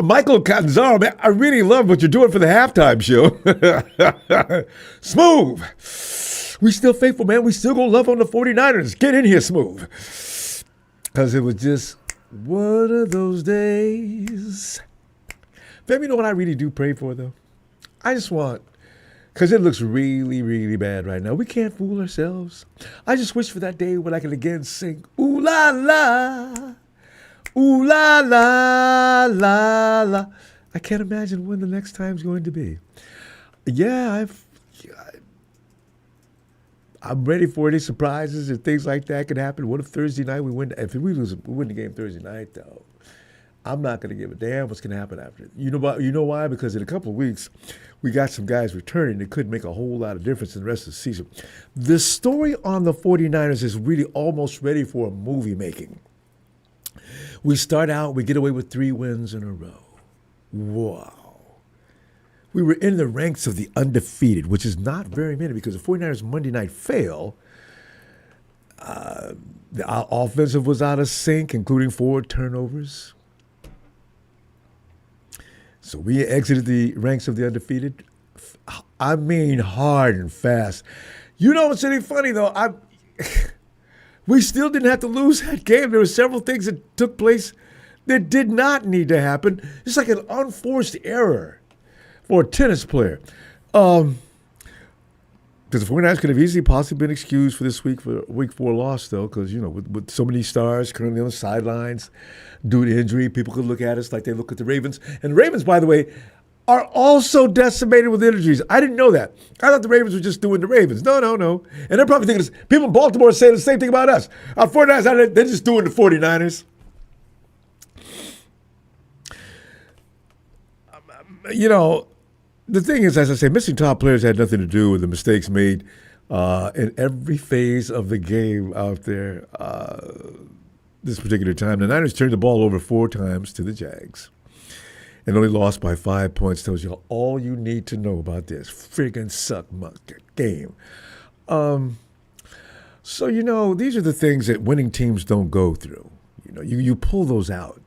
Michael Catanzaro, man, I really love what you're doing for the halftime show. Smooth. We still faithful, man. We still gonna love on the 49ers. Get in here, Smooth. Because it was just one of those days. Fam, you know what I really do pray for, though? I just want, because it looks really, really bad right now. We can't fool ourselves. I just wish for that day when I can again sing, ooh la la, ooh la la la la. I can't imagine when the next time's going to be. Yeah, I'm ready for any surprises and things like that could happen. What if Thursday night we win? If we win the game Thursday night, though, I'm not going to give a damn what's going to happen after it. You know why? Because in a couple of weeks, we got some guys returning that could make a whole lot of difference in the rest of the season. The story on the 49ers is really almost ready for a movie making. We start out, we get away with 3 wins in a row. Wow. We were in the ranks of the undefeated, which is not very many because the 49ers Monday night fail. The offensive was out of sync, including 4 turnovers. So we exited the ranks of the undefeated. I mean hard and fast. You know what's any funny, though? We still didn't have to lose that game. There were several things that took place that did not need to happen. It's like an unforced error for a tennis player. Because the 49ers could have easily possibly been excused for this week, for week 4 loss, though, because, with so many stars currently on the sidelines due to injury, people could look at us like they look at the Ravens. And the Ravens, by the way, are also decimated with injuries. I didn't know that. I thought the Ravens were just doing the Ravens. No. And they're probably thinking this. People in Baltimore are saying the same thing about us. Our 49ers, they're just doing the 49ers. The thing is, as I say, missing top players had nothing to do with the mistakes made in every phase of the game out there this particular time. The Niners turned the ball over 4 times to the Jags and only lost by 5 points. Tells you all you need to know about this friggin' suck-muck game. So, these are the things that winning teams don't go through. You pull those out.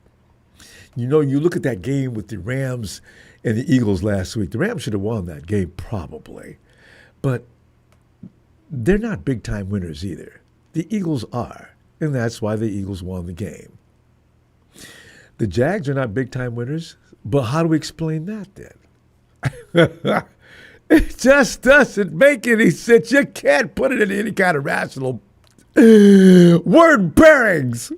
You look at that game with the Rams and the Eagles last week. The Rams should have won that game probably, but they're not big-time winners either. The Eagles are, and that's why the Eagles won the game. The Jags are not big-time winners, but how do we explain that then? It just doesn't make any sense. You can't put it in any kind of rational word bearings.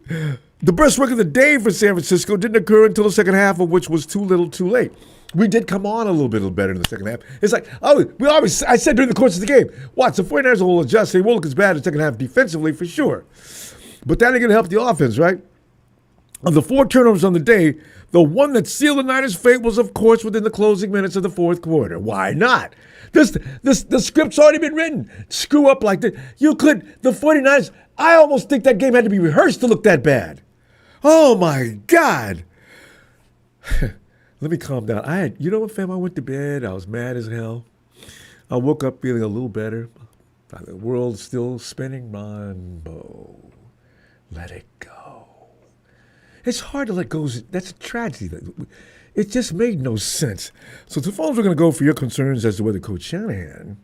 The best work of the day for San Francisco didn't occur until the second half, of which was too little too late. We did come on a little bit better in the second half. It's like, I said during the course of the game, watch, the 49ers will adjust. They won't look as bad in the second half defensively for sure. But that ain't going to help the offense, right? Of the 4 turnovers on the day, the one that sealed the Niners' fate was, of course, within the closing minutes of the fourth quarter. Why not? The script's already been written. Screw up like that. The 49ers, I almost think that game had to be rehearsed to look that bad. Oh, my God. Let me calm down. Fam, I went to bed. I was mad as hell. I woke up feeling a little better. The world's still spinning. Ronbo. Let it go. It's hard to let go. That's a tragedy. It just made no sense. So the phones are going to go for your concerns as to whether Coach Shanahan,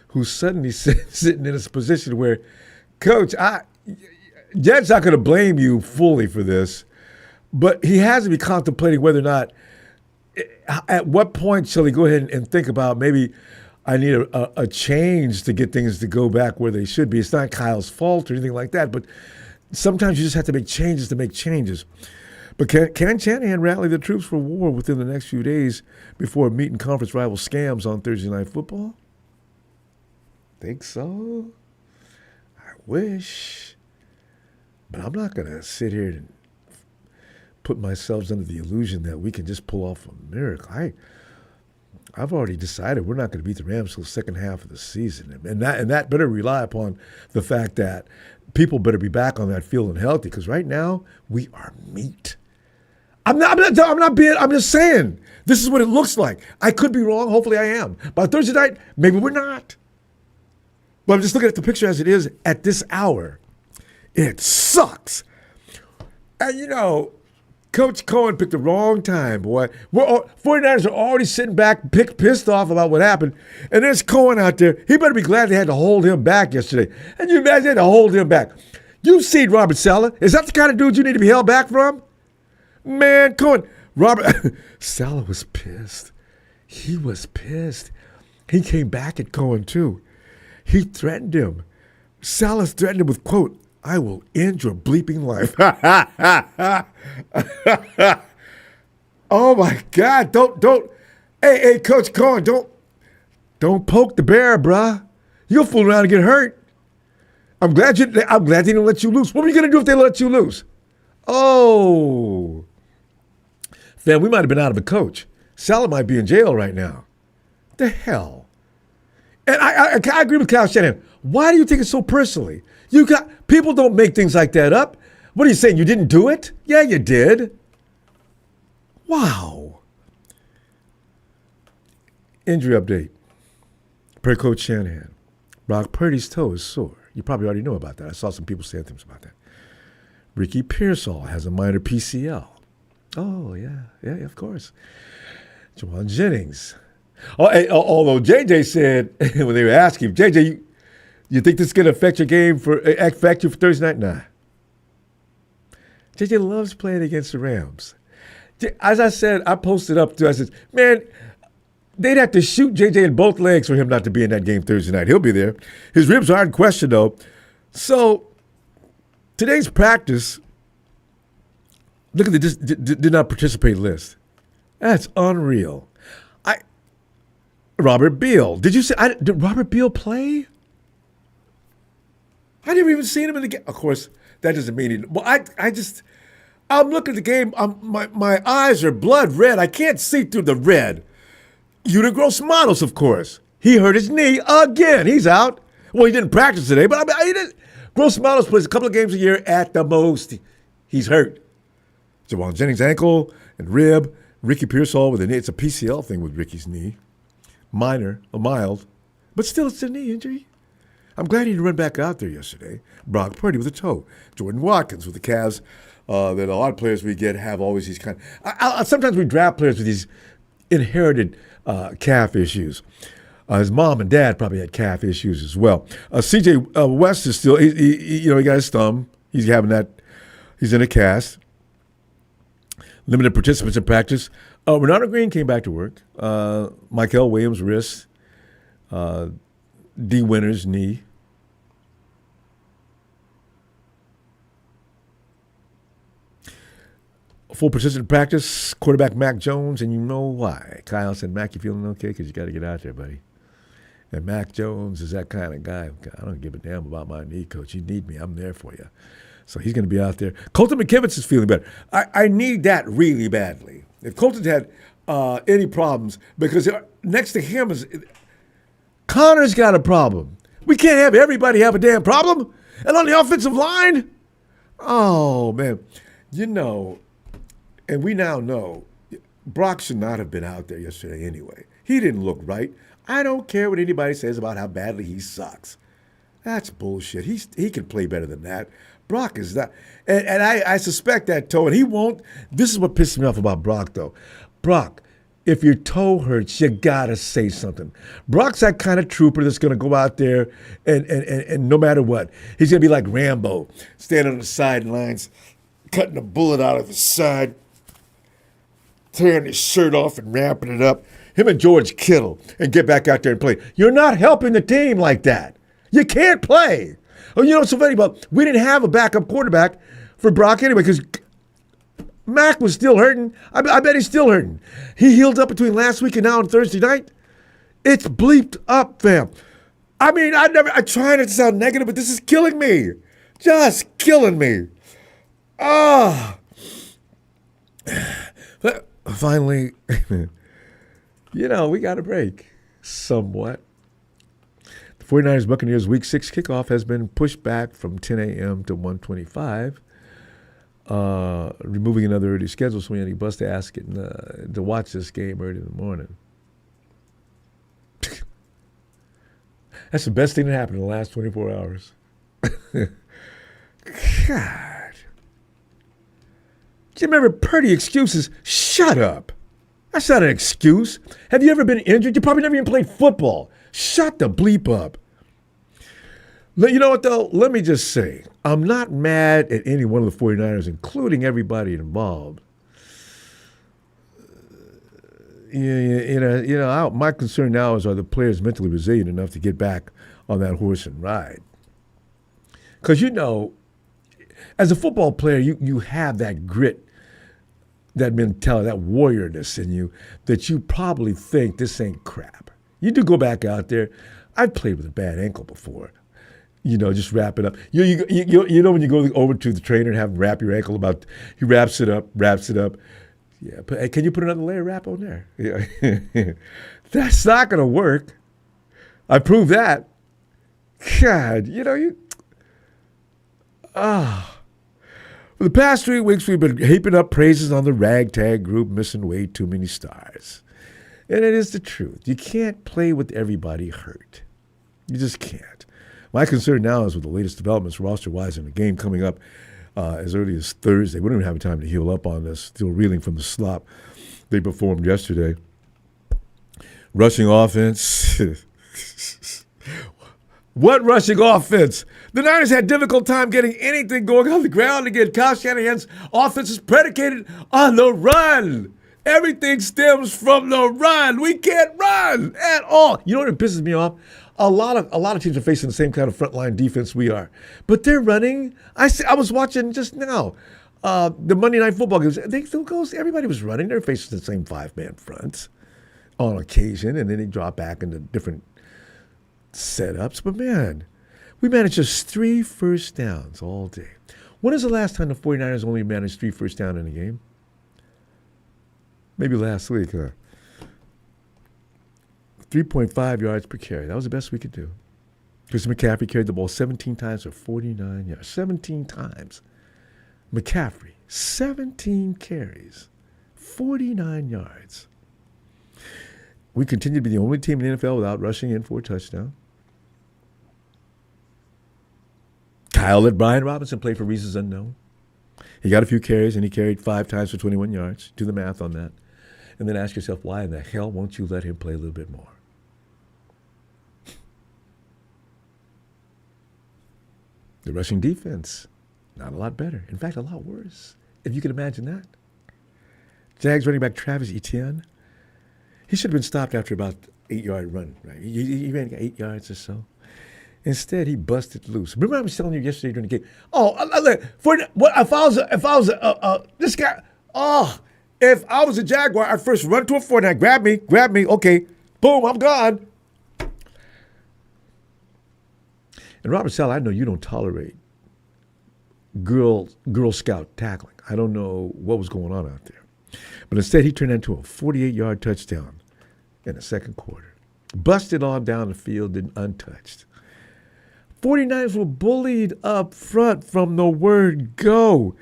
who's suddenly sitting in a position where, Coach, Jed's not going to blame you fully for this, but he has to be contemplating whether or not, at what point shall he go ahead and think about maybe I need a change to get things to go back where they should be. It's not Kyle's fault or anything like that, but sometimes you just have to make changes to make changes. But can Shanahan rally the troops for war within the next few days before meeting conference rival scams on Thursday Night Football? Think so? I wish. But I'm not going to sit here and put myself under the illusion that we can just pull off a miracle. I've already decided we're not going to beat the Rams till the second half of the season. And that better rely upon the fact that people better be back on that field and healthy, because right now we are meat. I'm just saying, this is what it looks like. I could be wrong. Hopefully I am. By Thursday night, maybe we're not. But I'm just looking at the picture as it is at this hour. It sucks. And Coach Cohen picked the wrong time, boy. 49ers are already sitting back, pissed off about what happened. And there's Cohen out there. He better be glad they had to hold him back yesterday. And you imagine they had to hold him back. You've seen Robert Saleh. Is that the kind of dude you need to be held back from? Man, Cohen. Robert Saleh was pissed. He was pissed. He came back at Cohen, too. He threatened him. Saleh threatened him with, quote, "I will end your bleeping life." Oh, my God. Don't. Hey, Coach Cohen, don't poke the bear, bruh. You'll fool around and get hurt. I'm glad they didn't let you loose. What were you going to do if they let you loose? Oh. Fam, we might have been out of a coach. Salah might be in jail right now. The hell? And I agree with Kyle Shanahan. Why do you take it so personally? People don't make things like that up. What are you saying? You didn't do it? Yeah, you did. Wow. Injury update. Per Coach Shanahan. Brock Purdy's toe is sore. You probably already know about that. I saw some people saying things about that. Ricky Pearsall has a minor PCL. Oh, yeah, of course. Jawan Jennings. Although JJ said, when they were asking him, JJ, you think this is going to affect you for Thursday night? Nah. JJ loves playing against the Rams. As I said, I posted up too. I said, man, they'd have to shoot JJ in both legs for him not to be in that game Thursday night. He'll be there. His ribs aren't in question, though. So today's practice, look at the did not participate list. That's unreal. Robert Beal. Did you say, did Robert Beal play? I never even seen him in the game. Of course, that doesn't mean it. Well, I'm looking at the game. My eyes are blood red. I can't see through the red. Gross Models, of course. He hurt his knee again. He's out. Well, he didn't practice today, but he didn't. Gross Models plays a couple of games a year at the most. He's hurt. Jawan Jennings' ankle and rib. Ricky Pearsall with a knee. It's a PCL thing with Ricky's knee. Minor, or mild, but still it's a knee injury. I'm glad he didn't run back out there yesterday. Brock Purdy with a toe. Jordan Watkins with the calves. That a lot of players we get have always these kind of... sometimes we draft players with these inherited calf issues. His mom and dad probably had calf issues as well. CJ West is still... He got his thumb. He's having that... He's in a cast. Limited participants in practice. Renata Green came back to work. Michael Williams' wrist. D. Winters' knee. Full participant practice. Quarterback Mac Jones, and you know why. Kyle said, Mac, you feeling okay? Because you got to get out there, buddy. And Mac Jones is that kind of guy. I don't give a damn about my knee, coach. You need me. I'm there for you. So he's going to be out there. Colton McKivitz is feeling better. I need that really badly. If Colton had any problems, because next to him is Connor's got a problem. We can't have everybody have a damn problem. And on the offensive line, oh, man. And we now know Brock should not have been out there yesterday anyway. He didn't look right. I don't care what anybody says about how badly he sucks. That's bullshit. He can play better than that. Brock is not. And I suspect that toe, and he won't. This is what pisses me off about Brock, though. Brock, if your toe hurts, you got to say something. Brock's that kind of trooper that's going to go out there and no matter what, he's going to be like Rambo, standing on the sidelines, cutting a bullet out of his side, tearing his shirt off and wrapping it up. Him and George Kittle, and get back out there and play. You're not helping the team like that. You can't play. Oh, you know what's so funny about? We didn't have a backup quarterback for Brock anyway because Mac was still hurting. I bet he's still hurting. He healed up between last week and now on Thursday night. It's bleeped up, fam. I mean, I try not to sound negative, but this is killing me. Just killing me. Finally, we got a break somewhat. 49ers Buccaneers Week 6 kickoff has been pushed back from 10 a.m. to 1:25, removing another early schedule so we had to bust the ass getting to watch this game early in the morning. That's the best thing that happened in the last 24 hours. God. you remember Purdy excuses? Shut up. That's not an excuse. Have you ever been injured? You probably never even played football. Shut the bleep up. You know what, though? Let me just say, I'm not mad at any one of the 49ers, including everybody involved. My concern now is, are the players mentally resilient enough to get back on that horse and ride? Because, as a football player, you have that grit, that mentality, that warriorness in you that you probably think this ain't crap. You do go back out there. I've played with a bad ankle before. Just wrap it up. When you go over to the trainer and have him wrap your ankle he wraps it up. Yeah, but hey, can you put another layer of wrap on there? Yeah. That's not going to work. I proved that. God, For the past 3 weeks, we've been heaping up praises on the ragtag group missing way too many stars. And it is the truth. You can't play with everybody hurt. You just can't. My concern now is with the latest developments roster-wise in the game coming up as early as Thursday. We don't even have time to heal up on this, still reeling from the slop they performed yesterday. Rushing offense. What rushing offense? The Niners had difficult time getting anything going on the ground again. Kyle Shanahan's offense is predicated on the run. Everything stems from the run. We can't run at all. You know what pisses me off? A lot of teams are facing the same kind of frontline defense we are, but they're running. I was watching just now the Monday Night Football games. Everybody was running. They're facing the same 5-man fronts on occasion, and then they drop back into different setups. But man, we managed just 3 first downs all day. When is the last time the 49ers only managed 3 first downs in a game? Maybe last week, huh? 3.5 yards per carry. That was the best we could do. Chris McCaffrey carried the ball 17 times for 49 yards. 17 times. McCaffrey, 17 carries, 49 yards. We continue to be the only team in the NFL without rushing in for a touchdown. Kyle let Brian Robinson play for reasons unknown. He got a few carries, and he carried 5 times for 21 yards. Do the math on that. And then ask yourself, why in the hell won't you let him play a little bit more? The rushing defense, not a lot better. In fact, a lot worse, if you can imagine that. Jags running back Travis Etienne, he should have been stopped after about 8-yard run, right? He ran 8 yards or so. Instead, he busted loose. Remember I was telling you yesterday during the game? If I was a Jaguar, I'd first run to a 49, grab me, okay, boom, I'm gone. And Robert Saleh, I know you don't tolerate Girl Scout tackling. I don't know what was going on out there. But instead, he turned into a 48-yard touchdown in the second quarter. Busted on down the field and untouched. 49ers were bullied up front from the word go.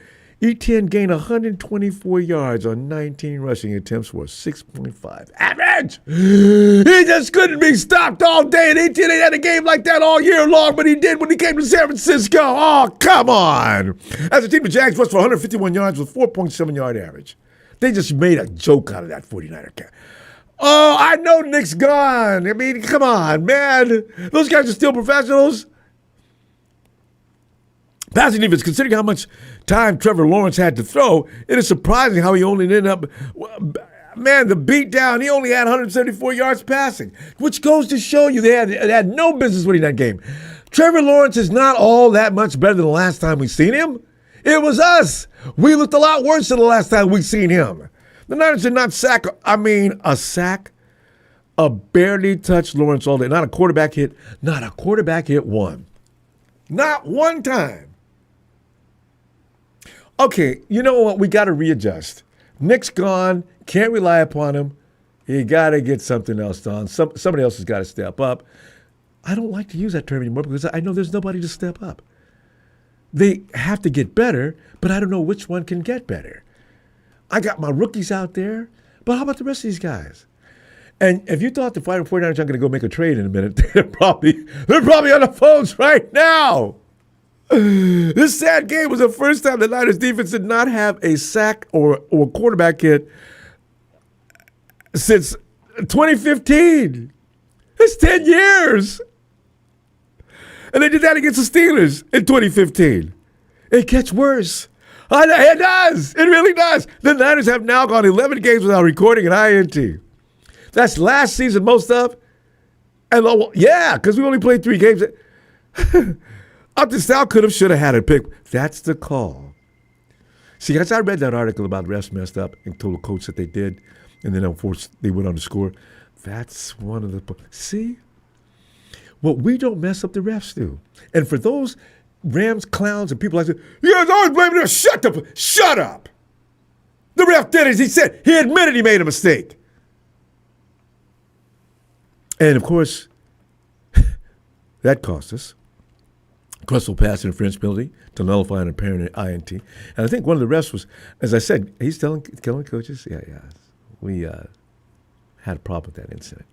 Etienne gained 124 yards on 19 rushing attempts for a 6.5 average. He just couldn't be stopped all day, and Etienne ain't had a game like that all year long, but he did when he came to San Francisco. Oh, come on. As a team, the Jags rushed for 151 yards with 4.7-yard average. They just made a joke out of that 49er guy. Oh, I know Nick's gone. I mean, come on, man. Those guys are still professionals. Passing defense, considering how much time Trevor Lawrence had to throw, it is surprising how he only ended up, man, the beat down, he only had 174 yards passing, which goes to show you they had no business winning that game. Trevor Lawrence is not all that much better than the last time we seen him. It was us. We looked a lot worse than the last time we seen him. The Niners did not sack, a barely touched Lawrence all day. Not a quarterback hit one. Not one time. Okay, you know what? We got to readjust. Nick's gone. Can't rely upon him. You got to get something else done. Somebody else has got to step up. I don't like to use that term anymore because I know there's nobody to step up. They have to get better, but I don't know which one can get better. I got my rookies out there, but how about the rest of these guys? And if you thought the 49ers aren't going to go make a trade in a minute, they're probably on the phones right now. This sad game was the first time the Niners defense did not have a sack or quarterback hit since 2015. It's 10 years. And they did that against the Steelers in 2015. It gets worse. It does. It really does. The Niners have now gone 11 games without recording an INT. That's last season, most of. And yeah, because we only played 3 games. Upton could have, should have had a pick. That's the call. See, as I read that article about refs messed up and told the coach that they did, and then of course they went on to score. That's one of the. See, what we don't mess up, the refs do. And for those Rams clowns and people like that, you guys always blaming them. Shut up. The ref did it. He said he admitted he made a mistake. And of course, that cost us. Crystal pass interference penalty to nullify an apparent INT. And I think one of the refs was, as I said, he's telling coaches, yeah, we had a problem with that incident.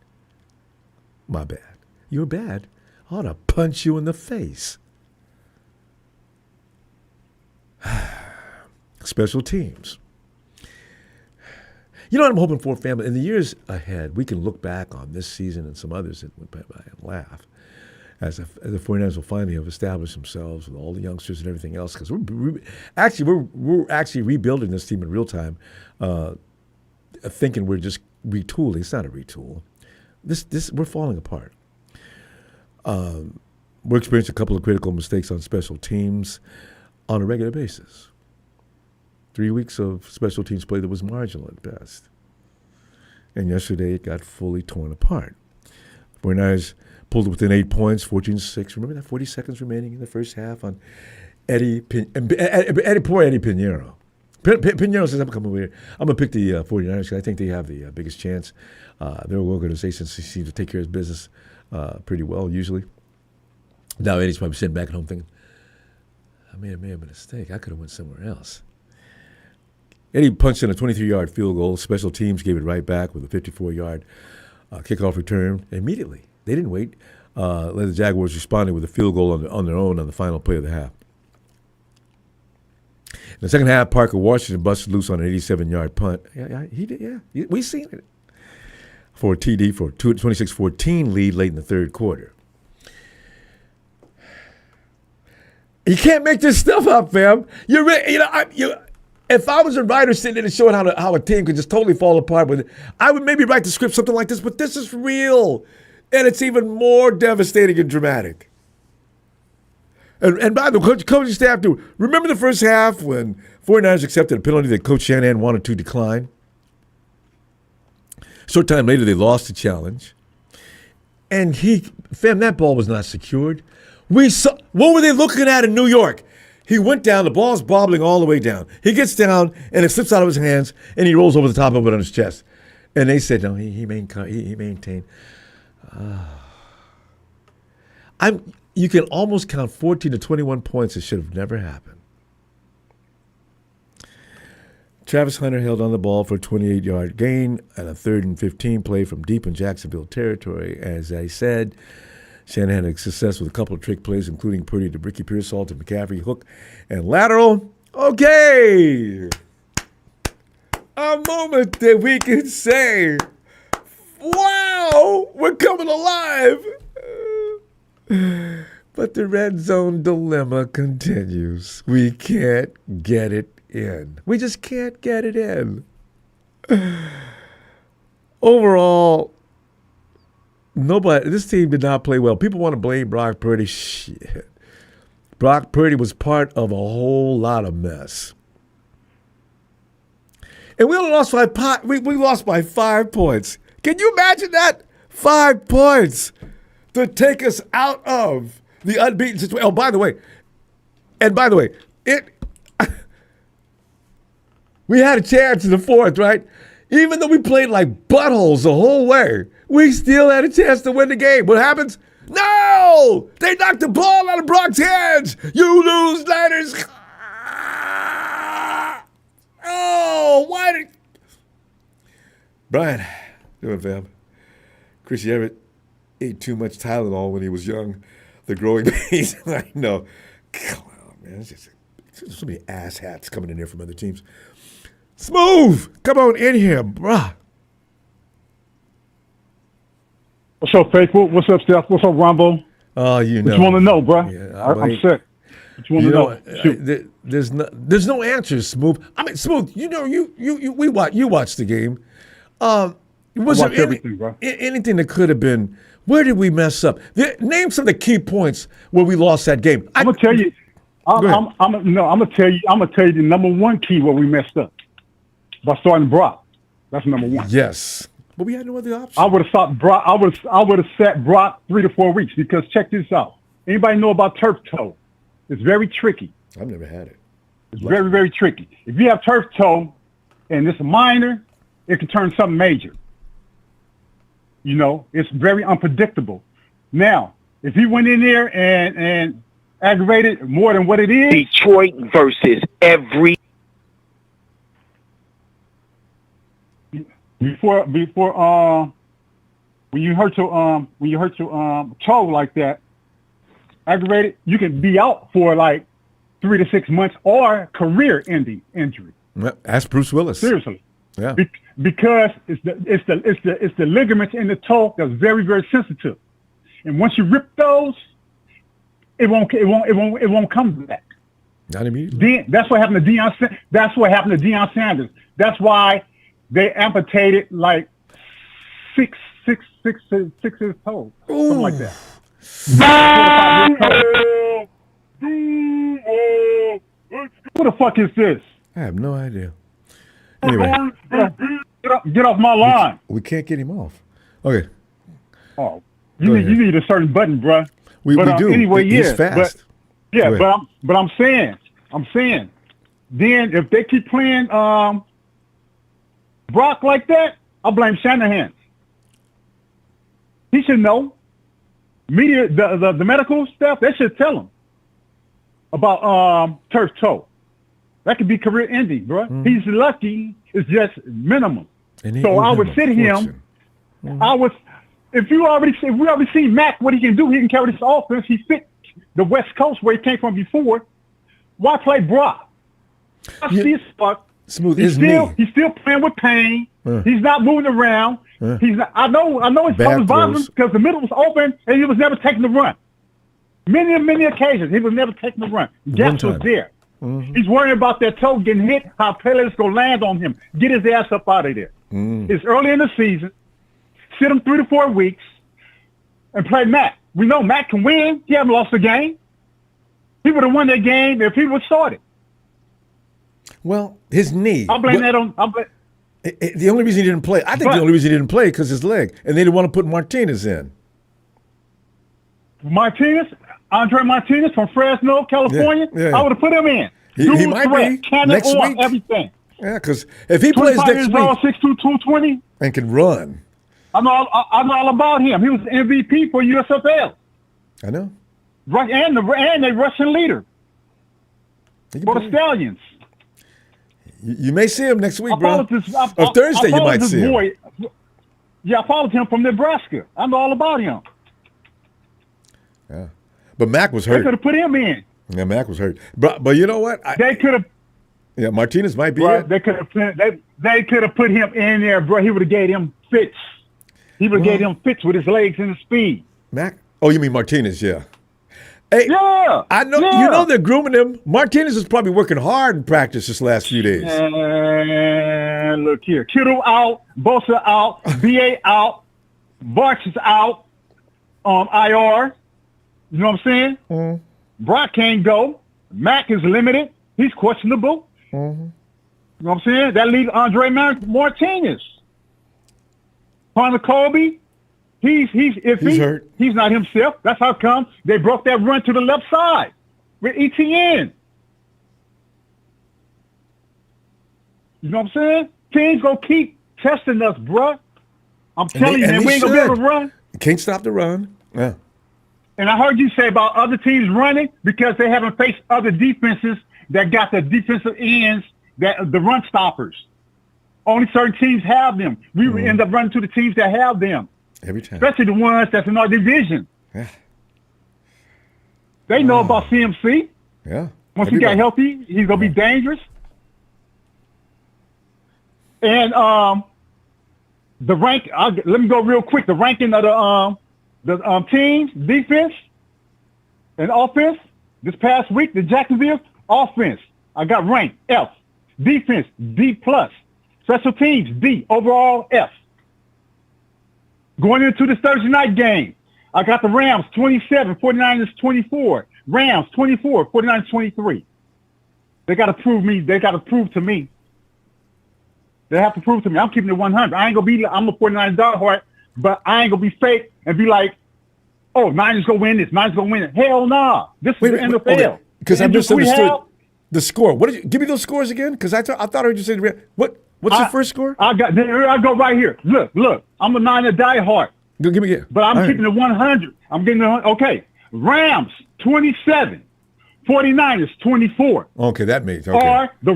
My bad. You're bad. I ought to punch you in the face. Special teams. You know what I'm hoping for, family? In the years ahead, we can look back on this season and some others that went by and laugh. As the 49ers will finally have established themselves with all the youngsters and everything else, because we're actually rebuilding this team in real time, thinking we're just retooling. It's not a retool. We're falling apart. We're experiencing a couple of critical mistakes on special teams on a regular basis. 3 weeks of special teams play that was marginal at best. And yesterday it got fully torn apart. 49ers pulled it within 8 points, 14-6. Remember that 40 seconds remaining in the first half on poor Eddie Pinheiro. Pinheiro says, I'm coming over here. I'm going to pick the 49ers because I think they have the biggest chance. Their organization seems to take care of his business pretty well, usually. Now Eddie's probably sitting back at home thinking, I may have made a mistake. I could have went somewhere else. Eddie punched in a 23-yard field goal. Special teams gave it right back with a 54-yard kickoff return immediately. They didn't wait. The Jaguars responded with a field goal on their own on the final play of the half. In the second half, Parker Washington busted loose on an 87-yard punt. Yeah, he did. Yeah, we seen it. For a TD for a 26-14 lead late in the third quarter. You can't make this stuff up, fam. If I was a writer sitting there and showing how a team could just totally fall apart with it, I would maybe write the script something like this, but this is real. And it's even more devastating and dramatic. And by the way, coaching staff do. Remember the first half when 49ers accepted a penalty that Coach Shanahan wanted to decline? Short time later, they lost the challenge. And that ball was not secured. What were they looking at in New York? He went down, the ball's bobbling all the way down. He gets down, and it slips out of his hands, and he rolls over the top of it on his chest. And they said, no, he maintained. You can almost count 14 to 21 points that should have never happened. Travis Hunter held on the ball for a 28-yard gain and a 3rd and 15 play from deep in Jacksonville territory. As I said, Shanahan had success with a couple of trick plays, including Purdy to Ricky Pearsall to McCaffrey, hook, and lateral. Okay. A moment that we can say, wow, we're coming alive. But the red zone dilemma continues. We can't get it in. We just can't get it in. Overall, this team did not play well. People want to blame Brock Purdy. Shit. Brock Purdy was part of a whole lot of mess. And we only lost we lost by 5 points. Can you imagine that? 5 points to take us out of the unbeaten situation. Oh, by the way, we had a chance in the fourth, right? Even though we played like buttholes the whole way, we still had a chance to win the game. What happens? No! They knocked the ball out of Brock's hands. You lose, Niners. Oh, why did... Brian, doing fam. Chrissy Everett ate too much Tylenol when he was young. The growing pains. I know. man. It's just so many ass hats coming in there from other teams. Smooth, come on in here, bruh. What's up, Faithful? What's up, Steph? What's up, Ronbo? Oh, you know. What you want to know, bro? Yeah, I'm sick. What you want to know? Shoot. There's no answers, Smooth. I mean, Smooth. You know, you watched the game. Was there everything, bro. Anything that could have been? Where did we mess up? Name some of the key points where we lost that game. I'm gonna tell you. I'm gonna tell you the number one key where we messed up by starting Brock. That's number one. Yes, but we had no other option. I would have stopped Brock. I would have set Brock 3 to 4 weeks because check this out. Anybody know about turf toe? It's very tricky. I've never had it. It's very, very tricky. If you have turf toe and it's minor, it can turn something major. You know, it's very unpredictable. Now, if he went in there and aggravated more than what it is, Detroit versus every before when you hurt your toe like that, aggravated, you can be out for like 3 to 6 months or career-ending injury. Ask Bruce Willis. Seriously. Yeah. Because it's the ligaments in the toe that's very, very sensitive, and once you rip those, it won't come back. Not immediately. That's what happened to Deion. That's what happened to Deion Sanders. That's why they amputated like six his toes, something like that. Who the fuck is this? I have no idea. Anyway, get off my line. We can't get him off. Okay. Oh, you need a certain button, bruh. We do. Anyway, he's fast. But I'm saying, then if they keep playing Brock like that, I'll blame Shanahan. He should know. Media, the medical staff, they should tell him about turf toe. That could be career ending, bro. He's lucky. It's just minimum. So I would sit him. If we already seen Mac, what he can do, he can carry this offense. He fit the West Coast where he came from before. Why play Brock? Smooth. He's still playing with pain. He's not moving around. He's not. I know his toe was bothering him because the middle was open and he was never taking the run. Many occasions he was never taking the run. Gaps was there. He's worrying about that toe getting hit, how players going to land on him. Get his ass up out of there. It's early in the season. Sit him 3 to 4 weeks and play Mac. We know Mac can win. He hasn't lost a game. He would have won that game if he would started. Well, his knee. I'll blame that on. The only reason he didn't play, the only reason he didn't play because his leg. And they didn't want to put Martinez in. Andre Martinez from Fresno, California. Yeah. I would have put him in. He might be next week. Everything. Yeah, because if he plays next week, 6'2", 220, and can run, I'm all about him. He was the MVP for USFL. I know. And the Russian leader for the Stallions. You may see him next week, bro. Or Thursday, you might see him. Yeah, I followed him from Nebraska. I'm all about him. Yeah. But Mac was hurt. They could have put him in. Yeah, Mac was hurt. But you know what? They could have. Yeah, Martinez might be it. They could have put him in there, bro. He would have gave him fits. He would have gave him fits with his legs and his speed. Mac? Oh, you mean Martinez, yeah. Hey, yeah. I know. Yeah. You know they're grooming him. Martinez is probably working hard in practice this last few days. And look here. Kittle out, Bosa out, BA out, Barks is out on IR. You know what I'm saying? Brock can't go. Mac is limited. He's questionable. You know what I'm saying? That leaves Andre Martinez. Connor Colby, he's hurt. He's not himself. That's how come they broke that run to the left side with ETN. You know what I'm saying? Teams gonna keep testing us, bruh. I'm telling you, man, we ain't gonna be able to run. Can't stop the run. Yeah. And I heard you say about other teams running because they haven't faced other defenses that got the defensive ends, that the run stoppers. Only certain teams have them. We end up running to the teams that have them. Every time. Especially the ones that's in our division. Yeah. They know about CMC. Yeah. Once he got healthy, he's gonna be dangerous. And the rank. Let me go real quick. The ranking of the teams, defense and offense. This past week, the Jacksonville offense, I got ranked F. Defense, D+. Special teams, D. Overall, F. Going into this Thursday night game, I got the Rams 27, 49ers 24. Rams 24, 49ers 23. They got to prove me. They got to prove to me. They have to prove to me. I'm keeping it 100. I'm a 49ers diehard, but I ain't going to be fake and be like, oh, Niners going to win this. Niners going to win it. Hell nah. This is the NFL. Because I misunderstood the score. What did you give me those scores again? Because I thought I heard you say what's your first score? I go right here. Look. I'm a Niner diehard. Go give me it. But I'm keeping it 100. I'm getting it. Okay. Rams 27. 49ers 24. Okay, that means okay. Or the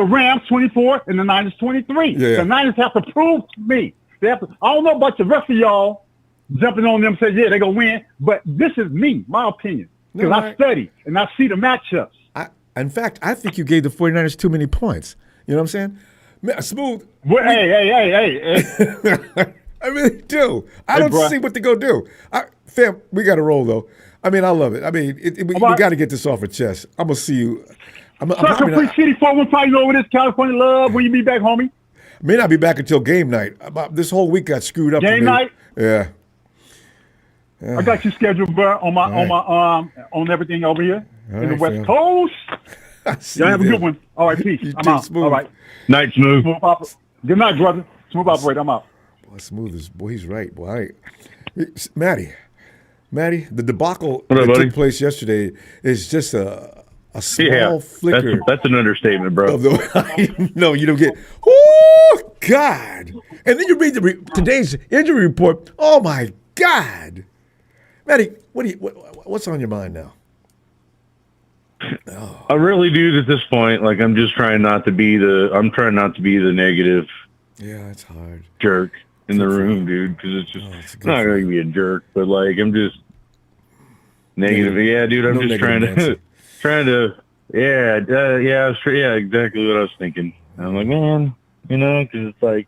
Rams 24 and the Niners 23. Yeah. The Niners have to prove to me. They have to. I don't know about the rest of y'all jumping on them and say, yeah, they're gonna win. But this is me, my opinion. Because I study and I see the matchups. In fact, I think you gave the 49ers too many points. You know what I'm saying? Smooth. Well, hey. I really do. I don't see what to go do. Fam, we got to roll, though. I mean, I love it. I mean, we got to get this off our chest. I'm going to see you. Such a free city 415 over this California love. Will you be back, homie? May not be back until game night. This whole week got screwed up. Game night? Yeah. I got you scheduled, bro, on everything over here in the West Coast. Y'all have a good one. All right, peace. I'm out. Smooth. All right. Night, Smooth. Good night, brother. Smooth operator. I'm out. Boy, Smooth is, boy, he's right. Boy, Matty, the debacle that took place yesterday is just a small flicker. That's an understatement, bro. No, you don't get. Oh God! And then you read today's injury report. Oh my God, Matty, what's on your mind now? Oh. I really do at this point. Like I'm trying not to be the negative. Yeah, it's hard. Jerk in the room, dude, because it's just not going to be a jerk, but like I'm just negative. Yeah, dude, I'm just trying to. Yeah, exactly what I was thinking. And I'm like, man, because it's like,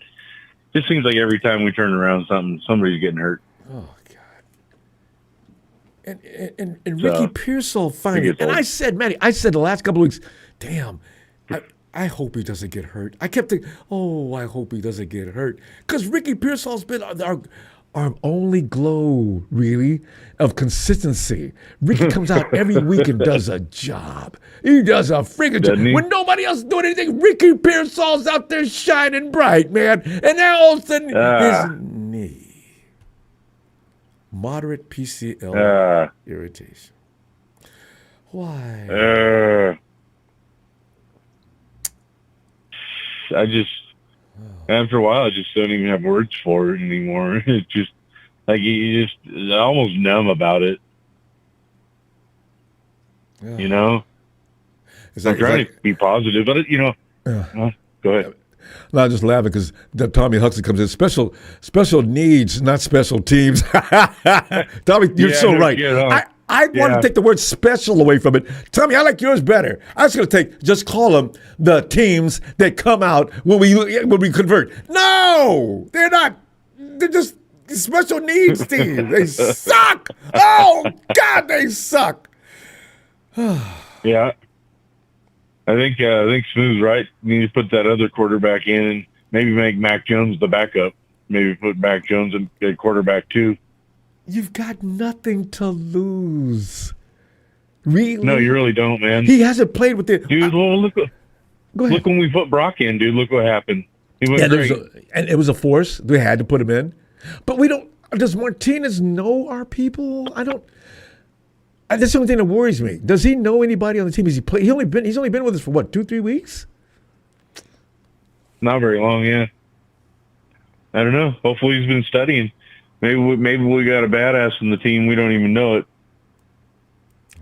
just seems like every time we turn around, somebody's getting hurt. Oh God. And Ricky Pearsall finally. And I said, Matty, the last couple of weeks, damn. I hope he doesn't get hurt. I kept thinking, I hope he doesn't get hurt. Because Ricky Pearsall's been our only glow, really, of consistency. Ricky comes out every week and does a job. He does a friggin' job. When nobody else is doing anything, Ricky Pearsall's out there shining bright, man. And now all of a sudden, his knee. Moderate PCL irritation. Why? After a while, I just don't even have words for it anymore. It's just like you just almost numb about it. Yeah. I'm trying to be positive, but go ahead. No, I'm just laughing because Tommy Huxley comes in. Special needs, not special teams. Tommy, you're so right. I want to take the word special away from it. Tommy, I like yours better. I was going to just call them the teams that come out when we convert. No, they're not. They're just special needs teams. They suck. Oh, God, they suck. Yeah. I think Smooth's right. You need to put that other quarterback in and maybe make Mac Jones the backup. Maybe put Mac Jones at quarterback too. You've got nothing to lose. Really? No, you really don't, man. He hasn't played with it. Dude, look when we put Brock in, dude. Look what happened. He went great. And it was a force. We had to put him in. But we don't. Does Martinez know our people? I don't. That's the only thing that worries me. Does he know anybody on the team? He's only been with us for what, 2-3 weeks? Not very long, yeah. I don't know. Hopefully he's been studying. Maybe we got a badass in the team. We don't even know it.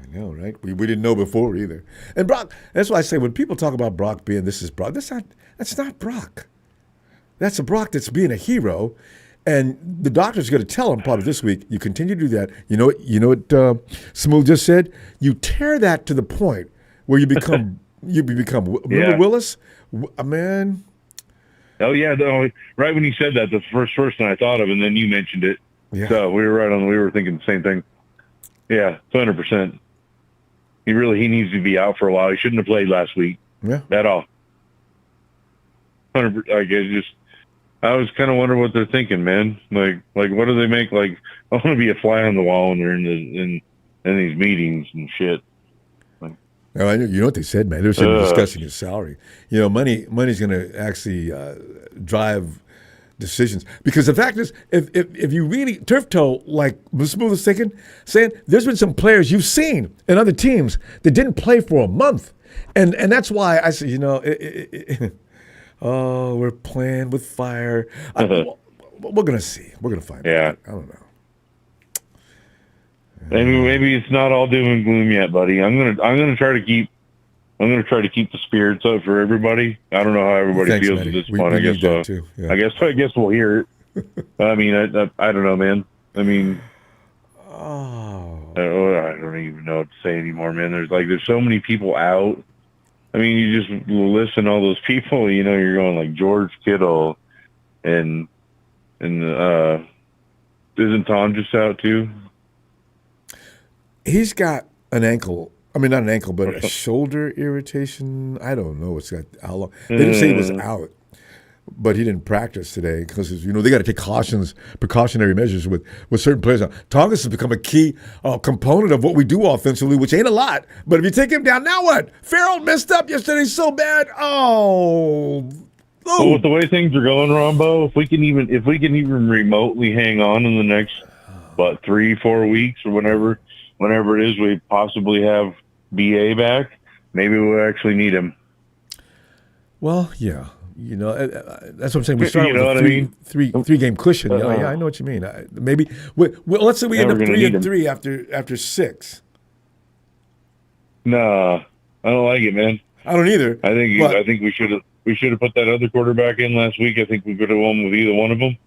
I know, right? We didn't know before either. And Brock, that's why I say when people talk about Brock being this is Brock, that's not Brock. That's a Brock that's being a hero. And the doctor's going to tell him probably this week, you continue to do that. You know what Smooth just said? You tear that to the point where you become, remember Willis? Man. Oh, yeah. Right when you said that, that's the first person I thought of, and then you mentioned it. Yeah. So we were right on. We were thinking the same thing. Yeah, 100%. He needs to be out for a while. He shouldn't have played last week. Yeah. At all. 100%. I was kind of wondering what they're thinking, man. Like what do they make? Like, I want to be a fly on the wall when they're in these meetings and shit. Oh, you know what they said, man? They were discussing his salary. You know, money's going to actually drive decisions. Because the fact is, if you really turf toe, like Smooth was saying, there's been some players you've seen in other teams that didn't play for a month, and that's why I say, we're playing with fire. We're gonna see. We're gonna find out. I don't know. Maybe it's not all doom and gloom yet, buddy. I'm gonna try to keep the spirits up for everybody. I don't know how everybody feels at this point. I guess so. Too. Yeah. I guess we'll hear it. I mean, I don't know, man. I mean, I don't even know what to say anymore, man. There's so many people out. I mean, you just listen to all those people. You're going like George Kittle, and isn't Tom just out too? He's got an ankle. I mean, not an ankle, but a shoulder irritation. I don't know what's got how long. They didn't say he was out, but he didn't practice today because they got to take precautionary measures with certain players. Tongas has become a key component of what we do offensively, which ain't a lot. But if you take him down, now what? Farrell messed up yesterday so bad. Well, with the way things are going, Ronbo, if we can even remotely hang on in the next 3-4 weeks or whenever it is we possibly have BA back, maybe we'll actually need him. Well, yeah. That's what I'm saying. We started with a three game cushion. Yeah, I know what you mean. Maybe let's say we end up 3-3 after 6. Nah, I don't like it, man. I don't either. I think we should have put that other quarterback in last week. I think we could have won with either one of them.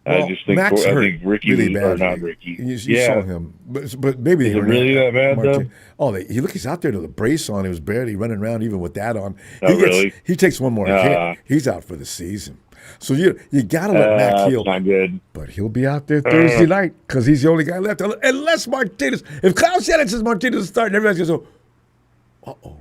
Well, I just think Max I think Ricky really was, or not Ricky. You saw him, but maybe is it really that bad though? Oh, he's out there with a brace on. He was barely running around even with that on. Really? He takes one more hit. He's out for the season. So you got to let Mac heal. Not good. But he'll be out there Thursday night because he's the only guy left. Unless Martinez, if Kyle Shanahan says Martinez is starting, everybody's going to go, uh-oh.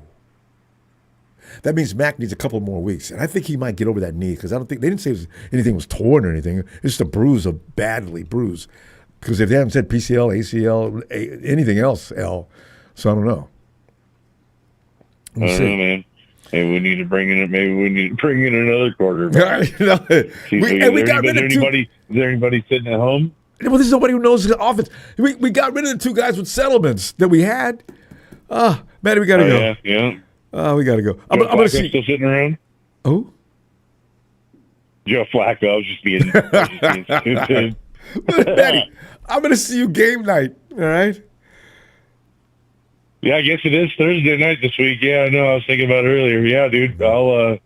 That means Mac needs a couple more weeks. And I think he might get over that knee because I don't think they didn't say anything was torn or anything. It's just a bruise, a badly bruised. Because if they haven't said PCL, ACL, anything else, L. So I don't know. I don't know, man. Maybe we need to bring in another quarterback. We got rid of Is there anybody sitting at home? Well, there's nobody who knows the offense. We got rid of the 2 guys with settlements that we had. Matty, we got to go. Yeah. We got to go. I'm going to see. Still sitting around? Oh? Joe Flacco. I was just being stupid. Matty, I'm going to see you game night. All right? Yeah, I guess it is Thursday night this week. Yeah, I know. I was thinking about it earlier. Yeah, dude. Are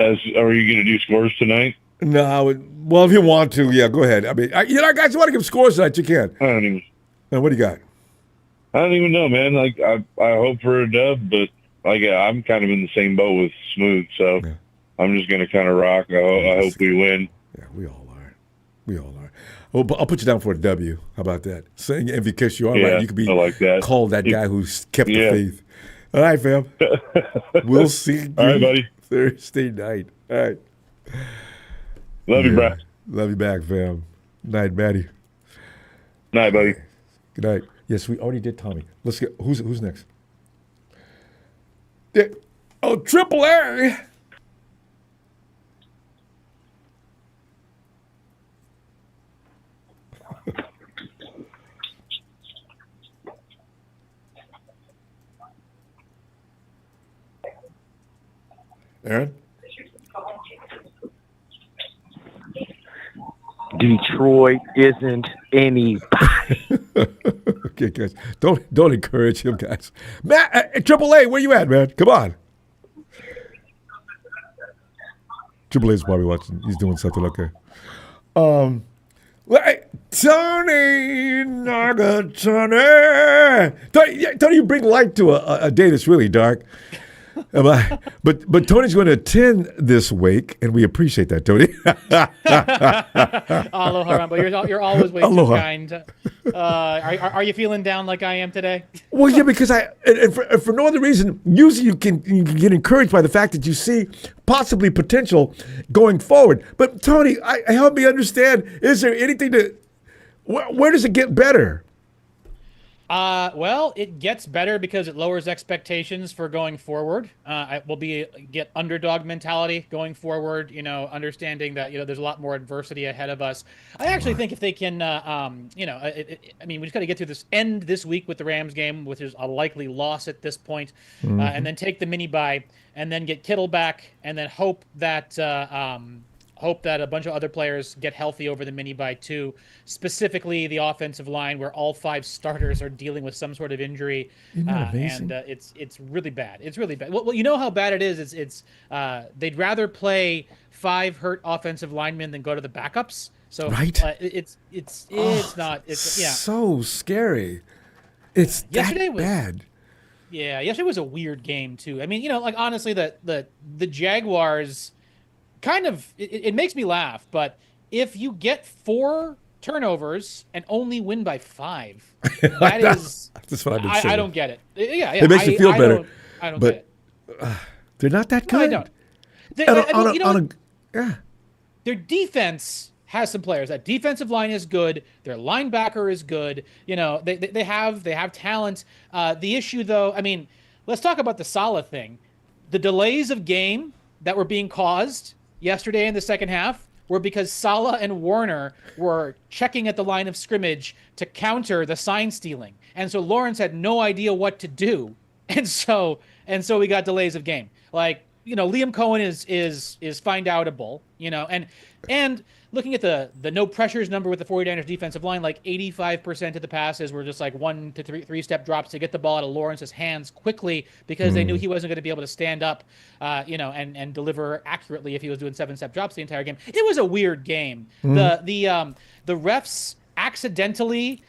you going to do scores tonight? No, well, if you want to, yeah, go ahead. I mean, guys, you want to give scores tonight, you can. I don't even. Now, what do you got? I don't even know, man. Like, I hope for a dub, but I'm kind of in the same boat with Smooth, so yeah. I'm just going to kind of rock. I hope we win. Yeah, we all are. Well, I'll put you down for a W. How about that? Saying if because you are right, you could be called that guy who's kept the faith. All right, fam. We'll see you all right, buddy. Thursday night. All right. Love you, bro. Love you back, fam. Night, Matty. Night, buddy. Good night. Yes, we already did Tommy. Let's get who's next? Yeah. Oh, Triple A. Aaron? Detroit isn't anybody. Okay, guys. Don't encourage him, guys. Matt, Triple A, where you at, man? Come on. Triple A's probably watching. He's doing something. Okay. Tony Nagatone. Tony, you bring light to a day that's really dark. But Tony's going to attend this wake, and we appreciate that, Tony. Aloha, Ronbo. You're always way too kind. Are you feeling down like I am today? Well, yeah, because for no other reason, usually you can get encouraged by the fact that you see possibly potential going forward. But Tony, help me understand, is there anything where does it get better? Well, it gets better because it lowers expectations for going forward. We'll get underdog mentality going forward, understanding that, there's a lot more adversity ahead of us. I actually think if they can, we just got to get through end this week with the Rams game, which is a likely loss at this point, and then take the mini bye and then get Kittle back and then hope that a bunch of other players get healthy over the mini bye too, specifically the offensive line where all 5 starters are dealing with some sort of injury. Isn't that amazing? And it's really bad. It's really bad. Well, you know how bad it is. They'd rather play 5 hurt offensive linemen than go to the backups. So right? It's so scary. It's bad. Yeah, yesterday was a weird game too. I mean, honestly, the Jaguars kind of it makes me laugh, but if you get 4 turnovers and only win by 5, that's what I've been saying. I don't get it. Yeah, it makes you feel better. I don't get it. They're not that good. No, I don't. Their defense has some players. That defensive line is good. Their linebacker is good. They have talent. The issue, though, let's talk about the Salah thing. The delays of game that were being caused yesterday in the second half were because Salah and Warner were checking at the line of scrimmage to counter the sign stealing. And so Lawrence had no idea what to do. And so we got delays of game. Liam Cohen is find outable, and looking at the no pressures number with the 49ers defensive line, 85% of the passes were just 1 to 3 step drops to get the ball out of Lawrence's hands quickly because they knew he wasn't going to be able to stand up, and deliver accurately if he was doing 7-step drops the entire game. It was a weird game. The refs accidentally,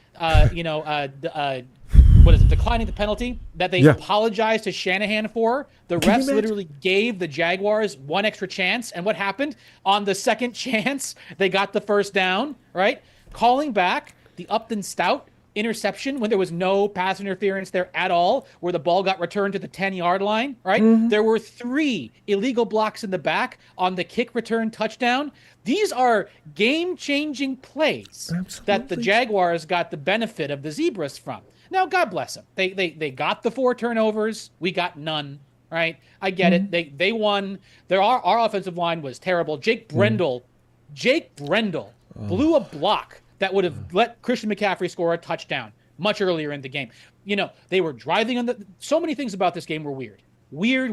declining the penalty that they apologized to Shanahan for. The refs literally gave the Jaguars 1 extra chance. And what happened? On the second chance, they got the first down, right? Calling back the Upton Stout interception when there was no pass interference there at all, where the ball got returned to the 10-yard line, right? There were 3 illegal blocks in the back on the kick return touchdown. These are game-changing plays that the Jaguars got the benefit of the Zebras from. Now, God bless them. They got the 4 turnovers. We got none, right? I get it. They won. Our offensive line was terrible. Jake Brendel blew a block that would have let Christian McCaffrey score a touchdown much earlier in the game. They were driving on so many things about this game were weird. Weird.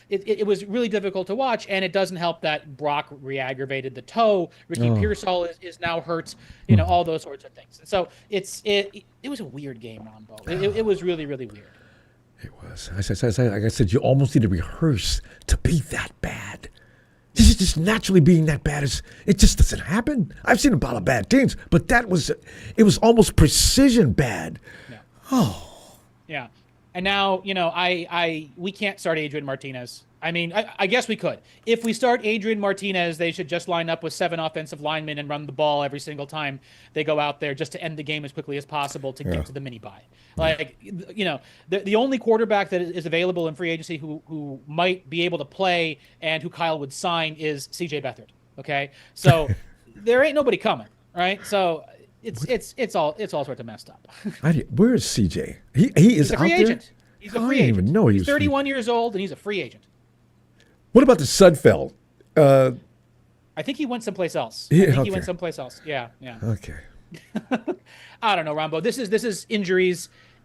It was really difficult to watch, and it doesn't help that Brock re-aggravated the toe. Ricky Pearsall is now hurt. All those sorts of things. So it was a weird game, Ronbo. It was really, really weird. It was. Like I said, you almost need to rehearse to be that bad. Just naturally being that bad it just doesn't happen. I've seen a lot of bad teams, but it was almost precision bad. Yeah. Oh. Yeah. And now, we can't start Adrian Martinez. I guess we could. If we start Adrian Martinez, they should just line up with 7 offensive linemen and run the ball every single time they go out there just to end the game as quickly as possible to get to the mini bye. The only quarterback that is available in free agency who might be able to play and who Kyle would sign is CJ Beathard. Okay. So there ain't nobody coming. Right. So it's all sorts of messed up. Where is CJ? He is a free out agent. there? He's a free agent. I didn't even know he was 31 years old, and he's a free agent. What about the Sudfeld? I think he went someplace else. He went someplace else. Yeah. Okay. I don't know, Ronbo. This is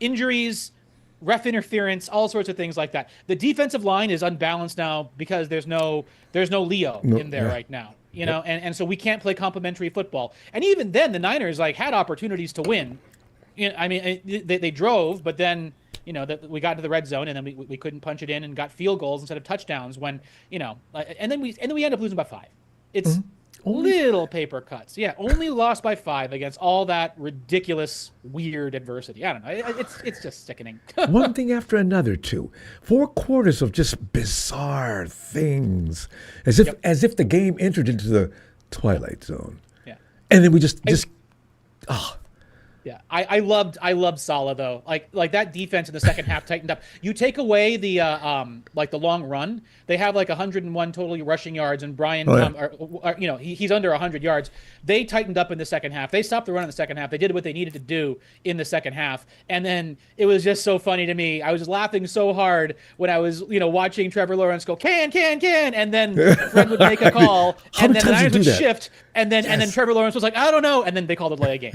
injuries, ref interference, all sorts of things like that. The defensive line is unbalanced now because there's no Leo in there right now. And so we can't play complementary football. And even then, the Niners had opportunities to win. They drove, but then we got to the red zone and then we couldn't punch it in and got field goals instead of touchdowns. And then we end up losing by 5. Little paper cuts. Yeah, only lost by 5 against all that ridiculous, weird adversity. I don't know. It's just sickening. One thing after another, too. 4 quarters of just bizarre things, as if the game entered into the twilight zone. Yeah, and then we just. Yeah, I loved Salah though. Like that defense in the second half tightened up. You take away the the long run, they have like 101 total rushing yards, and Brian, he's under 100 yards. They tightened up in the second half. They stopped the run in the second half. They did what they needed to do in the second half, and then it was just so funny to me. I was laughing so hard when I was watching Trevor Lawrence go can, and then Fred would make a call, and then the Niners would shift, and then Trevor Lawrence was like, I don't know, and then they called a delay a game.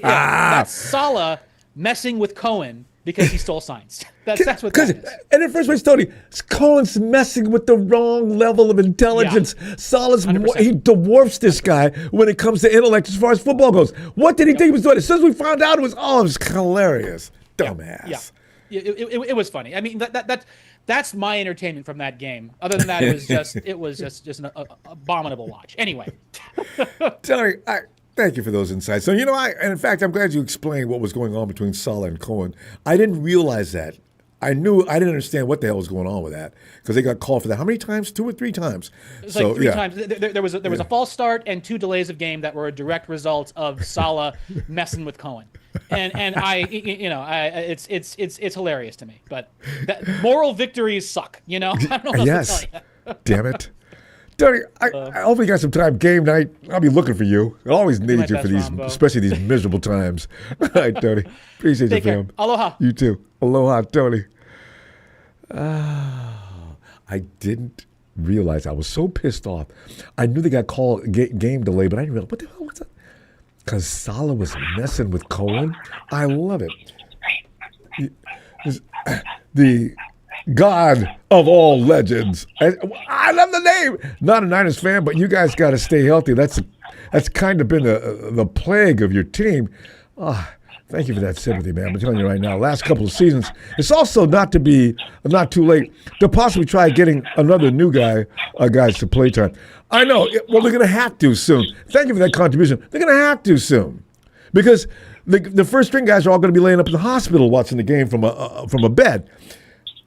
That's Salah messing with Cohen because he stole signs. That's what that is. And in first place, Tony, Cohen's messing with the wrong level of intelligence. Yeah. Salah's he dwarfs this guy when it comes to intellect as far as football goes. What did he think he was doing? As soon as we found out, it was hilarious. Dumbass. Yeah. It was funny. I mean, that's my entertainment from that game. Other than that, it was just an abominable watch. Anyway, Tony, thank you for those insights. So, and in fact, I'm glad you explained what was going on between Salah and Cohen. I didn't realize that. I didn't understand what the hell was going on with that because they got called for that. How many times? 2 or 3 times? It was like 3 times. There was a false start and 2 delays of game that were a direct result of Salah messing with Cohen. And it's hilarious to me. But moral victories suck. I don't know what else to tell you. Damn it. Tony, I hope you got some time. Game night, I'll be looking for you. I always need you for these, Ronbo. Especially these miserable times. All right, Tony. Appreciate you, fam. Aloha. You too. Aloha, Tony. I didn't realize. I was so pissed off. I knew they got called game delay, but I didn't realize. What the hell was that? Because Salah was messing with Cohen. I love it. The God of all legends. I love the name. Not a Niners fan, but you guys got to stay healthy. That's kind of been the plague of your team. Thank you for that sympathy, man. I'm telling you right now, last couple of seasons, it's also not too late to possibly try getting another new guys to play time. I know. Well, they're going to have to soon. Thank you for that contribution. They're going to have to soon because the first string guys are all going to be laying up in the hospital watching the game from a bed.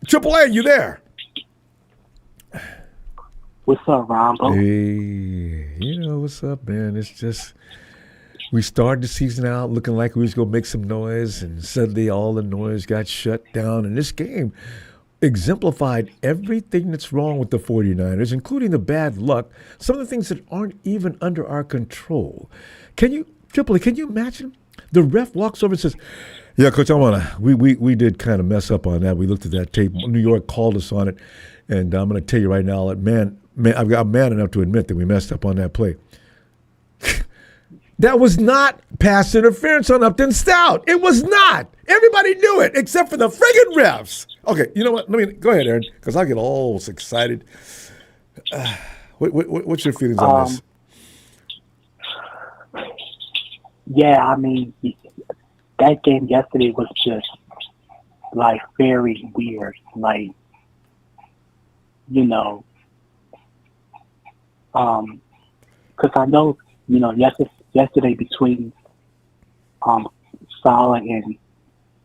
AAA, you there? What's up, Ronbo? Hey, what's up, man? It's just we started the season out looking like we was going to make some noise, and suddenly all the noise got shut down. And this game exemplified everything that's wrong with the 49ers, including the bad luck, some of the things that aren't even under our control. AAA, can you imagine? The ref walks over and says, yeah, Coach, we did kind of mess up on that. We looked at that tape. New York called us on it. And I'm going to tell you right now, I'm man enough to admit that we messed up on that play. That was not pass interference on Upton Stout. It was not. Everybody knew it except for the friggin' refs. Okay, you know what? Go ahead, Aaron, because I get all excited. What's your feelings on this? Yeah, I mean, that game yesterday was just, very weird. Because I know, yesterday between Salah and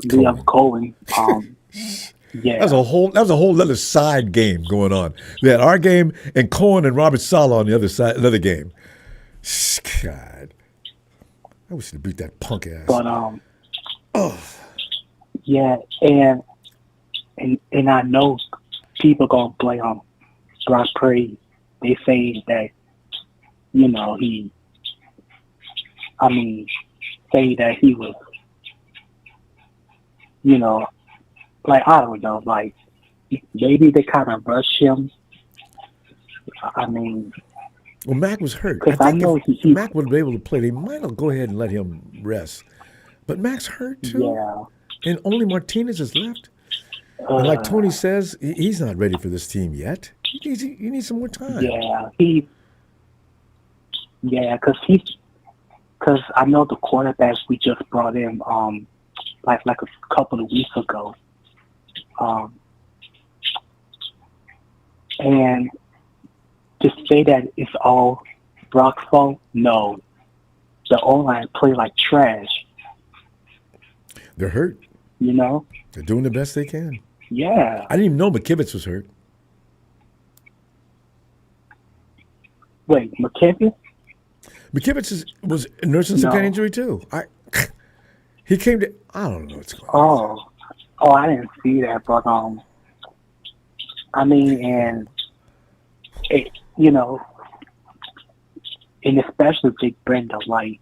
Liam Cohen, yeah. That was a whole other side game going on. We had our game and Cohen and Robert Salah on the other side, another game. God. I wish they'd beat that punk ass. But yeah, and I know people gonna blame Brock Purdy. They say that say that he was I don't know, maybe they kind of rushed him. Well, Mac was hurt. Because I know if Mac would be able to play, they might have go ahead and let him rest. But Mac's hurt too. Yeah. And only Martinez is left. And like Tony says, he's not ready for this team yet. He needs some more time. Yeah, because I know the quarterbacks we just brought in, like a couple of weeks ago, and to say that it's all Brock's fault, no. The O-line play like trash. They're hurt. You know? They're doing the best they can. Yeah. I didn't even know McKivitz was hurt. Wait, McKivitz? McKivitz was nursing some kind of injury too. He came to. I don't know what's going on. Oh, I didn't see that, but I mean, and it, you know, and especially Jake Brendel, like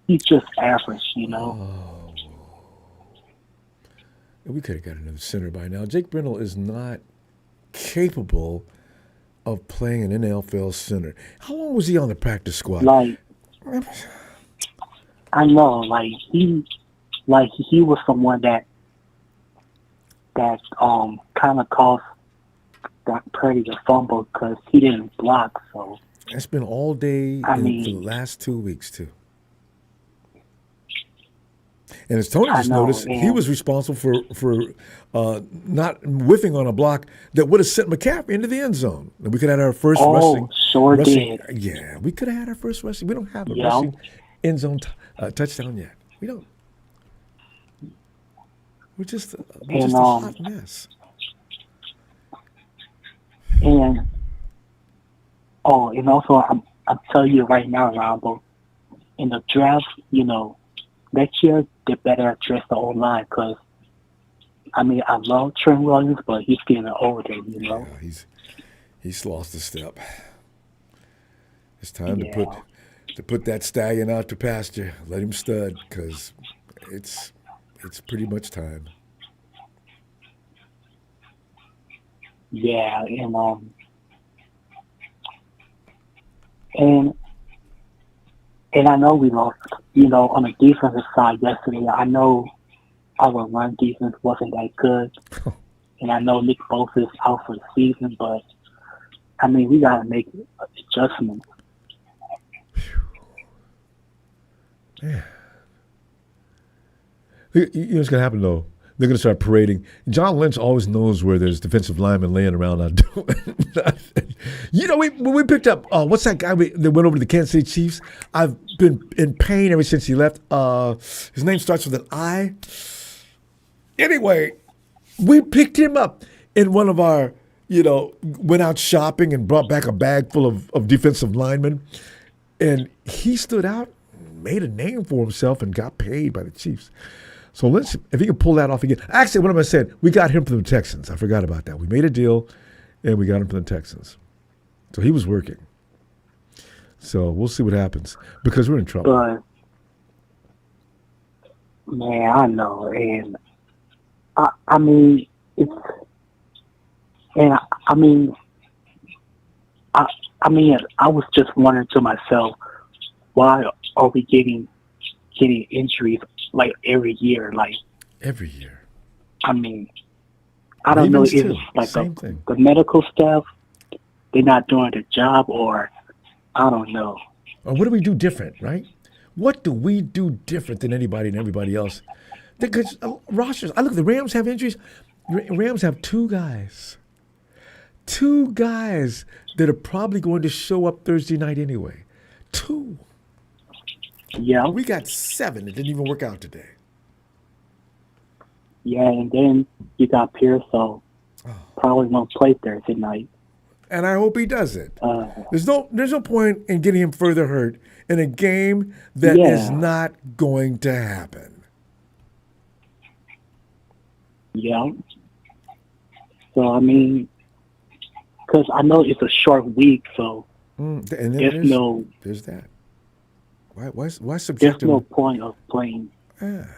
he's just average, you know. We could have got another center by now. Jake Brendel is not capable of playing an NFL center. How long was he on the practice squad? Like, I know, he was someone that kind of caused Brock Purdy to fumble because he didn't block. So that's been all day for the last 2 weeks too. And as Tony just noticed, he was responsible for not whiffing on a block that would have sent McCaffrey into the end zone. And we could have had our first rushing. Did. Yeah, we could have had our first rushing. We don't have a rushing end zone touchdown yet. We don't. We're just a hot mess. And also I'm telling you right now, Ronbo, in the draft, you know, next year they better address the O-line because, I mean, I love Trent Williams, but he's getting older, you know. Yeah, he's lost a step. It's time to put that stallion out to pasture. Let him stud because it's pretty much time. Yeah, and I know we lost, you know, on the defensive side yesterday. I know our run defense wasn't that good. And I know Nick Bosa is out for the season, but, I mean, we got to make adjustments. Yeah. You know what's going to happen, though? They're going to start parading. John Lynch always knows where there's defensive linemen laying around not doing nothing. You know, when we picked up, what's that guy that went over to the Kansas City Chiefs? I've been in pain ever since he left. His name starts with an I. Anyway, we picked him up in one of our, you know, went out shopping and brought back a bag full of defensive linemen. And he stood out, made a name for himself, and got paid by the Chiefs. So let's, if he can pull that off again. Actually, what am I saying? We got him from the Texans. I forgot about that. We made a deal, and we got him from the Texans. So he was working. So we'll see what happens because we're in trouble. But, man, I know. And, I mean, it's, and I mean, I was just wondering to myself, why are we getting injuries like every year? Like every year. I mean, I don't know if it's like the medical staff, they're not doing their job, or I don't know. Or what do we do different, right? What do we do different than anybody and everybody else? Because rosters, I look, the Rams have injuries. Rams have two guys that are probably going to show up Thursday night anyway. 2. Yeah. We got 7 that didn't even work out today. Yeah, and then you got Pierce, so probably won't play Thursday night. And I hope he doesn't. There's no point in getting him further hurt in a game that is not going to happen. Yeah. So, I mean, because I know it's a short week, so and there's that. Why subject there's no point of playing. Playing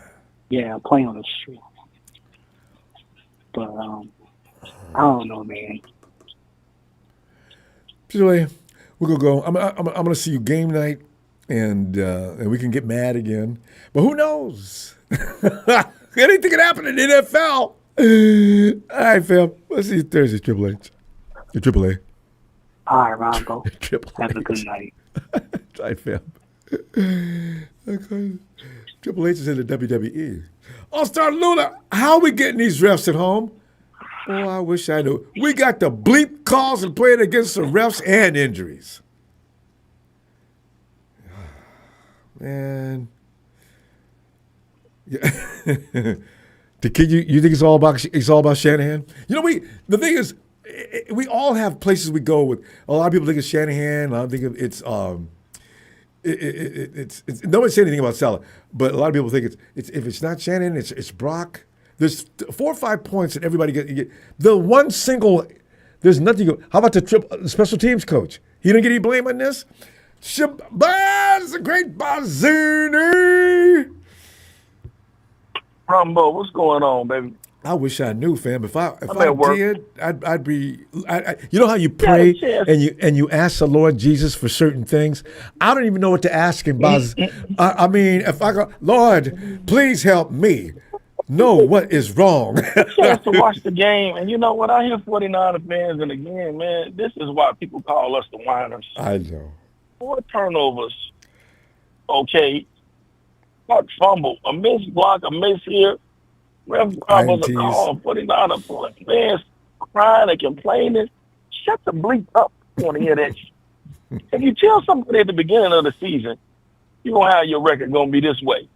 on the street. But I don't know, man. Anyway, we're gonna go. I'm gonna see you game night, and we can get mad again. But who knows? Anything can happen in the NFL. All right, fam. Let's see you Thursday, Triple H. Triple A. All right, Ronbo. Have a good night. All right, fam. Okay. Triple H is in the WWE. All-Star Luna, how are we getting these refs at home? Oh, I wish I knew. We got the bleep calls and playing against the refs and injuries. Man. Yeah. The kid, you think it's all about Shanahan? You know, the thing is, we all have places we go with. A lot of people think it's Shanahan. A lot of people think it's nobody's saying anything about Salah, but a lot of people think it's if it's not Shanahan, it's Brock. There's 4 or 5 points that everybody get. The one single, there's nothing. How about the special teams coach? He didn't get any blame on this. Shabazz, the great Bazzini. Ronbo, what's going on, baby? I wish I knew, fam. If I did, I'd be. You know how you pray and you ask the Lord Jesus for certain things. I don't even know what to ask him. I mean, if I go, Lord, please help me know what is wrong. Chance to watch the game, and you know what? I hear 49er fans, and again, man, this is why people call us the whiners. I know. 4 turnovers. Okay. Not fumble, a missed block, a miss here. Ref was a call. 49er fans crying and complaining. Shut the bleep up. I want to hear that. If you tell somebody at the beginning of the season, you're going to have your record going to be this way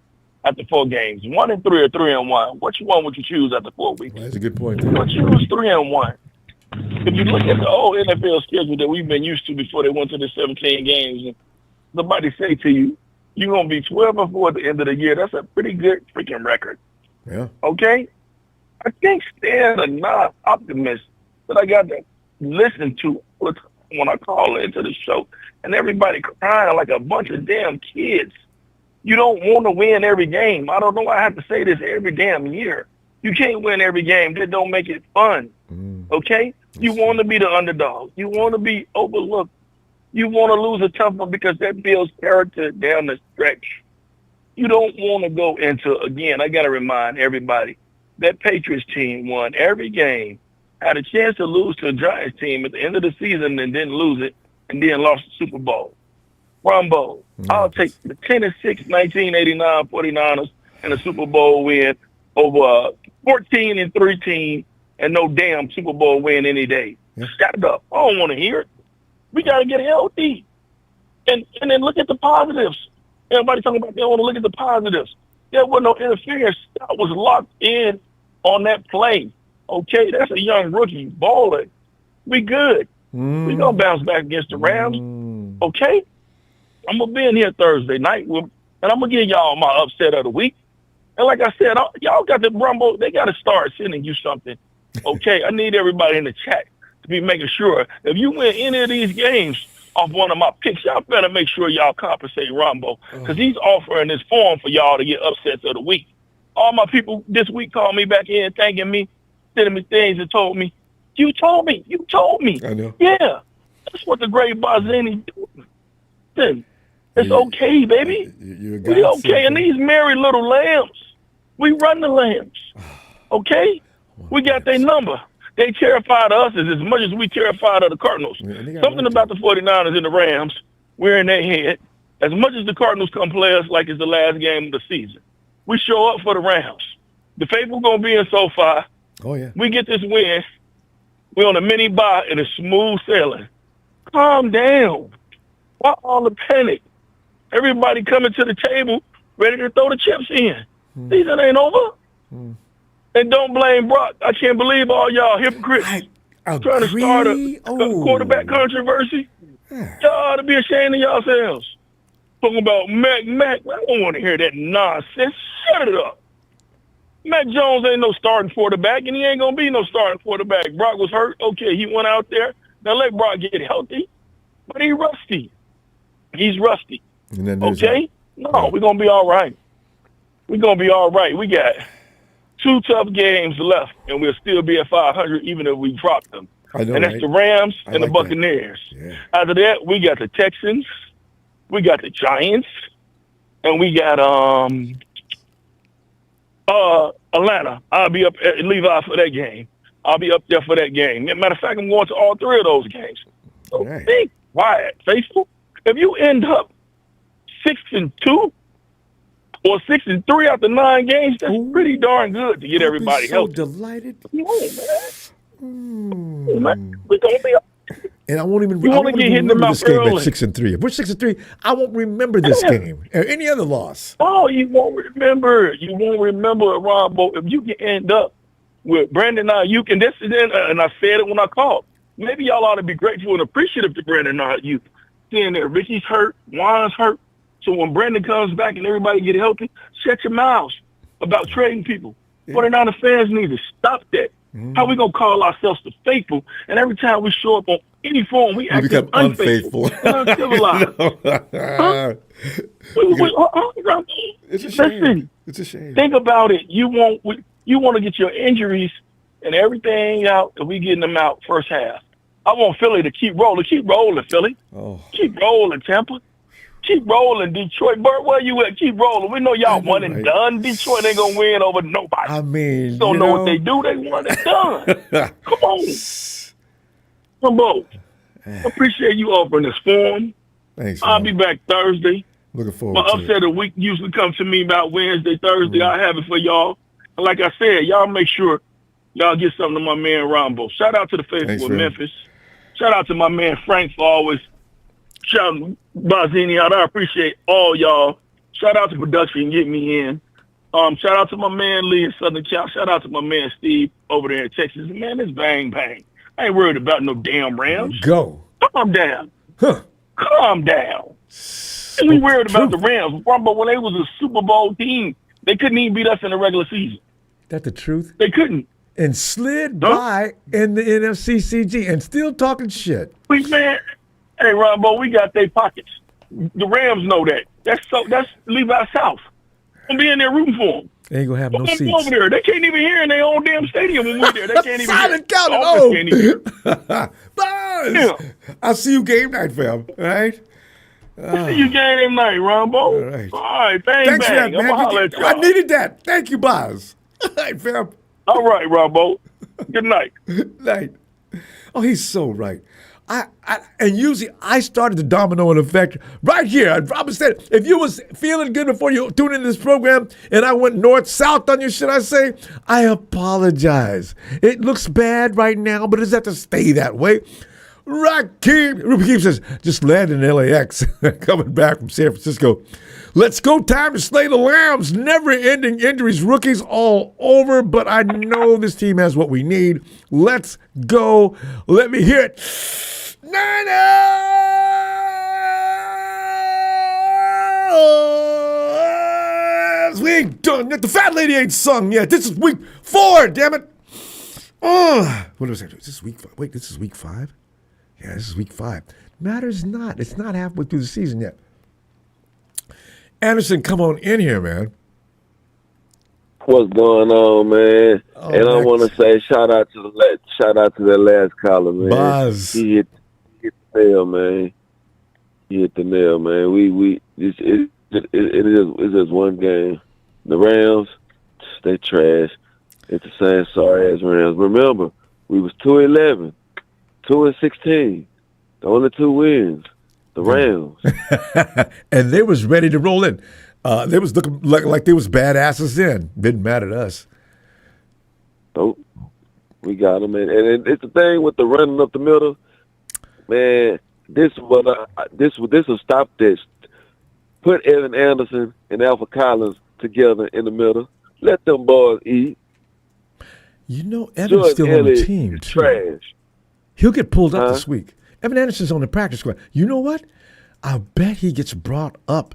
after 4 games. 1-3 or 3-1. Which one would you choose after 4 weeks? Well, that's a good point. You would choose 3-1. If you look at the old NFL schedule that we've been used to before they went to the 17 games, and somebody say to you, you're going to be 12-4 at the end of the year. That's a pretty good freaking record. Yeah. Okay? I think Stan, a non-optimist that I got to listen to all the time when I call into the show, and everybody crying like a bunch of damn kids. You don't want to win every game. I don't know why I have to say this every damn year. You can't win every game. That don't make it fun. Okay? You want to be the underdog. You want to be overlooked. You want to lose a tough one because that builds character down the stretch. You don't want to go into, again, I got to remind everybody, that Patriots team won every game, had a chance to lose to a Giants team at the end of the season and didn't lose it, and then lost the Super Bowl. Ronbo, I'll take the 10-6 1989 49ers and a Super Bowl win over a 14-3 team and no damn Super Bowl win any day. Shut it up. I don't want to hear it. We got to get healthy. And then look at the positives. Everybody talking about they don't want to look at the positives. There was no interference. I was locked in on that play. Okay, that's a young rookie balling. We good. We going to bounce back against the Rams. Okay? I'm going to be in here Thursday night, and I'm going to give y'all my upset of the week. And like I said, y'all got the Rumble. They got to start sending you something. Okay? I need everybody in the chat to be making sure if you win any of these games off one of my picks, y'all better make sure y'all compensate Ronbo because he's offering this form for y'all to get upsets of the week. All my people this week called me back in, thanking me, sending me things and told me, you told me. I know. Yeah, that's what the great Bazzini doing. It's okay, baby. We okay. And these merry little lambs, we run the lambs. Okay? We got their number. They terrified us as much as we terrified of the Cardinals. Something about the 49ers and the Rams, we're in their head. As much as the Cardinals come play us like it's the last game of the season, we show up for the Rams. The faithful going to be in SoFi. Oh, yeah. We get this win. We're on a mini bye and it's smooth sailing. Calm down. Why all the panic? Everybody coming to the table ready to throw the chips in. Season ain't over. And don't blame Brock. I can't believe all y'all hypocrites trying to start a quarterback controversy. Y'all ought to be ashamed of yourselves. Talking about Mac. I don't want to hear that nonsense. Shut it up. Mac Jones ain't no starting quarterback, and he ain't going to be no starting quarterback. Brock was hurt. Okay, he went out there. Now let Brock get healthy. But he's rusty. Okay? No, we're going to be all right. We're going to be all right. We got 2 tough games left, and we'll still be at 500 even if we drop them. I know, and that's the Rams and the Buccaneers. Yeah. After that, we got the Texans, we got the Giants, and we got Atlanta. I'll be up at Levi for that game. I'll be up there for that game. Matter of fact, I'm going to all 3 of those games. So be quiet, faithful. If you end up 6-2 or 6-3 after 9 games, that's pretty darn good to get everybody healthy. Delighted. Come on, man. We're gonna be. And I won't even. You want to get hit in the remember mouth this game early. at 6-3. If we're 6-3, I won't remember this game or any other loss. Oh, you won't remember. You won't remember, Ronbo. If you can end up with Brandon Ayuk, and this is and I said it when I called. Maybe y'all ought to be grateful and appreciative to Brandon Ayuk. Seeing that Richie's hurt, Juan's hurt. So when Brandon comes back and everybody get healthy, shut your mouths about trading people. 49er fans need to stop that. How we gonna call ourselves the faithful, and every time we show up on any form, we act unfaithful and uncivilized? It's a shame. Listen, It's a shame. think about it. You want to get your injuries and everything out, and we getting them out first half. I want Philly to keep rolling, Philly. Oh. Keep rolling, Tampa. Keep rolling, Detroit. Bert, where you at? Keep rolling. We know y'all one and done. Detroit ain't gonna win over nobody. I mean, don't know what they do. They one and done. Come on, Ronbo. Appreciate you offering this forum. Thanks. I'll be back Thursday. Looking forward. My to upset of the week usually comes to me about Wednesday, Thursday. I have it for y'all. And like I said, y'all make sure y'all get something to my man Ronbo. Shout out to the faithful of Memphis. Shout out to my man Frank for always shouting Bazzini out. I appreciate all y'all. Shout out to production getting me in. Shout out to my man Lee in Southern Cal. Shout out to my man Steve over there in Texas. Man, it's bang bang. I ain't worried about no damn Rams. Go. Calm down. Huh. Calm down. And we worried about the Rams. But when they was a Super Bowl team, they couldn't even beat us in the regular season. That the truth? They couldn't. And slid by in the NFCCG and still talking shit. Please, man. Hey, Ronbo, we got their pockets. The Rams know that. That's Levi South. I'm be in there rooting for them. They ain't gonna have no seats. Over there. They can't even hear in their own damn stadium when we're there. They can't even Silent hear. Buzz! Yeah. I'll see you game night, fam. All right? See you game night, Ronbo. All right. All right, bang, Thanks bang. for that, man. I needed that. Thank you, Buzz. All right, fam. All right, Ronbo. Good night. Night. Oh, he's so right. And usually I started the domino effect right here. I probably said, if you was feeling good before you tuned into this program and I went north-south on your shit, I say, I apologize. It looks bad right now, but it doesn't have to stay that way. Rakeem says, just landed in LAX, coming back from San Francisco. Let's go, time to slay the lambs. Never-ending injuries, rookies all over, but I know this team has what we need. Let's go. Let me hear it. Niners! We ain't done yet. The fat lady ain't sung yet. This is week 4, damn it. What was that? This is week 5. Wait, this is week 5? Yeah, this is week 5. Matters not. It's not halfway through the season yet. Anderson, come on in here, man. What's going on, man? And I want to say shout out to that last caller, man. Buzz. He hit the nail, man. He hit the nail, man. It is just one game. The Rams, they trash. It's the same sorry ass Rams. Remember, we was 2-11, 2-16. The only 2 wins. The Rams. And they was ready to roll in. They was looking like they was badasses in. Didn't matter to us. Nope. We got them, man. And it's the thing with the running up the middle, man. This will stop this. Put Evan Anderson and Alpha Collins together in the middle. Let them boys eat. You know, Evan's still on the team, too. Trash. He'll get pulled up this week. Evan Anderson's on the practice squad. You know what? I bet he gets brought up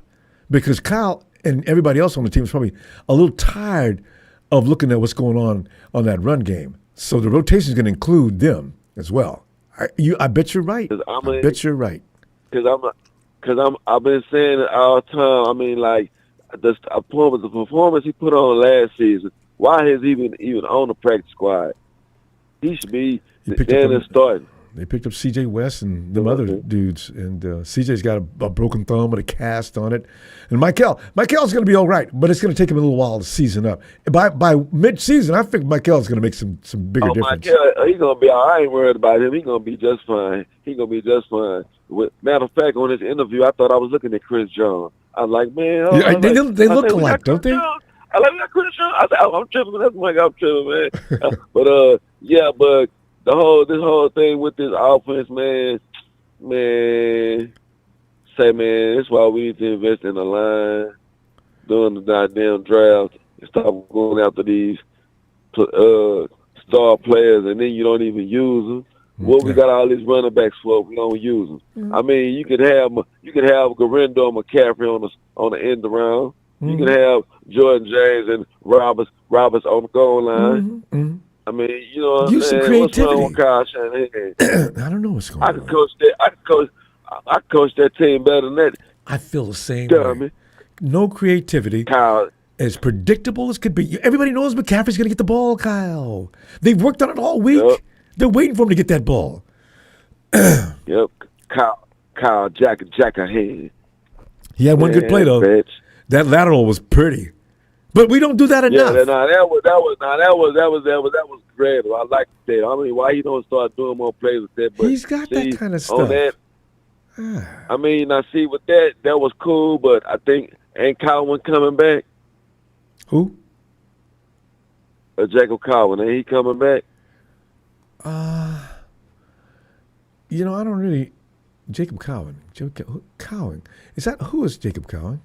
because Kyle and everybody else on the team is probably a little tired of looking at what's going on that run game. So the rotation is going to include them as well. I bet you're right. I bet you're right. Because I've been saying it all the time. I mean, like the performance he put on last season. Why is he even on the practice squad? He should be there starting. They picked up C.J. West and them other dudes, and C.J.'s got a broken thumb with a cast on it. And Michael's going to be all right, but it's going to take him a little while to season up. By mid-season, I think Michael's going to make some bigger difference. Michael, he's going to be all right. I ain't worried about him. He's going to be just fine. Matter of fact, on this interview, I thought I was looking at Chris Jones. I was like, man. They look alike, don't they? I like that Chris Jones. I said, I'm tripping. That's Mike. I'm tripping, man. But this whole thing with this offense, man. Say, man, that's why we need to invest in the line, doing the goddamn draft, and stop going after these star players, and then you don't even use them. What we got all these running backs for? We don't use them. I mean, you could have Garindo and McCaffrey on the end around. You can have Jordan James and Roberts on the goal line. I mean, you know what I'm Use some saying? What's creativity. wrong with Kyle Shanahan? I don't know what's going on. I could coach that team better than that. I feel the same Dummy. way. No creativity. Kyle, As predictable as could be. Everybody knows McCaffrey's going to get the ball, Kyle. They've worked on it all week. Yep. They're waiting for him to get that ball. yep. Kyle Jackahan. He had one good play, though. Bitch. That lateral was pretty. But we don't do that enough. Yeah, that was great. I like that. I mean, why he don't start doing more plays with that? But he's got that kind of stuff. On that, I mean, I see with that was cool, but I think ain't Cowan coming back? Who? Jacob Cowan, ain't he coming back? You know, I don't really. Jacob Cowan. Cowan. Who is Jacob Cowan?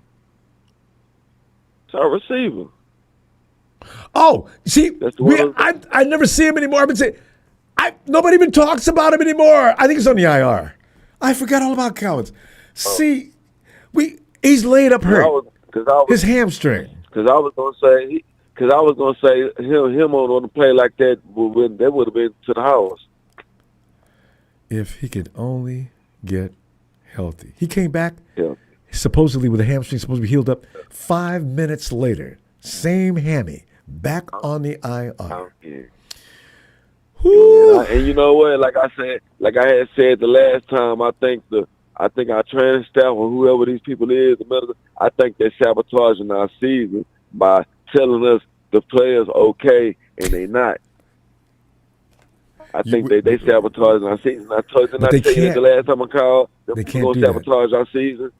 It's our receiver. Oh, see, That's the one I never see him anymore. I've been saying, nobody even talks about him anymore. I think it's on the IR. I forgot all about Cowens. See, he's laid up hurt. His hamstring. Because I was gonna say him on a play like that would have been to the house. If he could only get healthy. He came back supposedly with a hamstring, supposed to be healed up. 5 minutes later, same hammy, back on the IR. And you know what? Like I had said the last time, I think our training staff or whoever these people is, the medical, I think they're sabotaging our season by telling us the players okay and they not. I think they sabotaging our season. I told you the last time I called, they can't going to sabotage our season.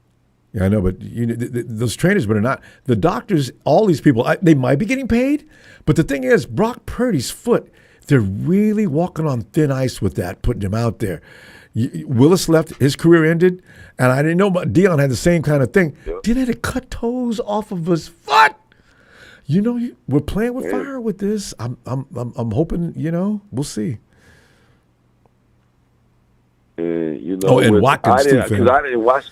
Yeah, I know, but those trainers better not. The doctors, all these people, they might be getting paid, but the thing is, Brock Purdy's foot, they're really walking on thin ice with that, putting him out there. Willis left, his career ended, and I didn't know about Dion had the same kind of thing. Yep. Dion had to cut toes off of his foot. You know, we're playing with fire with this. I'm hoping, we'll see. And and Watkins too, because I didn't watch.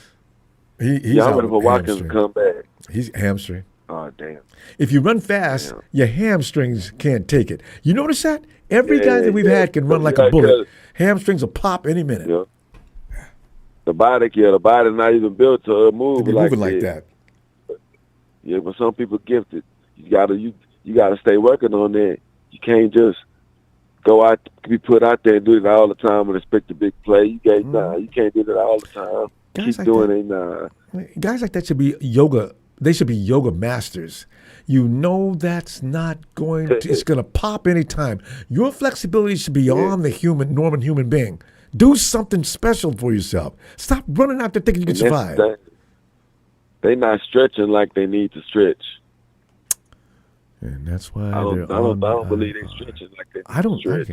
He's I'm waiting for Watkins to come back. He's hamstring. Oh, damn. If you run fast, your hamstrings can't take it. You notice that? Every guy that we've had can run like a bullet. Hamstrings will pop any minute. Yeah. The body's not even built to move like that. Yeah, but some people gifted. You gotta stay working on that. You can't just go out, be put out there and do it all the time and expect a big play. You can't do that all the time. Guys Keep doing it. Guys like that should be yoga. They should be yoga masters. You know that's not going to, it's going to pop anytime. Your flexibility should be on the normal human being. Do something special for yourself. Stop running out there thinking you can survive. They're not stretching like they need to stretch. And that's why I don't believe they're stretching like they need to stretch.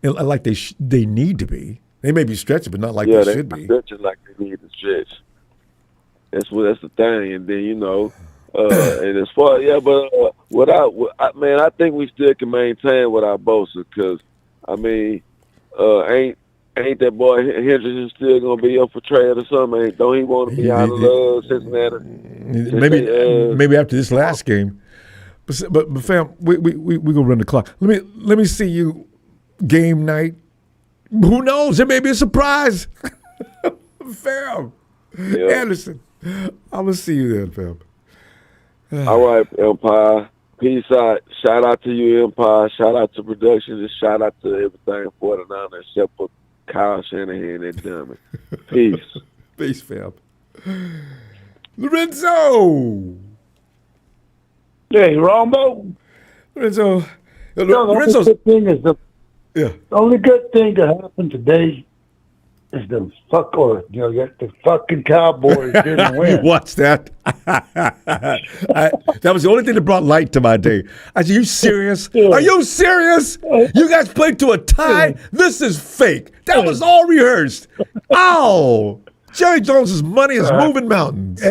Like they need to be. They may be stretching, but not like they should be. Stretching like they need to stretch. That's the thing. And then and as far I think we still can maintain with our Bosa because ain't that boy Henderson still gonna be up for trade or something? Don't he want to be out of Cincinnati? Maybe after this last game. But fam, we gonna run the clock. Let me see you game night. Who knows? There may be a surprise. Fam. Yep. Anderson. I'm gonna see you then, fam. All right, Empire. Peace out. Shout out to you, Empire. Shout out to production. Just shout out to everything 49 except for Kyle Shanahan and dummy. Peace. Peace, fam. Lorenzo. Hey, Ronbo. Lorenzo. The only good thing that happened today is the the fucking Cowboys didn't win. You watched that? That was the only thing that brought light to my day. I said, "You serious? Are you serious? You guys played to a tie? This is fake. That was all rehearsed." Ow! Jerry Jones's money is moving mountains.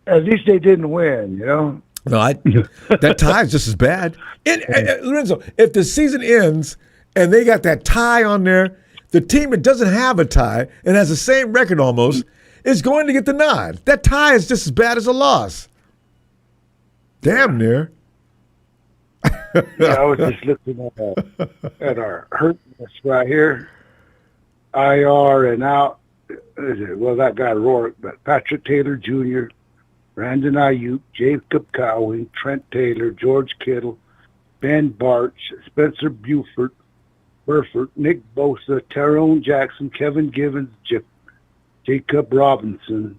At least they didn't win, No, that tie is just as bad. Lorenzo, if the season ends and they got that tie on there, the team that doesn't have a tie and has the same record almost is going to get the nod. That tie is just as bad as a loss. Damn near. I was just looking at our hurt list right here. IR and out. Well, that guy Rourke, but Patrick Taylor Jr., Brandon Ayuk, Jacob Cowing, Trent Taylor, George Kittle, Ben Barch, Spencer Burford, Nick Bosa, Tyrone Jackson, Kevin Givens, Jacob Robinson,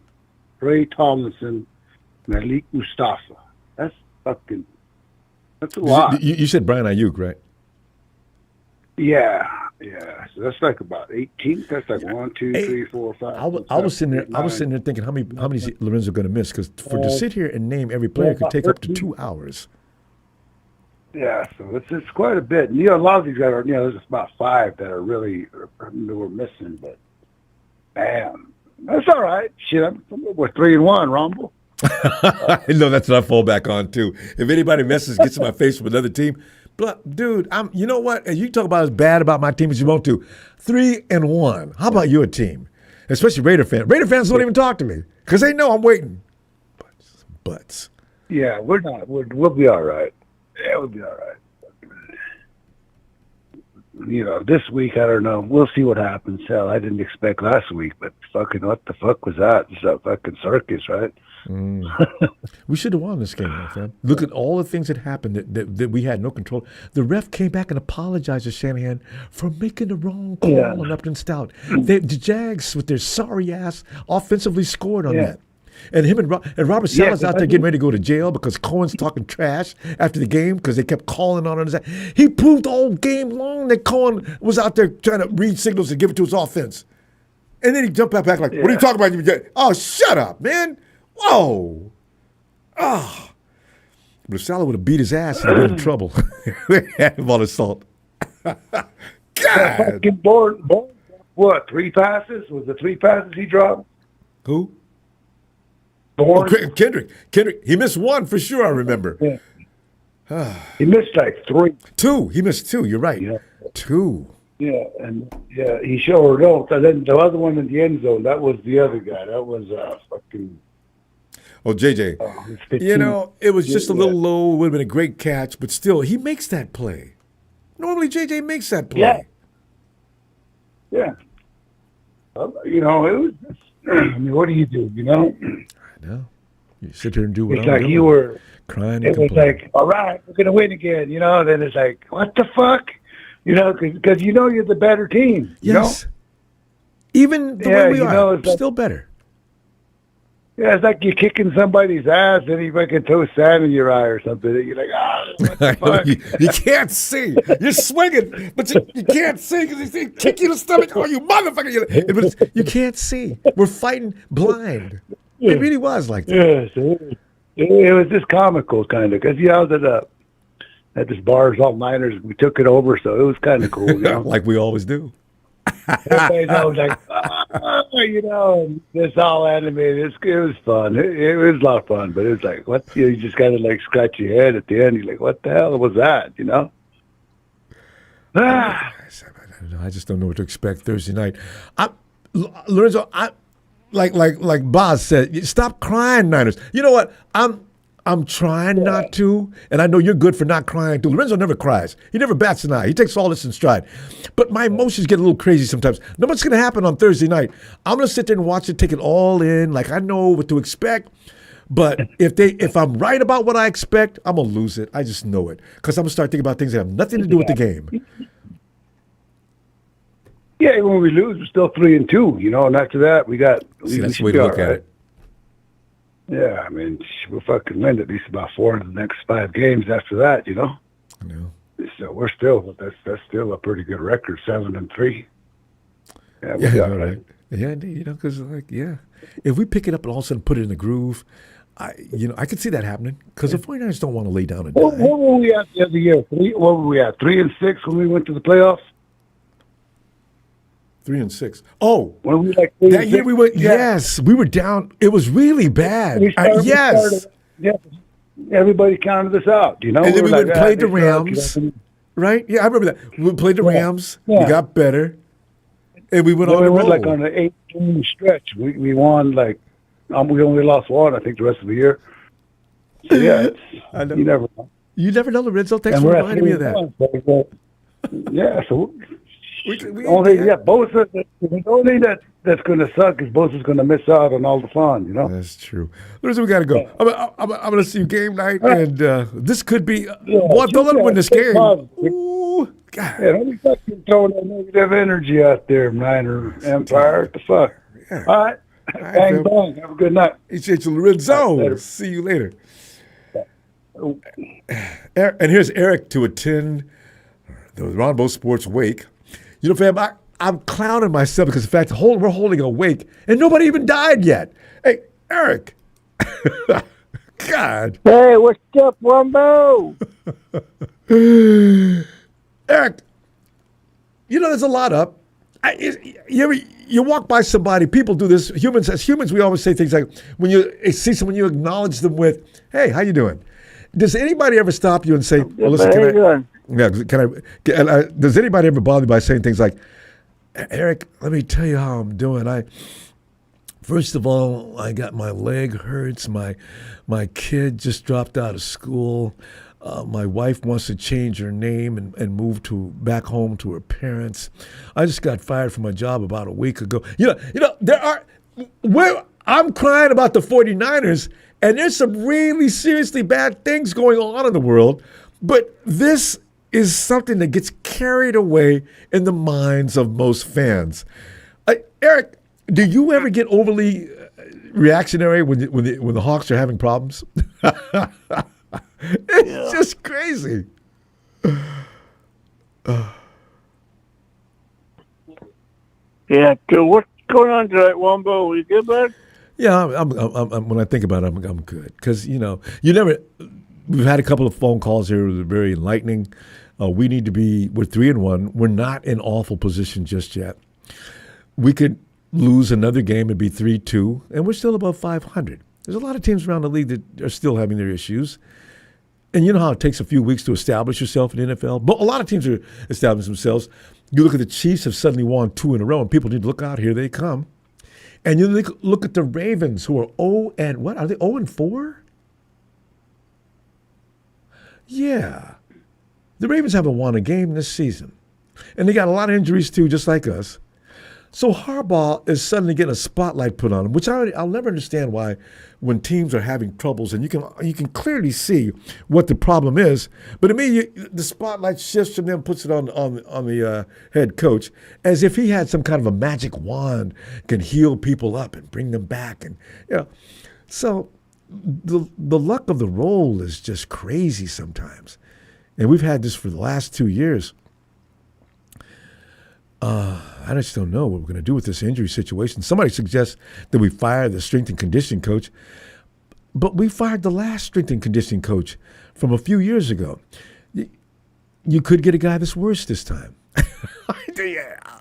Trey Tomlinson, Malik Mustafa. That's a lot. You said Brian Ayuk, right? Yeah. So that's like about 18. That's like 1, 2, 3, 4, 5. I was sitting there. I was sitting there thinking, how many is Lorenzo going to miss? Because to sit here and name every player could take up to 2 hours. Yeah, so it's quite a bit. A lot of these guys are. There's about 5 that are really we're missing. But damn, that's all right. Shit, we're 3-1, Ronbo. No, that's what I fall back on too. If anybody gets in my face from another team. But, dude, you know what? And you talk about as bad about my team as you want to. 3-1. How about your team? Especially Raider fans. Raider fans don't even talk to me because they know I'm waiting. Butts. Yeah, we're not. We'll be all right. Yeah, we'll be all right. This week, I don't know. We'll see what happens. Hell, I didn't expect last week, but fucking what the fuck was that? It's a fucking circus, right? We should have won this game, my friend. Look at all the things that happened that we had no control. The ref came back and apologized to Shanahan for making the wrong call on Upton Stout. The Jags, with their sorry ass, offensively scored on that. And him and Robert Sala's out there getting ready to go to jail because Cohen's talking trash after the game because they kept calling on him. He proved all game long that Cohen was out there trying to read signals and give it to his offense. And then he jumped back like, "What are you talking about? Oh, shut up, man. Whoa. Oh." But if Salah would have beat his ass, he'd have been in trouble. They had him on assault. God. Fucking board. What, 3 passes? Was it 3 passes he dropped? Who? Bourne. Oh, Kendrick. He missed 1 for sure, I remember. Yeah. He missed like 3. 2. He missed 2. You're right. Yeah. 2. Yeah, and he sure don't. And then the other one in the end zone, that was the other guy. That was fucking. Oh, JJ. It was just a little low. It would have been a great catch, but still, he makes that play. Normally, JJ makes that play. Yeah. It was. I mean, what do you do? I know. You sit here and do what it's I'm like doing. You were crying. It was like, all right, we're gonna win again. Then it's like, what the fuck? Because you're the better team. Yes. Even the way we are, still better. Yeah, it's like you're kicking somebody's ass and he fucking throws sand in your eye or something. You're like, what the fuck? You can't see. You're swinging, but you can't see because he's kick you in the stomach. Oh, you motherfucker. You can't see. We're fighting blind. It really was like that. Yes, it was just comical, kind of, because I was at this Bars All Niners. We took it over, so it was kind of cool. Like we always do. Everybody knows, like, it's all animated. It was fun. It was a lot of fun, but it was like, what? You just kind of like scratch your head at the end. You're like, what the hell was that? I just don't know what to expect Thursday night. Lorenzo, like Boz said, stop crying, Niners. You know what? I'm trying not to, and I know you're good for not crying too. Lorenzo never cries. He never bats an eye. He takes all this in stride. But my emotions get a little crazy sometimes. Know what's going to happen on Thursday night? I'm going to sit there and watch it, take it all in, like I know what to expect. But if I'm right about what I expect, I'm going to lose it. I just know it. Because I'm going to start thinking about things that have nothing to do with the game. Yeah, when we lose, we're still 3-2, and after that, we got... See, that's the way to look at it. Yeah, I mean, we'll fucking win at least about 4 of the next 5 games after that, I know. I know. So that's still a pretty good record, 7-3. Yeah, Yeah, you're right. Yeah, indeed. You know, because if we pick it up and all of a sudden put it in the groove, I could see that happening because the 49ers don't want to lay down and die. What were we at the other year? What were we at? 3-6 when we went to the playoffs. 3-6. Oh, when we like that year we went. Yeah. Yes, we were down. It was really bad. Yes. Yeah. Everybody counted us out. You know, and then we went and played the Rams. Right? Yeah, I remember that. We played the Rams. Yeah. We got better, and we went on the road. We went like on an 8-game stretch. We won like we only lost one, I think, the rest of the year. So yeah, I know. You never know. You never know, Lorenzo. Thanks for reminding me of that. Yeah, so Bosa. The only that's going to suck is Bosa's going to miss out on all the fun. You know. That's true. Lorenzo, we got to go. I'm going to see you game night, and this could be. Boy, don't let him win this game. Ooh, God. Yeah, don't be fucking throwing that negative energy out there, Niner Empire. What the fuck? Yeah. All right. Bang, bang. Have a good night. Appreciate you, Lorenzo. See you later. And here's Eric to attend the Ronbo Sports Wake. You know, fam, I'm clowning myself because, in fact, we're holding a wake and nobody even died yet. Hey, Eric. God. Hey, what's up, Ronbo? Eric, you know, there's a lot up. You walk by somebody, people do this. As humans, we always say things like, when you see someone, you acknowledge them with, hey, how you doing? Does anybody ever stop you and say, well, listen, does anybody ever bother you by saying things like, Eric, let me tell you how I'm doing. First of all, I got my leg hurts. My kid just dropped out of school. My wife wants to change her name and move back home to her parents. I just got fired from my job about a week ago. I'm crying about the 49ers, and there's some really seriously bad things going on in the world, but this is something that gets carried away in the minds of most fans. Eric, do you ever get overly reactionary when the Hawks are having problems? It's just crazy. Yeah. So what's going on tonight, Ronbo? You good, bud? Yeah, I'm when I think about it, I'm good because we've had a couple of phone calls here that are very enlightening. We're 3-1. We're not in awful position just yet. We could lose another game and be 3-2, and we're still above 500. There's a lot of teams around the league that are still having their issues. And you know how it takes a few weeks to establish yourself in the NFL? But a lot of teams are establishing themselves. You look at the Chiefs have suddenly won 2 in a row, and people need to look out. Here they come. And you look at the Ravens, who are 0 and what? Are they 0 and 4? Yeah. The Ravens haven't won a game this season. And they got a lot of injuries too, just like us. So Harbaugh is suddenly getting a spotlight put on him, which I'll never understand why when teams are having troubles, and you can clearly see what the problem is. But to me, the spotlight shifts from them, puts it on the head coach, as if he had some kind of a magic wand, can heal people up and bring them back, and So the luck of the role is just crazy sometimes, and we've had this for the last 2 years. I just don't know what we're going to do with this injury situation. Somebody suggests that we fire the strength and conditioning coach, but we fired the last strength and conditioning coach from a few years ago. You could get a guy that's worse this time.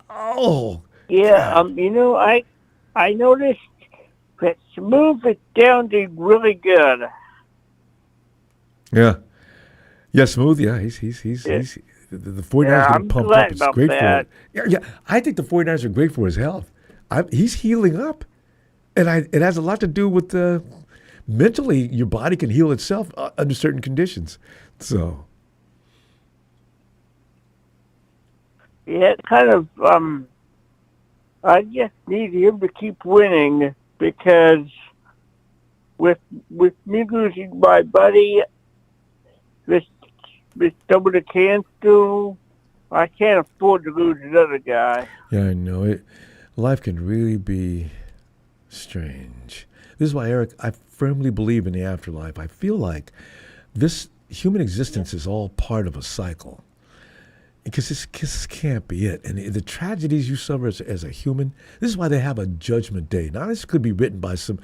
Oh. Yeah, I noticed that Smooth is sounding really good. Yeah. Yeah, Smooth. Yeah, he's the 49ers are pumped up. It's great for it. Yeah. I think the 49ers are great for his health. He's healing up. And it has a lot to do with mentally, your body can heal itself under certain conditions. So. Yeah, it kind of, I just need him to keep winning because with me losing my buddy, this someone that can't do, I can't afford to lose another guy. Yeah, I know it. Life can really be strange. This is why, Eric, I firmly believe in the afterlife. I feel like this human existence is all part of a cycle. Because this can't be it. And the tragedies you suffer as a human, this is why they have a judgment day. Now, this could be written by some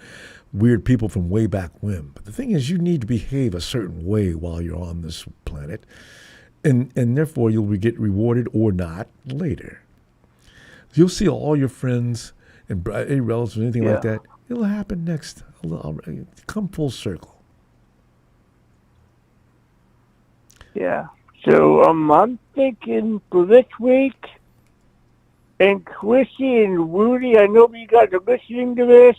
weird people from way back when. But the thing is, you need to behave a certain way while you're on this planet. And therefore, you'll get rewarded or not later. You'll see all your friends and any relatives or anything like that. It'll happen next. Come full circle. Yeah. So I'm thinking for this week, and Chrissy and Rudy, I know you guys are listening to this.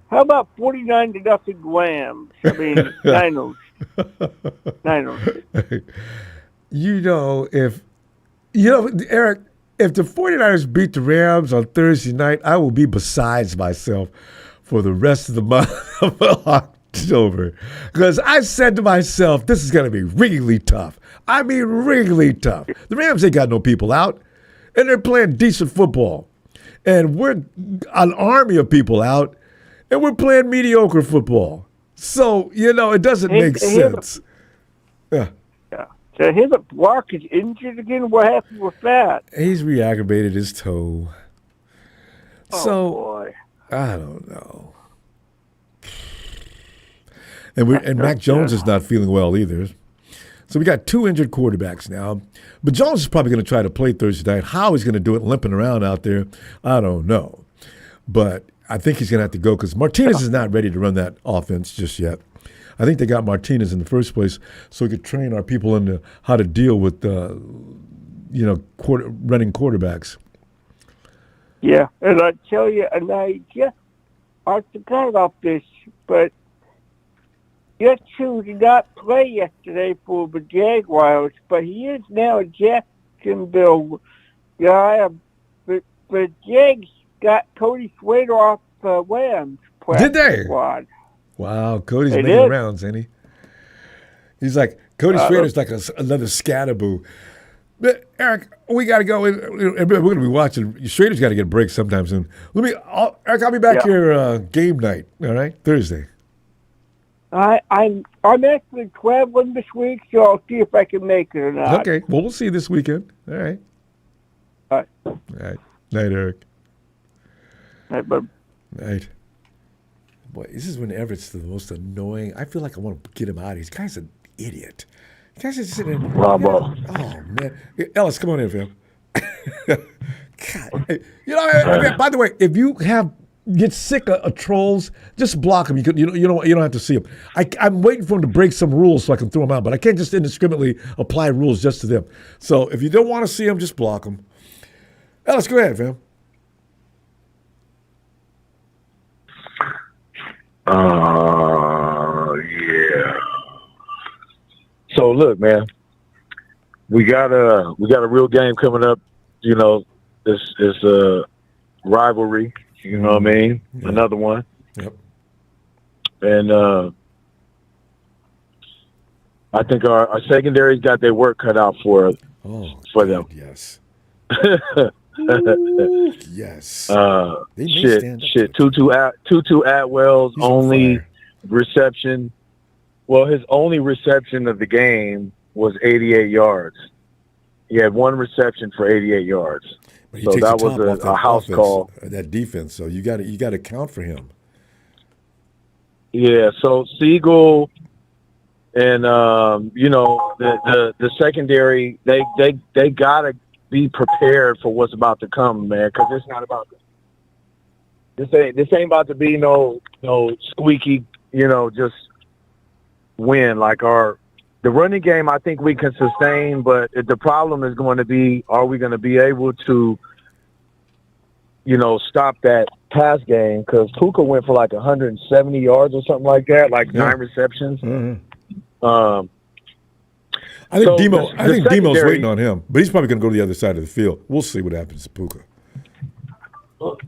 How about 49-0 Rams? I mean, Niners. Eric, if the 49ers beat the Rams on Thursday night, I will be besides myself for the rest of the month of October. Because I said to myself, this is going to be really tough. I mean, really tough. The Rams ain't got no people out, and they're playing decent football. And we're an army of people out, and we're playing mediocre football. So, it doesn't make sense. Yeah. So his block is injured again? What happened with that? He's re-aggravated his toe. Oh, boy. I don't know. And Mac Jones is not feeling well either. So we got 2 injured quarterbacks now. But Jones is probably going to try to play Thursday night. How he's going to do it limping around out there, I don't know. But I think he's going to have to go because Martinez is not ready to run that offense just yet. I think they got Martinez in the first place so he could train our people into how to deal with, running quarterbacks. Yeah, and I tell you, I forgot about this, but guess who did not play yesterday for the Jaguars, but he is now a Jacksonville guy. The Jags got Cody Slater off the Rams practice Did they? squad. Wow, Cody's making rounds, ain't he? He's like, Cody Schrader's like another scatterboo. But, Eric, we got to go. We're going to be watching. Schrader's got to get a break sometime soon. Eric, I'll be back here game night, all right, Thursday. I'm actually traveling this week, so I'll see if I can make it or not. Okay, well, we'll see you this weekend. All right. All right. All right. Night, Eric. Night, bud. Night. Boy, this is when Everett's the most annoying. I feel like I want to get him out. This guy's an idiot. This guy's just sitting there. Ronbo. Oh, man. Ellis, come on in, fam. God. By the way, if you get sick of trolls, just block them. You don't have to see them. I'm waiting for them to break some rules so I can throw them out, but I can't just indiscriminately apply rules just to them. So if you don't want to see them, just block them. Ellis, go ahead, fam. Yeah. So look, man, we got a real game coming up. It's a rivalry. You know what I mean? Yeah. Another one. Yep. And I think our secondary's got their work cut out for them. Yes. Ooh, yes. Tutu Atwell's only reception. Well, his only reception of the game was 88 yards. He had one reception for 88 yards. But so that was a house call. That defense. So you got to count for him. Yeah. So Siegel and the secondary, they gotta be prepared for what's about to come, man, because it's not about this ain't about to be no squeaky, just win. Like the running game, I think we can sustain, but the problem is going to be, are we going to be able to, stop that pass game? Because Puka went for like 170 yards or something like that, 9 receptions. Mm-hmm. I think Demo's waiting on him, but he's probably going to go to the other side of the field. We'll see what happens to Puka. Well,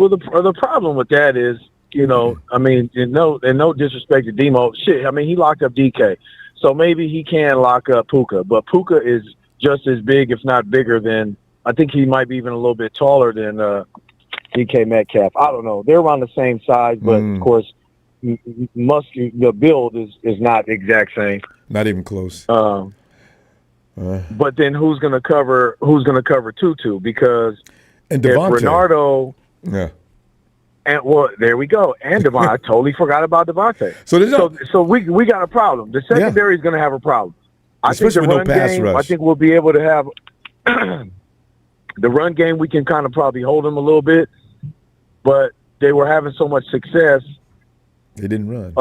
the problem with that is, I mean, and no disrespect to Demo, shit. I mean, he locked up DK, so maybe he can lock up Puka. But Puka is just as big, if not bigger, than I think he might be even a little bit taller than DK Metcalf. I don't know. They're around the same size, but of course, the build is not the exact same. Not even close. But then who's going to cover Tutu? Because and if Devontae. Renardo, yeah, and well, there we go. And Devontae, I totally forgot about Devontae. So we got a problem. The secondary is going to have a problem. Especially I think the with run no pass game. rush. I think we'll be able to have the run game. We can kind of probably hold them a little bit, but they were having so much success. They didn't run.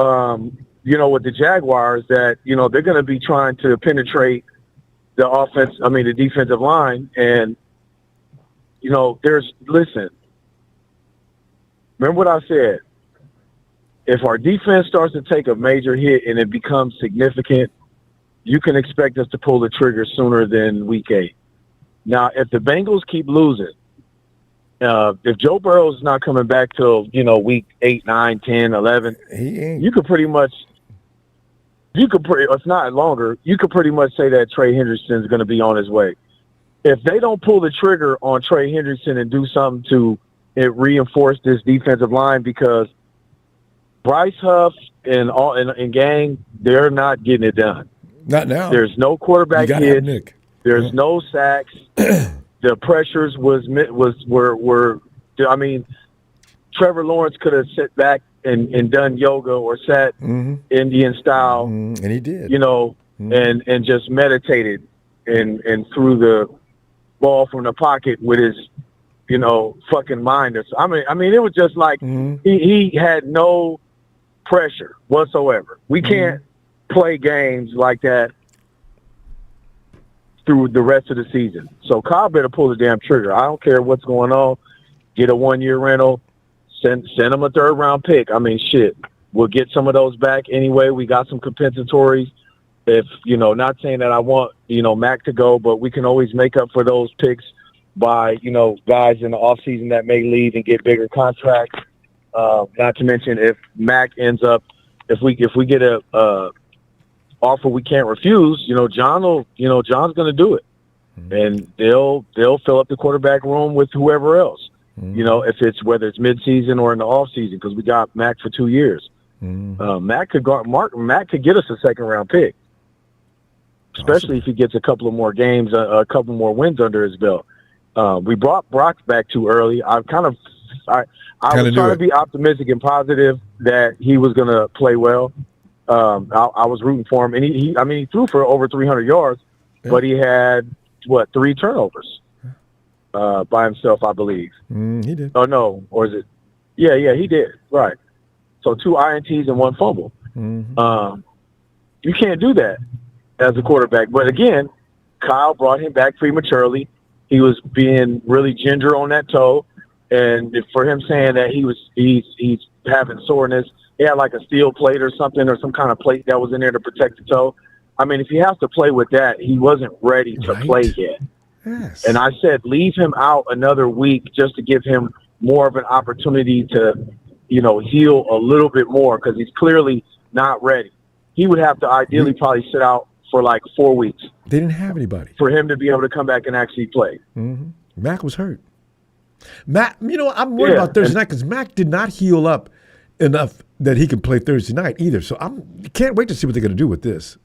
With the Jaguars, that they're going to be trying to penetrate the defensive line, and listen. Remember what I said. If our defense starts to take a major hit and it becomes significant, you can expect us to pull the trigger sooner than week 8. Now, if the Bengals keep losing, if Joe Burrow's not coming back till, week 8, 9, 10, 11, he ain't. If not longer, you could pretty much say that Trey Hendrickson's going to be on his way. If they don't pull the trigger on Trey Hendrickson and do something to reinforce this defensive line, because Bryce Huff and gang, they're not getting it done. Not now. There's no quarterback hits. There's no sacks. The pressures were. I mean, Trevor Lawrence could have sat back and done yoga or sat Indian style, and he did. And just meditated and threw the ball from the pocket with his, fucking mind. I mean, it was just like he had no pressure whatsoever. We can't play games like that through the rest of the season. So Kyle better pull the damn trigger. I don't care what's going on. Get a 1-year rental. Send him a 3rd-round pick. I mean, shit. We'll get some of those back anyway. We got some compensatories. If, not saying that I want, Mac to go, but we can always make up for those picks by, guys in the offseason that may leave and get bigger contracts. Not to mention if Mac ends up, if we get a offer we can't refuse, John's going to do it. And they'll fill up the quarterback room with whoever else. Whether it's midseason or in the off season, because we got Mac for 2 years. Mac could get us a 2nd-round pick, especially if he gets a couple of more games, a couple more wins under his belt. We brought Brock back too early. I was trying to be optimistic and positive that he was going to play well. I was rooting for him, and he threw for over 300 yards, but he had 3 turnovers. By himself, I believe. He did. Oh, no. Or is it? Yeah, he did. Right. So 2 INTs and 1 fumble. You can't do that as a quarterback. But again, Kyle brought him back prematurely. He was being really ginger on that toe. And for him saying that he's having soreness, he had like a steel plate or something, or some kind of plate that was in there to protect the toe. I mean, if he has to play with that, he wasn't ready to play yet. Yes. And I said, leave him out another week just to give him more of an opportunity to, heal a little bit more, because he's clearly not ready. He would have to ideally probably sit out for like 4 weeks. They didn't have anybody for him to be able to come back and actually play. Mac was hurt. Mac, I'm worried about Thursday night, because Mac did not heal up enough that he can play Thursday night either. So can't wait to see what they're going to do with this.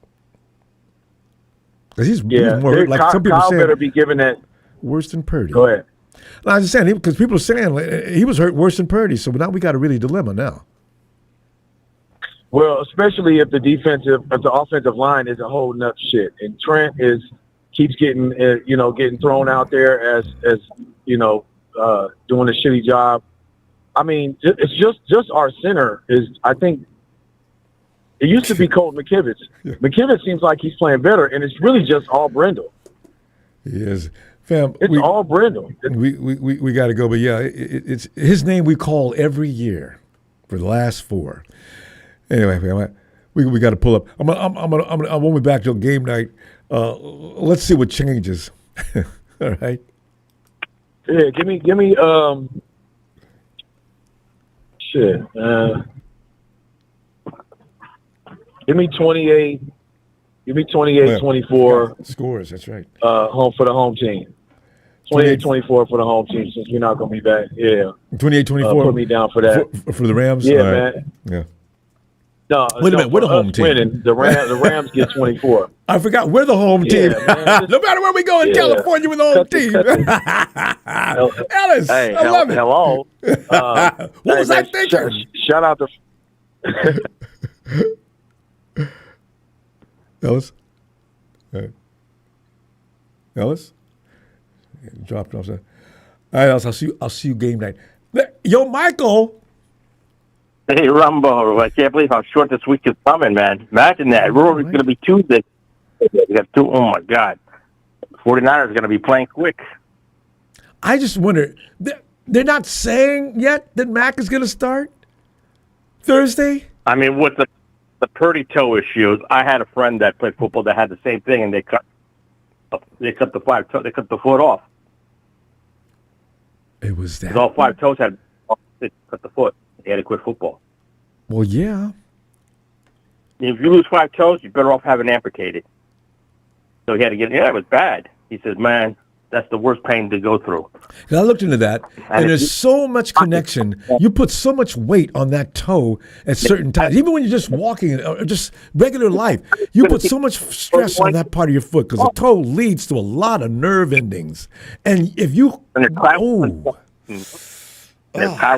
He's more like some people Kyle saying. Better be given that worse than Purdy. Go ahead. No, I was just saying, because people are saying he was hurt worse than Purdy, so now we got a really dilemma now. Well, especially if the offensive line isn't holding up shit, and Trent keeps getting getting thrown out there as doing a shitty job. I mean, it's just our center is, I think. It used to be Colton McKivitz. McKivitz seems like he's playing better, and it's really just all Brindle. He is. Fam, it's all Brindle. We got to go, but yeah, it's his name we call every year for the last 4. Anyway, fam, we got to pull up. I won't be back till game night. Let's see what changes. All right. Yeah, give me shit. Give me 28. Give me 28, 24. Scores, that's right. Home for the home team. 28-24 for the home team, since we're not going to be back. 28-24. 28-24. Put me down for that. Yeah. 28-24 for the Rams? Yeah, right. man. Yeah. No, Wait a minute, we're the home team. Winning, the Rams get 24. I forgot we're the home team. Man, no matter where we go in California, we're the home team. Ellis, hey, I love it. Hello. What was I thinking? Shout out to Ellis. Ellis. Dropped off. All right, Ellis. I'll see you game night. Yo, Michael. Hey, Ronbo, I can't believe how short this week is coming, man. Imagine that. We're going to be Tuesday. We got two. Oh, my God. 49ers are going to be playing quick. I just wonder, they're not saying yet that Mac is going to start Thursday? I mean, with the Purdy toe issues, I had a friend that played football that had the same thing, and they cut the foot off. It was that. All 5 toes had cut the foot. He had to quit football. Well, yeah. If you lose 5 toes, you're better off having amputated. So he had to get. Yeah, it was bad. He says, "Man, that's the worst pain to go through." I looked into that, and there's so much connection. You put so much weight on that toe at certain times, even when you're just walking or just regular life. You put so much stress on that part of your foot because the toe leads to a lot of nerve endings, and if you and if Kyle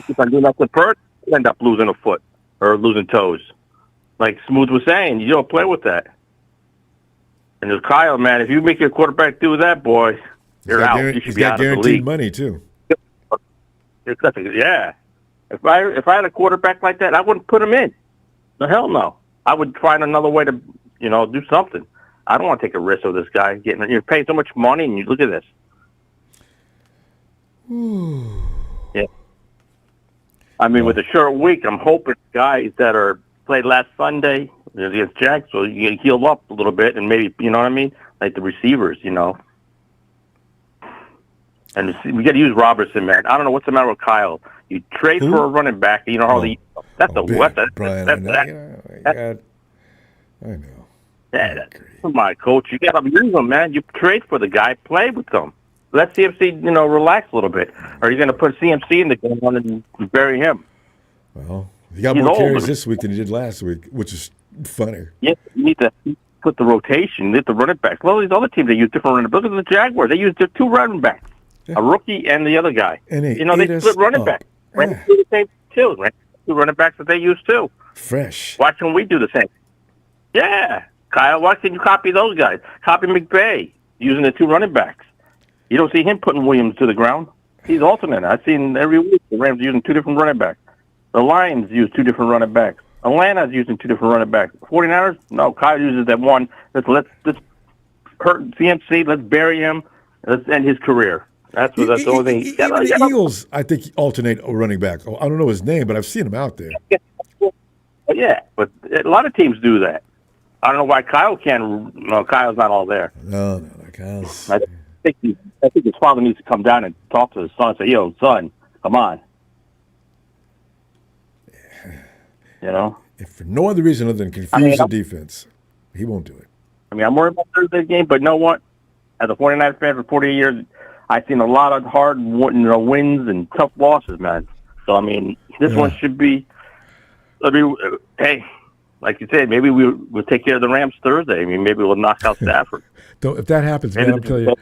keeps on doing that with Purdy, you end up losing a foot or losing toes. Like Smooth was saying, you don't play with that. And with Kyle, man, if you make your quarterback do that, boy, you're out. You should be out of the league. Guaranteed money too. Yeah. If I had a quarterback like that, I wouldn't put him in. The hell no. I would find another way to, do something. I don't want to take a risk with this guy. You're paying so much money, and you look at this. Yeah. I mean, with a short week, I'm hoping guys that are played last Sunday against Jags, so you heal up a little bit, and maybe, you know what I mean? Like the receivers, And we got to use Robertson, man. I don't know what's the matter with Kyle. You trade for a running back. You know how that's a what? Brian, I know. That's my coach. You got to use him, man. You trade for the guy. Play with them. Let CMC, relax a little bit. Or are you going to put CMC in the game and bury him? Well, he got more carries this week than he did last week, which is funny. Yeah, you need to put the rotation. You need the running backs. Well, these other teams, they use different running backs. Look at the Jaguars. They use their 2 running backs, a rookie and the other guy. And they split running backs. Right? Do the same too, right? 2 running backs that they use too. Fresh. Why can't we do the same? Yeah. Kyle, why can't you copy those guys? Copy McVay using the 2 running backs. You don't see him putting Williams to the ground. He's alternate. I've seen every week the Rams using 2 different running backs. The Lions use 2 different running backs. Atlanta's using 2 different running backs. 49ers, no, Kyle uses that one. Let's hurt CMC. Let's bury him. Let's end his career. That's the only thing. Even the Eagles, I think, alternate a running back. I don't know his name, but I've seen him out there. Yeah, but a lot of teams do that. I don't know why Kyle can't. No, Kyle's not all there. No, Kyle's. I think his father needs to come down and talk to his son and say, "Yo, son, come on." If for no other reason other than confuse the defense, he won't do it. I mean, I'm worried about Thursday's game, but you know what? As a 49ers fan for 48 years, I've seen a lot of hard wins and tough losses, man. So, I mean, this one should be, hey, like you said, maybe we'll take care of the Rams Thursday. I mean, maybe we'll knock out Stafford. If that happens, man, I'm telling you,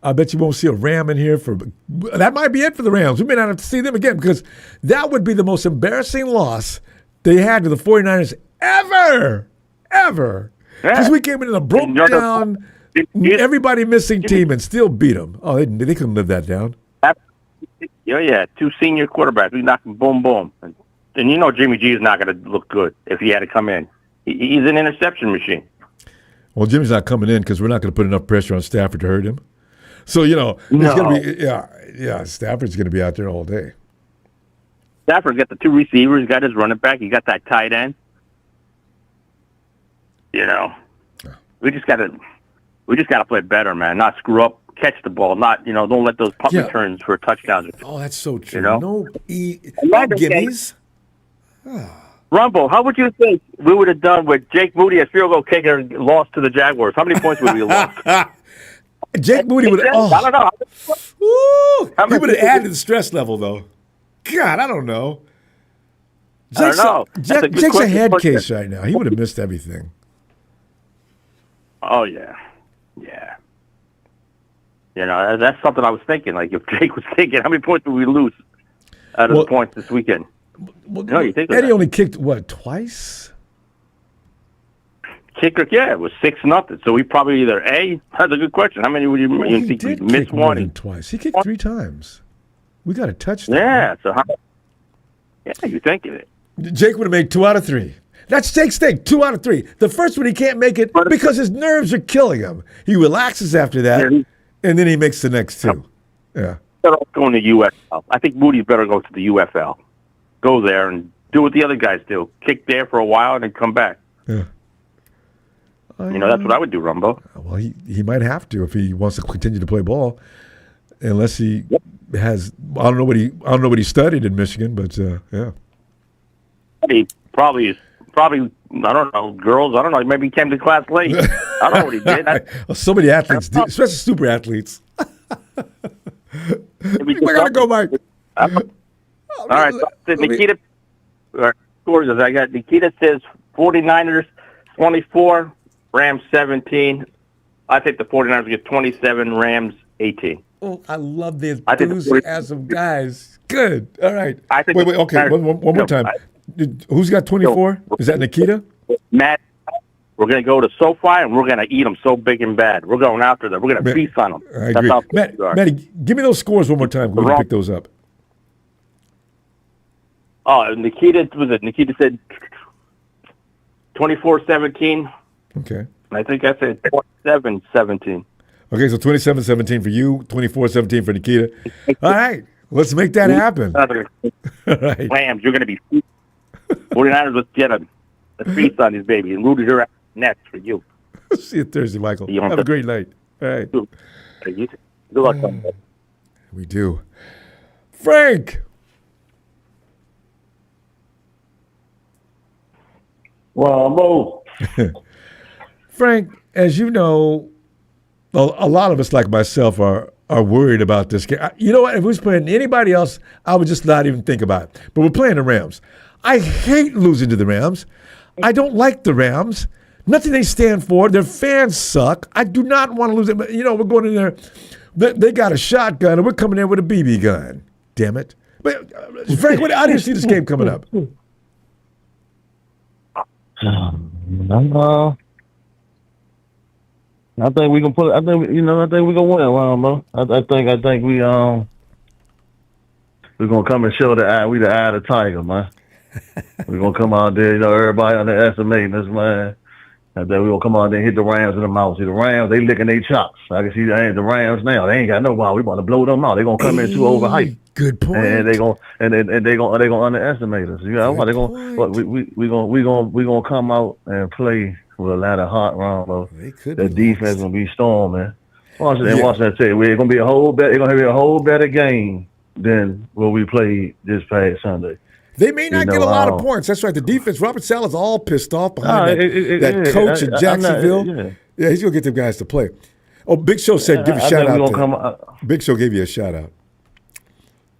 I bet you won't see a Ram in here that might be it for the Rams. We may not have to see them again because that would be the most embarrassing loss they had to the 49ers ever. Because we came in a broke down, everybody missing team and still beat them. Oh, they couldn't live that down. Yeah, 2 senior quarterbacks. We knocked them boom, boom. And Jimmy G is not going to look good if he had to come in. He's an interception machine. Well, Jimmy's not coming in because we're not going to put enough pressure on Stafford to hurt him. So, it's going to be, Stafford's going to be out there all day. Stafford's got the 2 receivers, got his running back, he got that tight end. We just got to play better, man. Not screw up, catch the ball, not don't let those punt returns for touchdowns. Oh, that's so true. No gimmies. Rumble, how would you think we would have done with Jake Moody as field goal kicker and lost to the Jaguars? How many points would we have lost? Jake Moody would have. I don't know. He would have added the stress level, though. God, I don't know. don't know. Jake's a head case right now. He would have missed everything. Oh, yeah. Yeah. You know, that's something I was thinking. Like, if Jake was thinking, how many points did we lose out of the points this weekend? Well, no, you think Eddie only kicked, what, twice? Kicker, yeah, it was 6-0. So we probably either that's a good question. How many would you think we missed one? More than twice. He kicked 3 times. We got a touchdown. Yeah, so you're thinking it. Jake would have made 2 out of 3. That's Jake's thing, 2 out of 3. The first one he can't make it because his nerves are killing him. He relaxes after that, and then he makes the next 2. Yeah. Better going to UFL. I think Moody's better go to the UFL. Go there and do what the other guys do. Kick there for a while and then come back. Yeah. That's what I would do, Ronbo. Well, he might have to if he wants to continue to play ball, unless he has. I don't know what he studied in Michigan, but yeah. He probably is. Probably, I don't know, girls. I don't know. Maybe he came to class late. I don't know what he did. So many athletes, especially super athletes. We gotta go, Mike. All right, so Nikita. Scores. I got Nikita says 49ers 24, Rams 17. I think the 49ers get 27, Rams 18. Oh, I love the enthusiasm, guys. Good. All right. Wait. Okay, one more time. Who's got 24? Is that Nikita? Matt, we're going to go to SoFi and we're going to eat them so big and bad. We're going after them. We're going to feast on them. I agree. Matty, give me those scores one more time. We're going to pick those up. Oh, Nikita said 24-17. Okay. And I think I said 27-17. Okay, so 27-17 for you, 24-17 for Nikita. All right, let's make that happen. All right. Rams, you're going to be 49ers with get a feast on these babies. And Rudy, you're next for you. See you Thursday, Michael. Have a great night. All right. Good luck. We do. Frank. Well, Frank, as you know, a lot of us, like myself, are worried about this game. You know what? If we was playing anybody else, I would just not even think about it. But we're playing the Rams. I hate losing to the Rams. I don't like the Rams. Nothing they stand for. Their fans suck. I do not want to lose it. But, we're going in there. They got a shotgun, and we're coming in with a BB gun. Damn it. But, Frank, how do you see this game coming up? I think we can put. I think we gonna win, Ronbo. I think we're gonna come and show the eye. We the eye of the tiger, man. We're gonna come out there. Everybody underestimating us, man. And then we're gonna come out there and hit the Rams in the mouth. See the Rams, they licking their chops. I can see the Rams now. They ain't got no ball. We about to blow them out. They gonna come in too overhyped. Good point. And they gonna underestimate us. We gonna come out and play with a lot of hot Ronbo. The defense gonna be storming. Watch that tell you, it's gonna be a whole better game than what we played this past Sunday. They may not get a lot of points. That's right. The defense, Robert Sala's all pissed off behind that coach in Jacksonville. Yeah, he's gonna get them guys to play. Oh, Big Show said, give a shout out. Big Show gave you a shout out.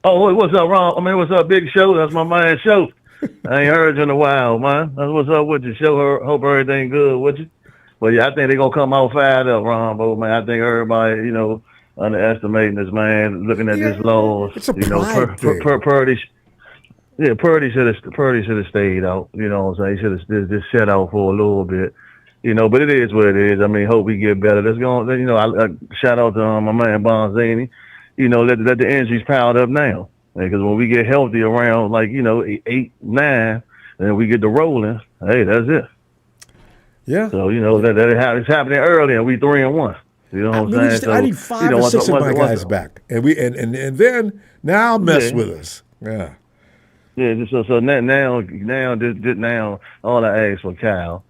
Oh, what's up, Ron? What's up, Big Show? That's my man, Show. I ain't heard you in a while, man. That's what's up with you, Show. Hope everything good with you. But yeah, I think they're gonna come out fired up, Ronbo, man. I think everybody, underestimating this man, looking at this loss. It's a pride thing. Purdy should have stayed out. You know what I'm saying? He should have just set out for a little bit. But it is what it is. I mean, hope we get better. Let's go. I shout out to my man Bonzini. Let the injuries piled up now. Because when we get healthy around 8, 9, and we get to rolling, hey, that's it. Yeah. So it's happening early, and we 3-1. You know what I'm saying? I need 5 or 6 of my guys back, and then now mess with us. Yeah. Yeah. So now all I ask for Kyle,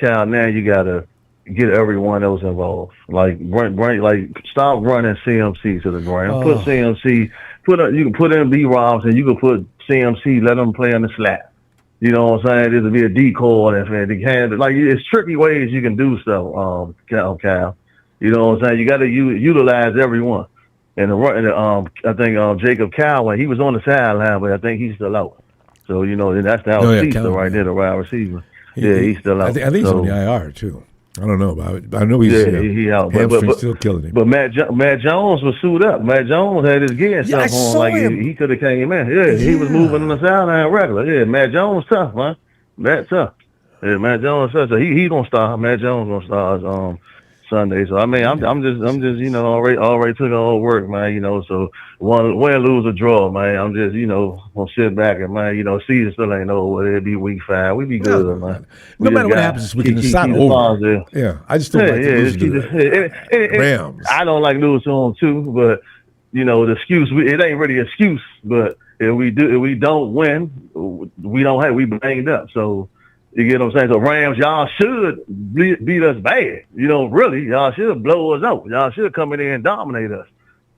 now you gotta get everyone else involved. Stop running CMC to the ground. Put CMC. You can put in B-Robs and you can put CMC. Let them play on the slap. You know what I'm saying? This will be a decoy. It's tricky ways you can do stuff. Kyle. You know what I'm saying? You got to utilize everyone. And I think Jacob Cowell, he was on the sideline, but I think he's still out. So, you know, that's the Batista right there, the wide receiver. He's still out. I think he's on the IR, too. I don't know, but I know he's he out. Hamstring's still killing him. But Matt Jones was suited up. Matt Jones had his gear and stuff on. Like he could have came in. He was moving on the sideline regular. Yeah, Matt Jones tough, man. Matt tough. Yeah, Matt Jones tough. So he gonna start. Matt Jones gonna start Sunday. So I mean, I'm just you know already took all work, man. You know, so win, lose, or draw, man. I'm just gonna sit back and man, season still ain't over. It'll be week 5. We be good, man. No matter what happens this weekend, it's not over. Yeah, I just don't like to lose to the Rams. I don't like losing to them too, but the excuse it ain't really an excuse. But if we don't win, we banged up. So. You get what I'm saying? So Rams, y'all should beat us bad. Really, y'all should blow us out. Y'all should come in there and dominate us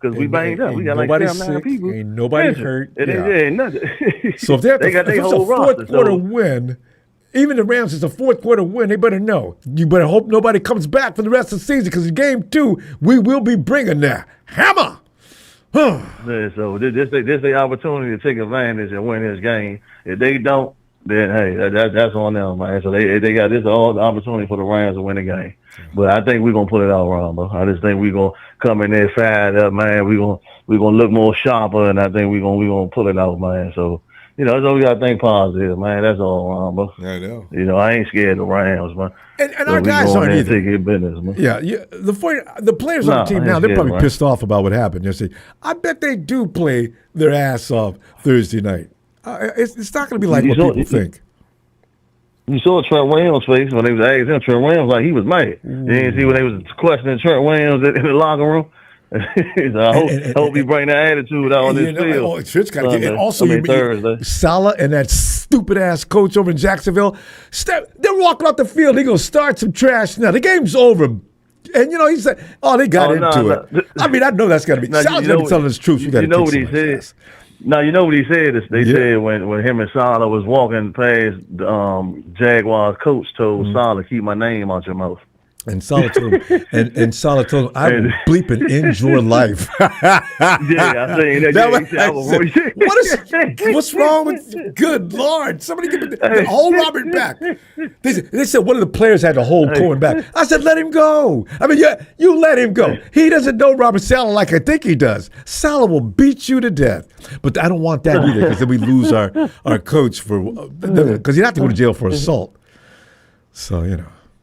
because we banged up. We got like 7-9 people. Ain't nobody hurt. Ain't nothing. So if they got their whole fourth quarter win, even the Rams, it's a fourth quarter win. They better know. You better hope nobody comes back for the rest of the season because in game 2, we will be bringing that hammer. So this the opportunity to take advantage and win this game. If they don't, then hey, that's on them, man. So they got this all the opportunity for the Rams to win the game. But I think we're gonna put it out wrong, bro. I just think we're gonna come in there fired up, man. We're gonna look more sharper, and I think we're gonna pull it out, man. So so we gotta think positive, man. That's all wrong, bro. I know. I ain't scared of the Rams, man. And our guys aren't either. Take your business, man. Yeah. The players on the team now, they're probably pissed off about what happened yesterday. I bet they do play their ass off Thursday night. It's not going to be like what people think. You saw Trent Williams' face when they was asking him. Trent Williams like he was mad. You didn't see when they was questioning Trent Williams in the locker room. I hope he bring that attitude out on this field. Trent's got to get. And also, Thursday. Salah and that stupid ass coach over in Jacksonville. They're walking off the field. They're going to start some trash now. The game's over. And he said, they got into it. I mean, I know that's got to be. Salah's going to be telling us the truth. You know what he said? Now, you know what he said? They said when him and Salah was walking past the Jaguars coach told Salah, keep my name out your mouth. And Salah told him, and Salah told him, I will bleep and end your life. I seen that. What's wrong with? Good Lord! Somebody give the whole Robert back. They said one of the players had to hold Cohen back. I said, let him go. I mean, you let him go. He doesn't know Robert Salah like I think he does. Salah will beat you to death. But I don't want that either because then we lose our coach because you have to go to jail for assault. So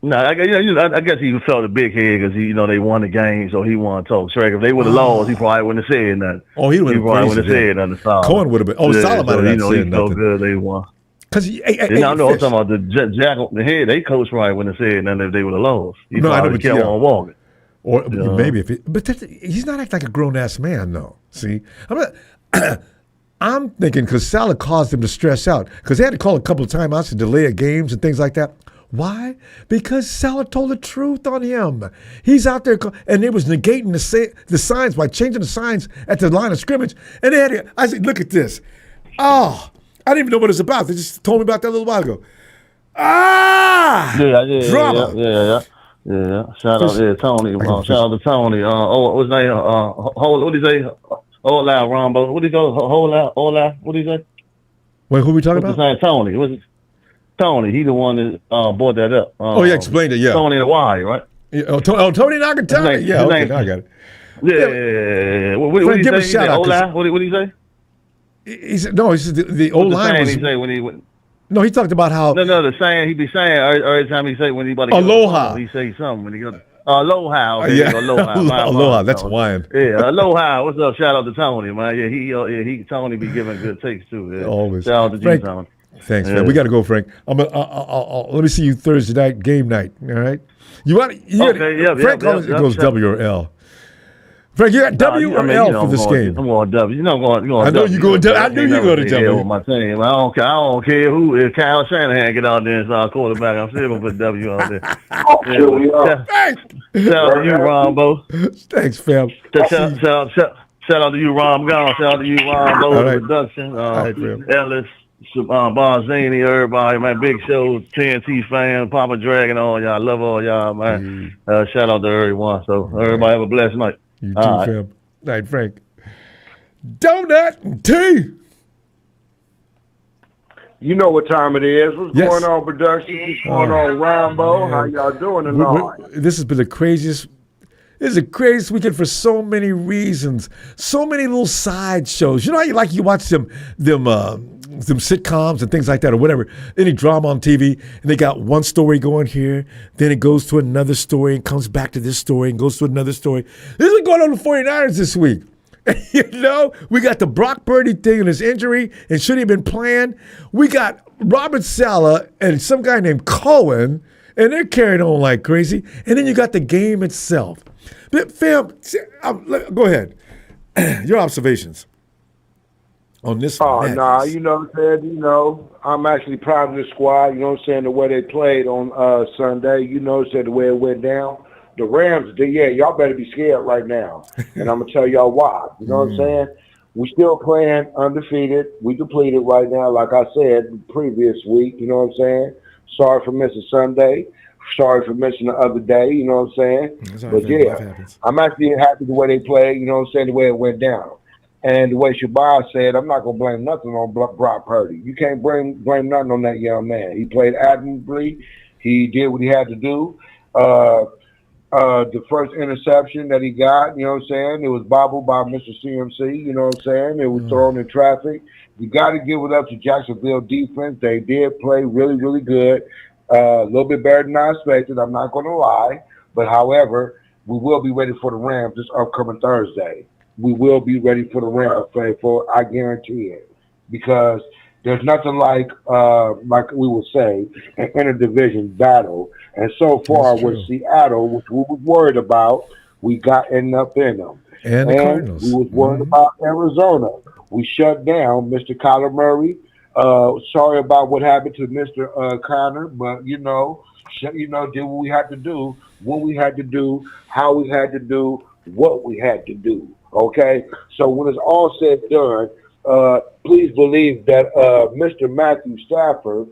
No, I guess he felt a big head because they won the game, so he wanted to talk track. If they would have lost, he probably wouldn't have said nothing. He probably wouldn't have said nothing. Cohen would have been. Salah might have not said nothing. So good they won. Because I'm talking about the head. They coach probably wouldn't have said nothing if they would have lost. He probably kept on walking. Or maybe but he's not acting like a grown ass man though. See, I'm thinking because Salah caused him to stress out because they had to call a couple of timeouts to delay games and things like that. Why? Because Salah told the truth on him. He's out there, and they was negating the signs by changing the signs at the line of scrimmage. And I said, look at this. Oh, I didn't even know what it's about. They just told me about that a little while ago. Drama. Yeah. Shout out, Tony. Shout out to Tony. What's his name? What did he say? Hola, Ronbo. What did he go? Hola. What did he say? Wait, who are we talking about? His name? Tony. What's it? Tony, he the one that brought that up. Explained it, yeah. Tony the Y, right? Tony Nagatani. Yeah, okay, now I got it. Yeah. What did he say? Give a shout out. What did he say? He said, no, he said the old line was... He say when he went... No, he talked about how... No, the saying, he be saying every time he say when anybody... Aloha. He say something when he goes... Aloha. Aloha, that's Hawaiian. Yeah, aloha. What's up? Shout out to Tony, man. Yeah, Tony be giving good takes, too. Yeah. Always. Shout out to you, Tony. Thanks, man. We got to go, Frank. Let me see you Thursday night, game night. All right. Frank goes W or L. Frank, you got W or L for this game? I'm going W. I'm going I know you going W. I knew you go to W. With my team. I don't care who. If Kyle Shanahan get out there and start quarterback, I'm still going to put W out there. Shout out to you, Ronbo. Thanks, fam. Shout out to you, Ron. Shout out to you, Ronbo. Production. Ellis. Barzini, everybody, man, big show, TNT fan, Papa Dragon, all y'all, love all y'all, man. Shout out to everyone. So everybody have a blessed night. You too, fam. Night, Frank. Donut and tea. You know what time it is. What's Yes. going on, production? What's going on, Ronbo? How y'all doing tonight? This has been the craziest. This is the craziest weekend for so many reasons. So many little side shows. You know how you watch them sitcoms and things like that or whatever. Any drama on TV, and they got one story going here, then it goes to another story and comes back to this story and goes to another story. This is going on the 49ers this week. You know, we got the Brock Purdy thing and his injury and should he have been playing. We got Robert Saleh and some guy named Cohen, and they're carrying on like crazy. And then you got the game itself. But fam, go ahead. Your observations on this one. Nah, you know what I'm saying? You know, I'm actually proud of the squad. You know what I'm saying? The way they played on Sunday, you know what I'm saying? The way it went down. The Rams, y'all better be scared right now. And I'm going to tell y'all why. You know what I'm saying? We still playing undefeated. We depleted right now, like I said the previous week. You know what I'm saying? Sorry for missing Sunday. Sorry for missing the other day. You know what I'm saying? But yeah, I'm actually happy the way they played. You know what I'm saying? The way it went down. And the way Shabazz said, I'm not going to blame nothing on Brock Purdy. You can't blame nothing on that young man. He played admirably. He did what he had to do. The first interception that he got, you know what I'm saying, it was bobbled by Mr. CMC, you know what I'm saying? It was thrown in traffic. You got to give it up to Jacksonville defense. They did play really, really good. A little bit better than I expected, I'm not going to lie. But, however, we will be ready for the Rams this upcoming Thursday. We will be ready for the Rams, faithful. I guarantee it. Because there's nothing like we would say, an interdivision battle. And so far with Seattle, which we were worried about, we got up in them. And the Cardinals. We was worried about Arizona. We shut down Mr. Kyler Murray. Sorry about what happened to Mr. Connor, but, did what we had to do, what we had to do, how we had to do, what we had to do. Okay? So when it's all said and done, please believe that Mr. Matthew Stafford,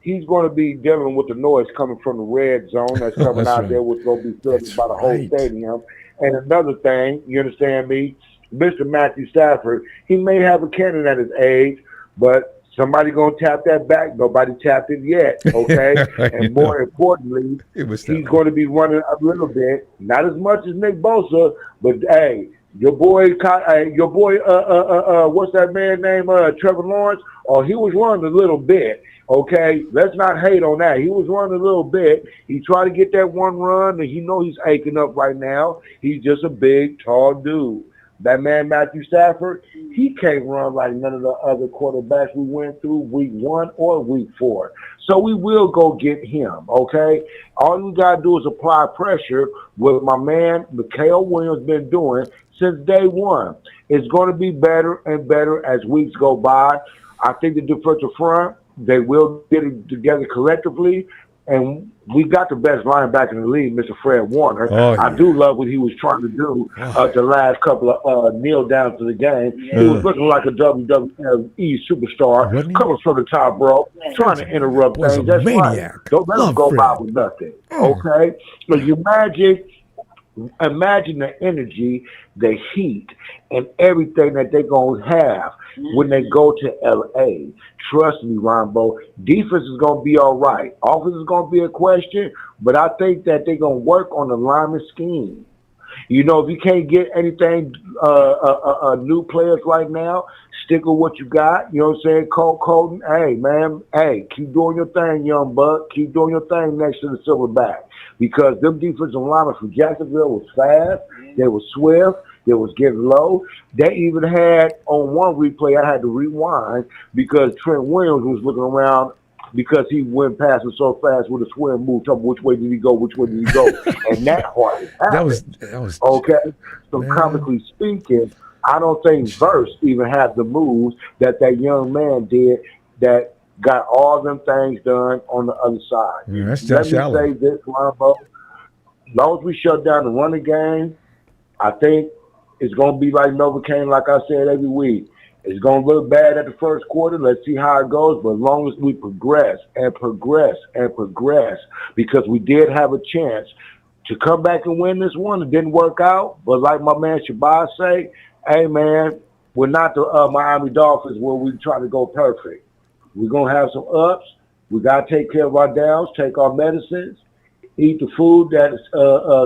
he's going to be dealing with the noise coming from the red zone that's coming out there, which will be filled by the whole stadium. And another thing, you understand me, Mr. Matthew Stafford, he may have a cannon at his age, but somebody going to tap that back. Nobody tapped it yet, okay? And more importantly, he's going to be running a little bit, not as much as Nick Bosa, but, hey, your boy, what's that man named Trevor Lawrence? Oh, he was running a little bit. Okay, let's not hate on that. He was running a little bit. He tried to get that one run, and he's aching up right now. He's just a big, tall dude. That man, Matthew Stafford, he can't run like none of the other quarterbacks we went through week 1 or week 4. So we will go get him, okay? All we got to do is apply pressure, what my man, Mikael Williams, been doing since day one. It's going to be better and better as weeks go by. I think the defensive front, they will get it together collectively. And we got the best linebacker in the league, Mr. Fred Warner. Oh, yeah. I do love what he was trying to do the last couple of kneel downs to the game. Yeah. He was looking like a WWE superstar coming from the top, bro, trying to interrupt things. That's right. Don't let him go by with nothing. Okay? So you imagine the energy, the heat, and everything that they're going to have when they go to L.A. Trust me, Ronbo, defense is going to be all right. Offense is going to be a question, but I think that they're going to work on the lineman scheme. You know, if you can't get anything, new players right now, stick with what you got. You know what I'm saying? Colton, hey, man, hey, keep doing your thing, young buck. Keep doing your thing next to the silverback. Because them defensive linemen from Jacksonville was fast. They were swift. They was getting low. They even had, on one replay, I had to rewind because Trent Williams was looking around because he went past it so fast with a swim move, talking which way did he go, and that part happened. That was okay. So comically speaking, I don't think Verse even had the moves that young man did that got all them things done on the other side. Yeah, that's just shallow. Let me say this, Ronbo. As long as we shut down the running game, I think it's going to be like Novocaine, like I said every week. It's going to look bad at the first quarter. Let's see how it goes. But as long as we progress and progress and progress, because we did have a chance to come back and win this one. It didn't work out. But like my man Shabazz say, hey, man, We're not the Miami Dolphins where we try to go perfect. We're going to have some ups. We got to take care of our downs, take our medicines, eat the food that is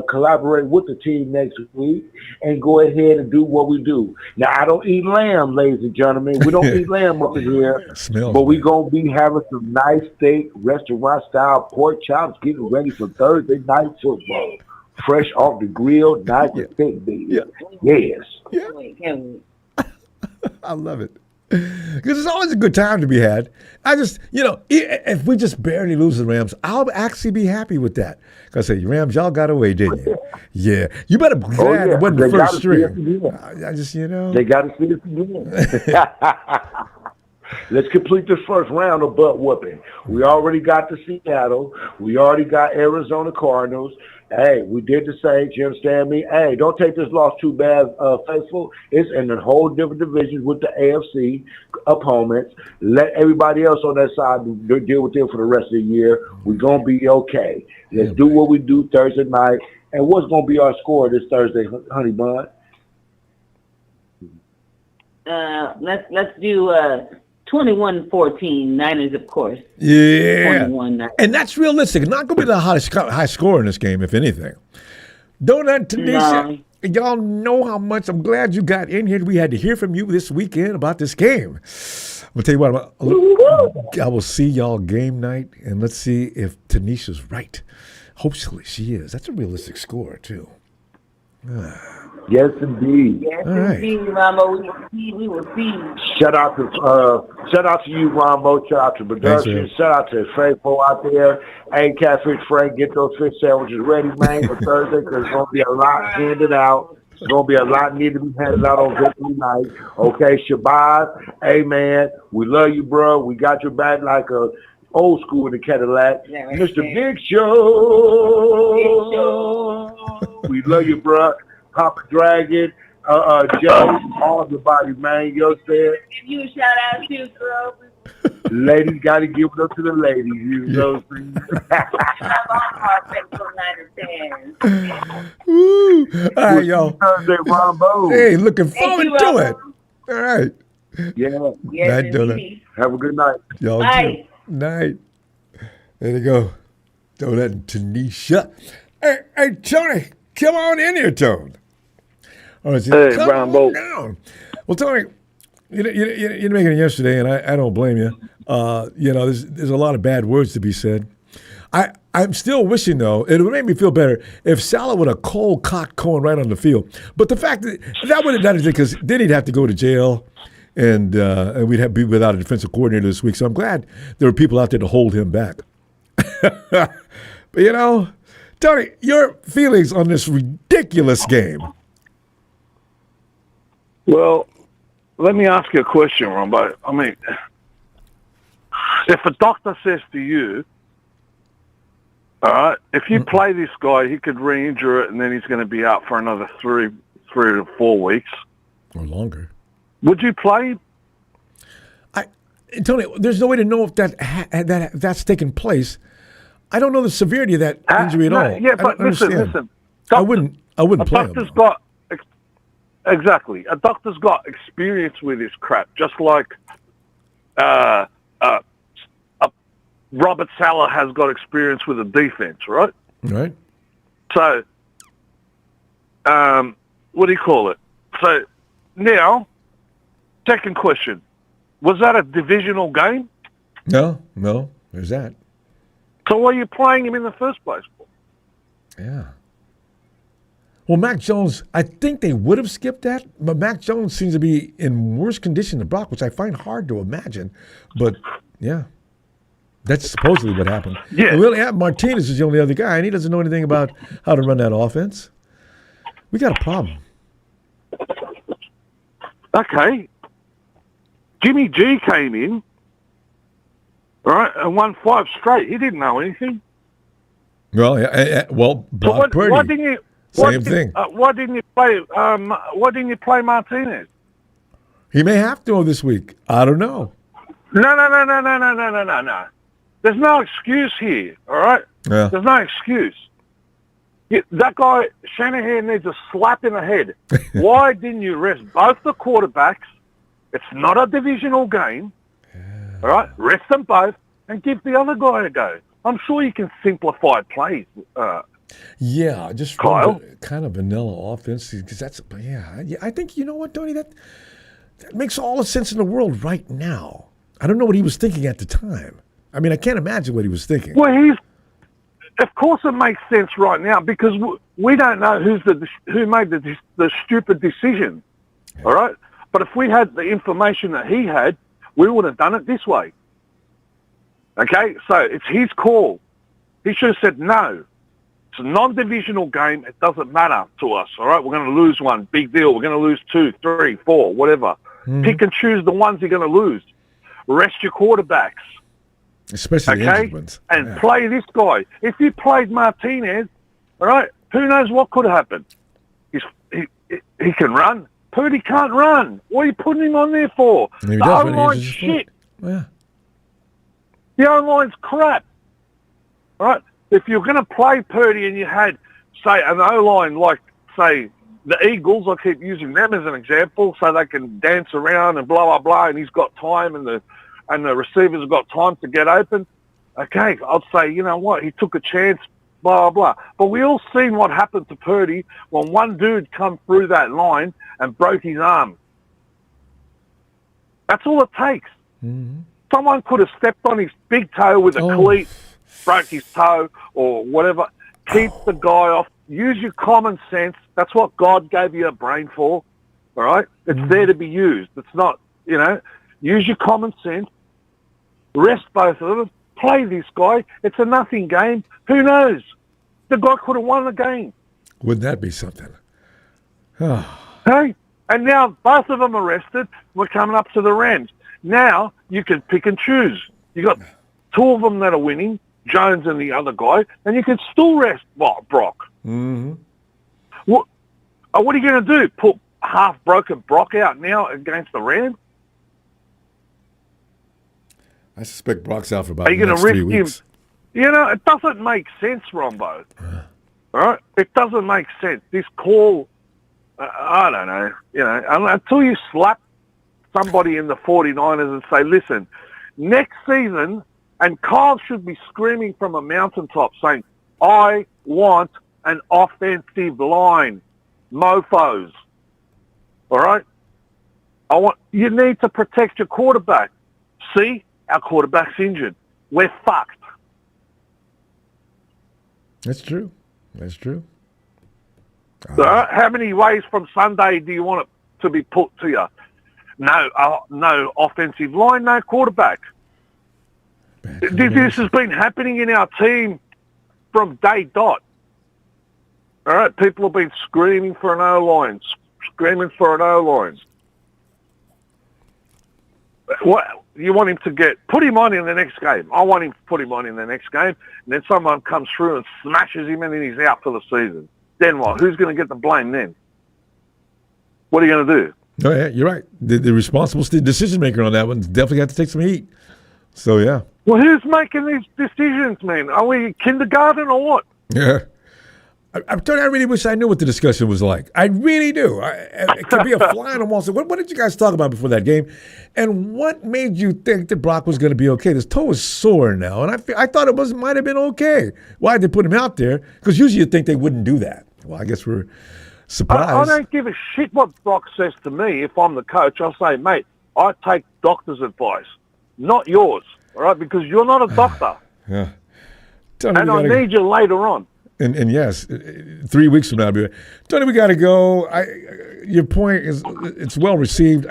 collaborate with the team next week, and go ahead and do what we do. Now, I don't eat lamb, ladies and gentlemen. We don't eat lamb up in here, but we're going to be having some nice steak, restaurant-style pork chops, getting ready for Thursday night football. Fresh off the grill, nice and thick, baby. Yes. I love it. Because it's always a good time to be had. I just, if we just barely lose the Rams, I'll actually be happy with that. Because I say, Rams, y'all got away, didn't you? Yeah. You better be glad it wasn't the first string. I just, They got to see this again. Let's complete this first round of butt whooping. We already got the Seattle. We already got Arizona Cardinals. Hey, we did the same. You understand me? Hey, don't take this loss too bad, faithful. It's in a whole different division with the AFC opponents. Let everybody else on that side deal with them for the rest of the year. We're going to be okay. Let's do what we do Thursday night. And what's going to be our score this Thursday, Honey Bun? Let's do 21-14, Niners, of course. Yeah. 21-9. And that's realistic. Not going to be the high score in this game, if anything. Donut Tanisha, y'all know how much I'm glad you got in here. We had to hear from you this weekend about this game. I'm going to tell you what, I will see y'all game night, and let's see if Tanisha's right. Hopefully she is. That's a realistic score, too. Yes, indeed. Yes, indeed, Ronbo. We will see. Shout out to you, Ronbo. Shout out to production. Shout out to Faithful out there. Hey, Catfish Frank, get those fish sandwiches ready, man, for Thursday, because there's going to be a lot handed out. There's going to be a lot need to be handed out on victory night. Okay, Shabazz, hey, man, we love you, bro. We got your back like a old school in the Cadillac. Yeah, Mr. Big Show. We love you, bro. Papa Dragon, Joe, all the body, man. You know what I'm saying? Give you a shout out too, girl. Ladies got to give it up to the ladies. You know what I'm saying? Woo. All right, y'all. Ronbo. Hey, looking forward to it. All right. Yeah. Yes, have a good night. Y'all too. Night. There you go. Donut and Tanisha. Hey, Tony, come on in here, Tone. All right, hey, Ronbo. Down. Well, Tony, you're making it yesterday, and I don't blame you. There's a lot of bad words to be said. I'm still wishing, though, it would make me feel better if Salah would have cold-cocked Cohen right on the field. But the fact that would have done it, because then he'd have to go to jail, and we'd be without a defensive coordinator this week. So I'm glad there were people out there to hold him back. But, Tony, your feelings on this ridiculous game? Well, let me ask you a question, Ronbo. I mean, if a doctor says to you, all right, if you play this guy, he could re-injure it, and then he's going to be out for another 3 to 4 weeks. Or longer. Would you play him? Tony, there's no way to know if that's taken place. I don't know the severity of that injury at all. Yeah, but listen. I wouldn't play him. Exactly. A doctor's got experience with this crap, just like Robert Salah has got experience with the defense, right? Right. So, what do you call it? So, now, second question. Was that a divisional game? No, there's that. So why are you playing him in the first place? Yeah. Well, Mac Jones, I think they would have skipped that, but Mac Jones seems to be in worse condition than Brock, which I find hard to imagine. But, yeah, that's supposedly what happened. Yeah. And really, Martinez is the only other guy, and he doesn't know anything about how to run that offense. We got a problem. Okay. Jimmy G came in, right, and won 5 straight. He didn't know anything. Well, Brock Purdy. Why didn't you? Same thing. Why didn't you play? Why didn't you play Martinez? He may have to this week. I don't know. No. There's no excuse here. All right. Yeah. There's no excuse. That guy Shanahan needs a slap in the head. Why didn't you rest both the quarterbacks It's not a divisional game. All right, rest them both and give the other guy a go. I'm sure you can simplify plays. Yeah, just Kyle? kind of vanilla offense because that's I think you know what, Tony, that makes all the sense in the world right now. I don't know what he was thinking at the time. I mean, I can't imagine what he was thinking. Well, of course it makes sense right now because we don't know who made the stupid decision. All right, but if we had the information that he had, we would have done it this way. Okay, so it's his call. He should have said no. It's a non-divisional game. It doesn't matter to us. All right, we're going to lose one. Big deal. We're going to lose 2, 3, 4, whatever. Pick and choose the ones you're going to lose. Rest your quarterbacks. Especially the injured ones. And play this guy. If you played Martinez, all right, who knows what could happen? He can run. Purdy can't run. What are you putting him on there for? The O-line's shit. Yeah. The O-line's crap. All right? If you're going to play Purdy and you had, say, an O-line like, say, the Eagles, I keep using them as an example, so they can dance around and blah, blah, blah, and he's got time and the receivers have got time to get open. Okay, I'd say, you know what, he took a chance, blah, blah, blah. But we all seen what happened to Purdy when one dude come through that line and broke his arm. That's all it takes. Mm-hmm. Someone could have stepped on his big toe with a cleat, broke his toe or whatever. Keep the guy off. Use your common sense. That's what God gave you a brain for, all right? It's there to be used. It's not, use your common sense. Rest both of them. Play this guy. It's a nothing game. Who knows? The guy could have won the game. Wouldn't that be something? Hey? And now both of them are rested. We're coming up to the Rams. Now you can pick and choose. You got 2 of them that are winning, Jones and the other guy, and you can still rest Brock. Mm-hmm. What are you going to do? Put half-broken Brock out now against the Rams? I suspect Brock's out for about the next 3 weeks. It doesn't make sense, Ronbo. All right? It doesn't make sense. This call, I don't know. Until you slap somebody in the 49ers and say, listen, next season, and Kyle should be screaming from a mountaintop saying, I want an offensive line, mofos. All right? You need to protect your quarterback. See, our quarterback's injured. We're fucked. That's true. That's true. So how many ways from Sunday do you want it to be put to you? No offensive line, no quarterback. This has been happening in our team from day dot. All right, people have been screaming for an O-line, What you want him to put him on in the next game. I want him to put him on in the next game, and then someone comes through and smashes him, and then he's out for the season. Then what? Who's going to get the blame then? What are you going to do? Oh, yeah, you're right. The responsible decision maker on that one definitely got to take some heat. So, yeah. Well, who's making these decisions, man? Are we kindergarten or what? Yeah. I'm telling you, I really wish I knew what the discussion was like. I really do. It could be a fly on the wall. So what did you guys talk about before that game? And what made you think that Brock was going to be okay? His toe is sore now, and I thought it might have been okay. Why did they put him out there? Because usually you'd think they wouldn't do that. Well, I guess we're surprised. I don't give a shit what Brock says to me if I'm the coach. I'll say, mate, I take doctor's advice, not yours, all right? Because you're not a doctor. Yeah. And I need you later on. And yes, 3 weeks from now, Tony, we got to go. Your point is it's well received.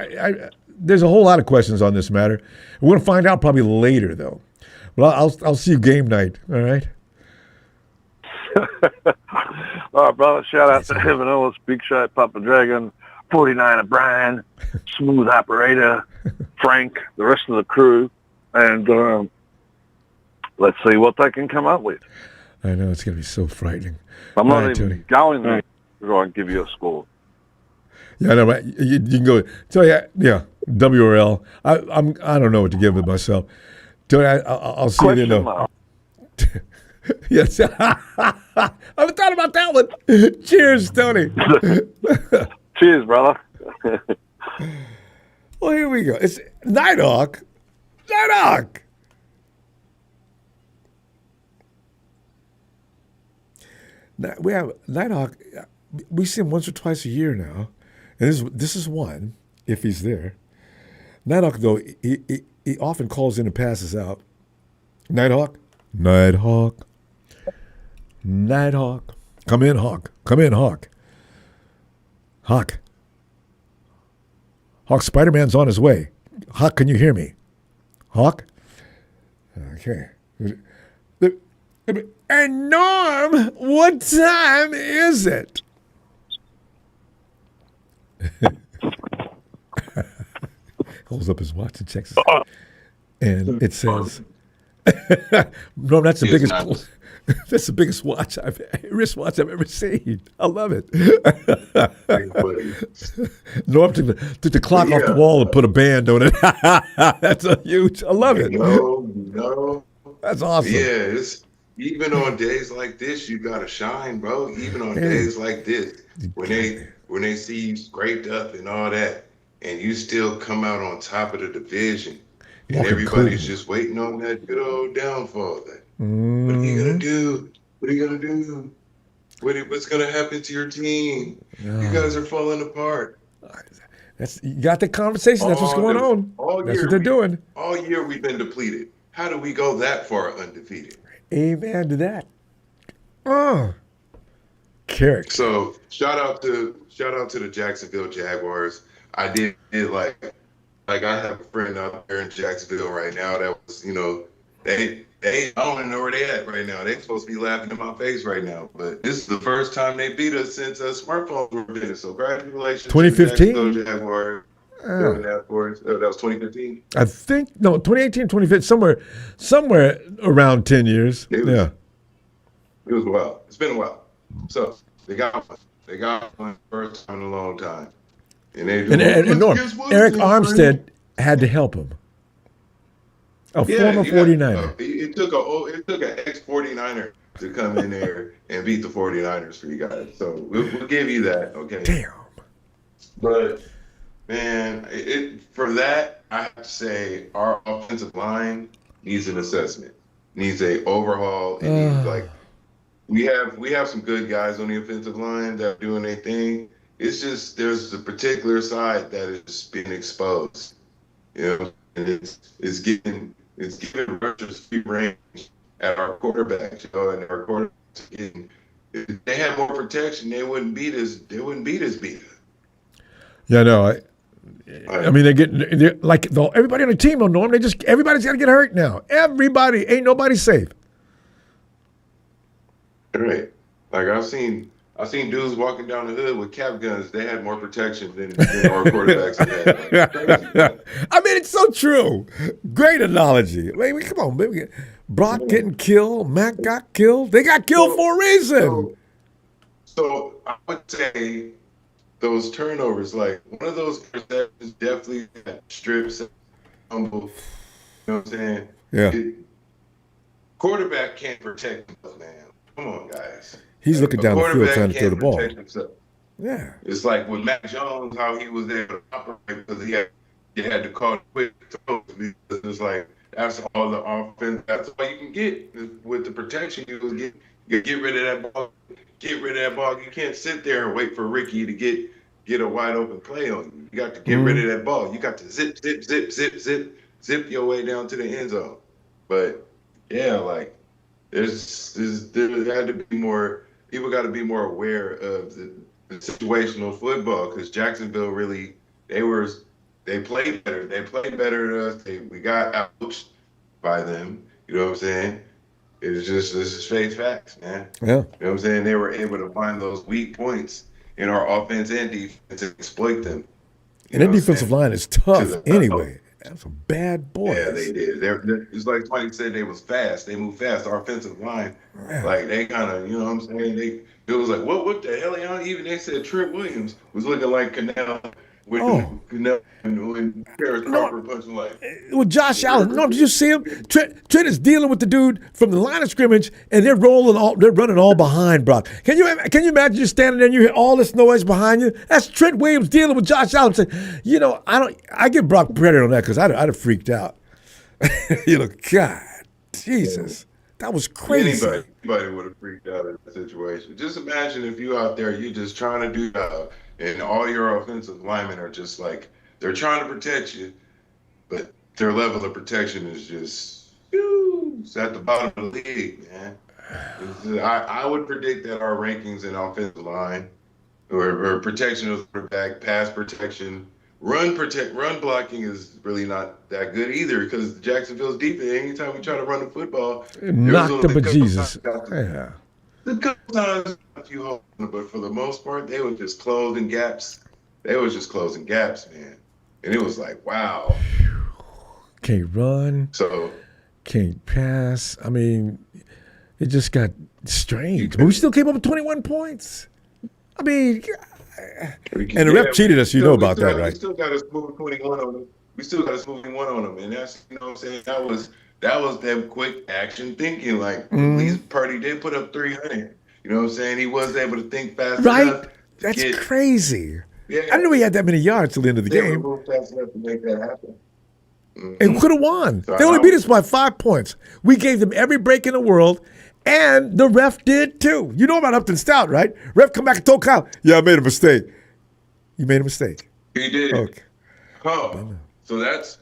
There's a whole lot of questions on this matter. We're going to find out probably later, though. Well, I'll see you game night. All right. All right, brother. Shout out to Evan Ellis, Big Shot, Papa Dragon, 49er Brian, Smooth Operator, Frank, the rest of the crew, and let's see what they can come up with. I know it's going to be so frightening. I'm not even going there to go and give you a score. Yeah, I know, right? You can go. Tell you, yeah, W or L. I don't know what to give it myself. Tell you, I'll see you then. Yes, I haven't thought about that one. Cheers, Tony. Cheers, brother. Oh, here we go. It's Nighthawk. Nighthawk. Now, we have Nighthawk. We see him once or twice a year now, and this is one if he's there. Nighthawk, though, he often calls in and passes out. Nighthawk, Nighthawk, Nighthawk. Come in, Hawk. Come in, Hawk. Hawk. Hawk, Spider-Man's on his way. Hawk, can you hear me? Hawk? Okay. And Norm, what time is it? Holds up his watch and checks it. And it says, Norm, that's the biggest. That's the biggest wristwatch I've ever seen. I love it. Norm took the clock off the wall and put a band on it. That's a huge. I love it. No. That's awesome. Yeah, it's even on days like this, you gotta shine, bro. Even on days like this, when they see you scraped up and all that, and you still come out on top of the division, and everybody's just waiting on that good old downfall. What are you gonna do? What are you gonna do? What's gonna happen to your team? You guys are falling apart. You got the conversation. That's what's going on. That's what they're doing. All year we've been depleted. How do we go that far undefeated? Amen to that. Oh, Carrick. So shout out to the Jacksonville Jaguars. I did like I have a friend out there in Jacksonville right now that was, they I don't even know where they at right now. They supposed to be laughing in my face right now. But this is the first time they beat us since smartphones were business. So congratulations. 2015? Jaguars. That was 2015. I think 2018, 2015, somewhere around 10 years. It was a while. It's been a while. So they got one first time in a long time. And Norm, Eric Armstead had to help him. Former 49er. It took an ex-49er to come in there and beat the 49ers for you guys. So we'll give you that, okay? Damn. But, man, for that, I have to say our offensive line needs an assessment, needs a overhaul. It needs, we have some good guys on the offensive line that are doing their thing. It's just there's a particular side that is being exposed, and it's giving rushers free range at our quarterbacks, and our quarterbacks if they had more protection, they wouldn't beat us. They wouldn't beat us. Yeah, no. I mean, they're like everybody on the team don't know them. Everybody's got to get hurt now. Everybody, ain't nobody safe. Right. Like I've seen dudes walking down the hood with cap guns. They had more protection than our quarterbacks had. I mean, it's so true. Great analogy. Come on, baby. Brock getting killed. Mac got killed. They got killed for a reason. So I would say those turnovers, like one of those interceptions, definitely strips, humble. You know what I'm saying? Yeah. Quarterback can't protect himself, man. Come on, guys. He's looking down the field trying to throw the ball. Himself. Yeah. It's like with Mac Jones, how he was able to operate because he had to call quick throws. It's like that's all the offense. That's all you can get with the protection. You get rid of that ball. Get rid of that ball. You can't sit there and wait for Ricky to get a wide open play on you. You got to get rid of that ball. You got to zip your way down to the end zone. But yeah, like there had to be more. People got to be more aware of the situational football because Jacksonville really they played better. They played better than us. We got outcoached by them. You know what I'm saying? This is face facts, man. Yeah. You know what I'm saying? They were able to find those weak points in our offense and defense and exploit them. And their defensive line is tough anyway. That's some bad boys. Yeah, they did. It's like Mike said, they was fast. They moved fast. Our offensive line, like they kind of, you know what I'm saying? It was like, what the hell? Even they said Trent Williams was looking like Canal When Paris Crawford punched him like with Josh Allen. No, did you see him? Trent is dealing with the dude from the line of scrimmage, and they're running all behind Brock. Can you imagine you standing there and you hear all this noise behind you? That's Trent Williams dealing with Josh Allen. I give Brock credit on that because I'd have freaked out. God, Jesus, that was crazy. Anybody would have freaked out in that situation. Just imagine if you out there, you just trying to do that, and all your offensive linemen are just like, they're trying to protect you, but their level of protection is just it's at the bottom of the league, man. I would predict that our rankings in offensive line or protection of the quarterback, pass protection, run blocking is really not that good either because Jacksonville's defense, anytime we try to run the football, knocked the bejesus. Yeah. The couple times a few holes, but for the most part, they were just closing gaps. They was just closing gaps, man. And it was like, wow. Can't run. So can't pass. I mean, it just got strange. But we still came up with 21 points. I mean, and the ref cheated us. You know about that, right? We still got a smooth 21 on them. We still got a smooth 21 on them. And that's, you know what I'm saying? That was them quick action thinking. Like, at least Purdy did put up 300. You know what I'm saying? He was able to think fast enough. That's crazy. Yeah. I didn't know he had that many yards till the end of the game. Moved fast enough to make that happen. And could have won. They only beat us by 5 points. We gave them every break in the world, and the ref did too. You know about Upton Stout, right? Ref come back and told Kyle, "Yeah, I made a mistake." You made a mistake. He did. Okay. Oh, so that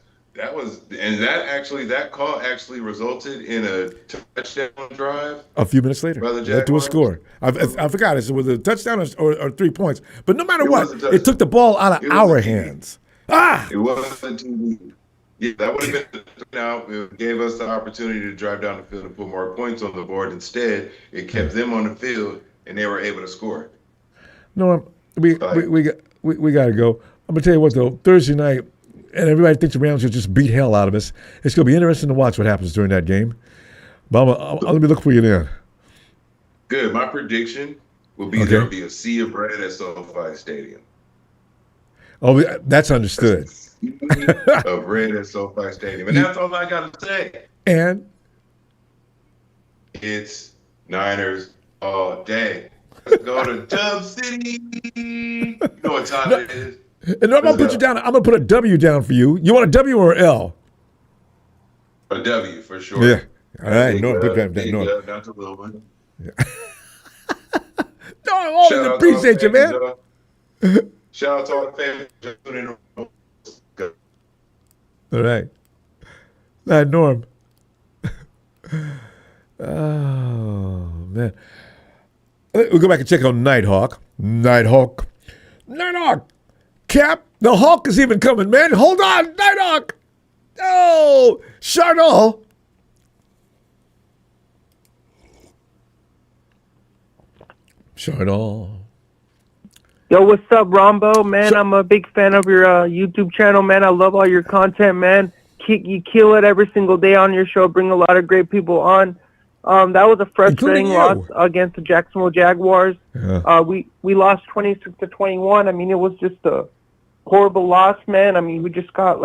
call actually resulted in a touchdown drive. A few minutes later, led to a score. I forgot it was a touchdown or 3 points. But no matter what, it took the ball out of our hands. It wasn't TV. Yeah, that would have been now. It gave us the opportunity to drive down the field and put more points on the board. Instead, it kept them on the field, and they were able to score. No, we got to go. I'm gonna tell you what though. Thursday night, and everybody thinks the Rams will just beat hell out of us. It's gonna be interesting to watch what happens during that game. But let me look for you then. Good. My prediction will be there will be a sea of red at SoFi Stadium. Oh, that's understood. Of red at SoFi Stadium. And that's all I got to say. And? It's Niners all day. Let's go to Dub City. You know what time it is. And I'm going to put you down. I'm going to put a W down for you. You want a W or an L? A W for sure. Yeah. All right. No, put that down. No. Not the little one. Yeah. No, I always appreciate you, man. Shout out to all the fans. All right. Norm. Oh, man. We'll go back and check on Nighthawk. Nighthawk. Cap, the Hawk is even coming, man. Hold on, Nighthawk. Oh, Chardol. Yo, what's up, Ronbo? Man, I'm a big fan of your YouTube channel, man. I love all your content, man. You kill it every single day on your show. Bring a lot of great people on. That was a frustrating loss against the Jacksonville Jaguars. Yeah. We lost 26-21. I mean, it was just a horrible loss, man. I mean, we just got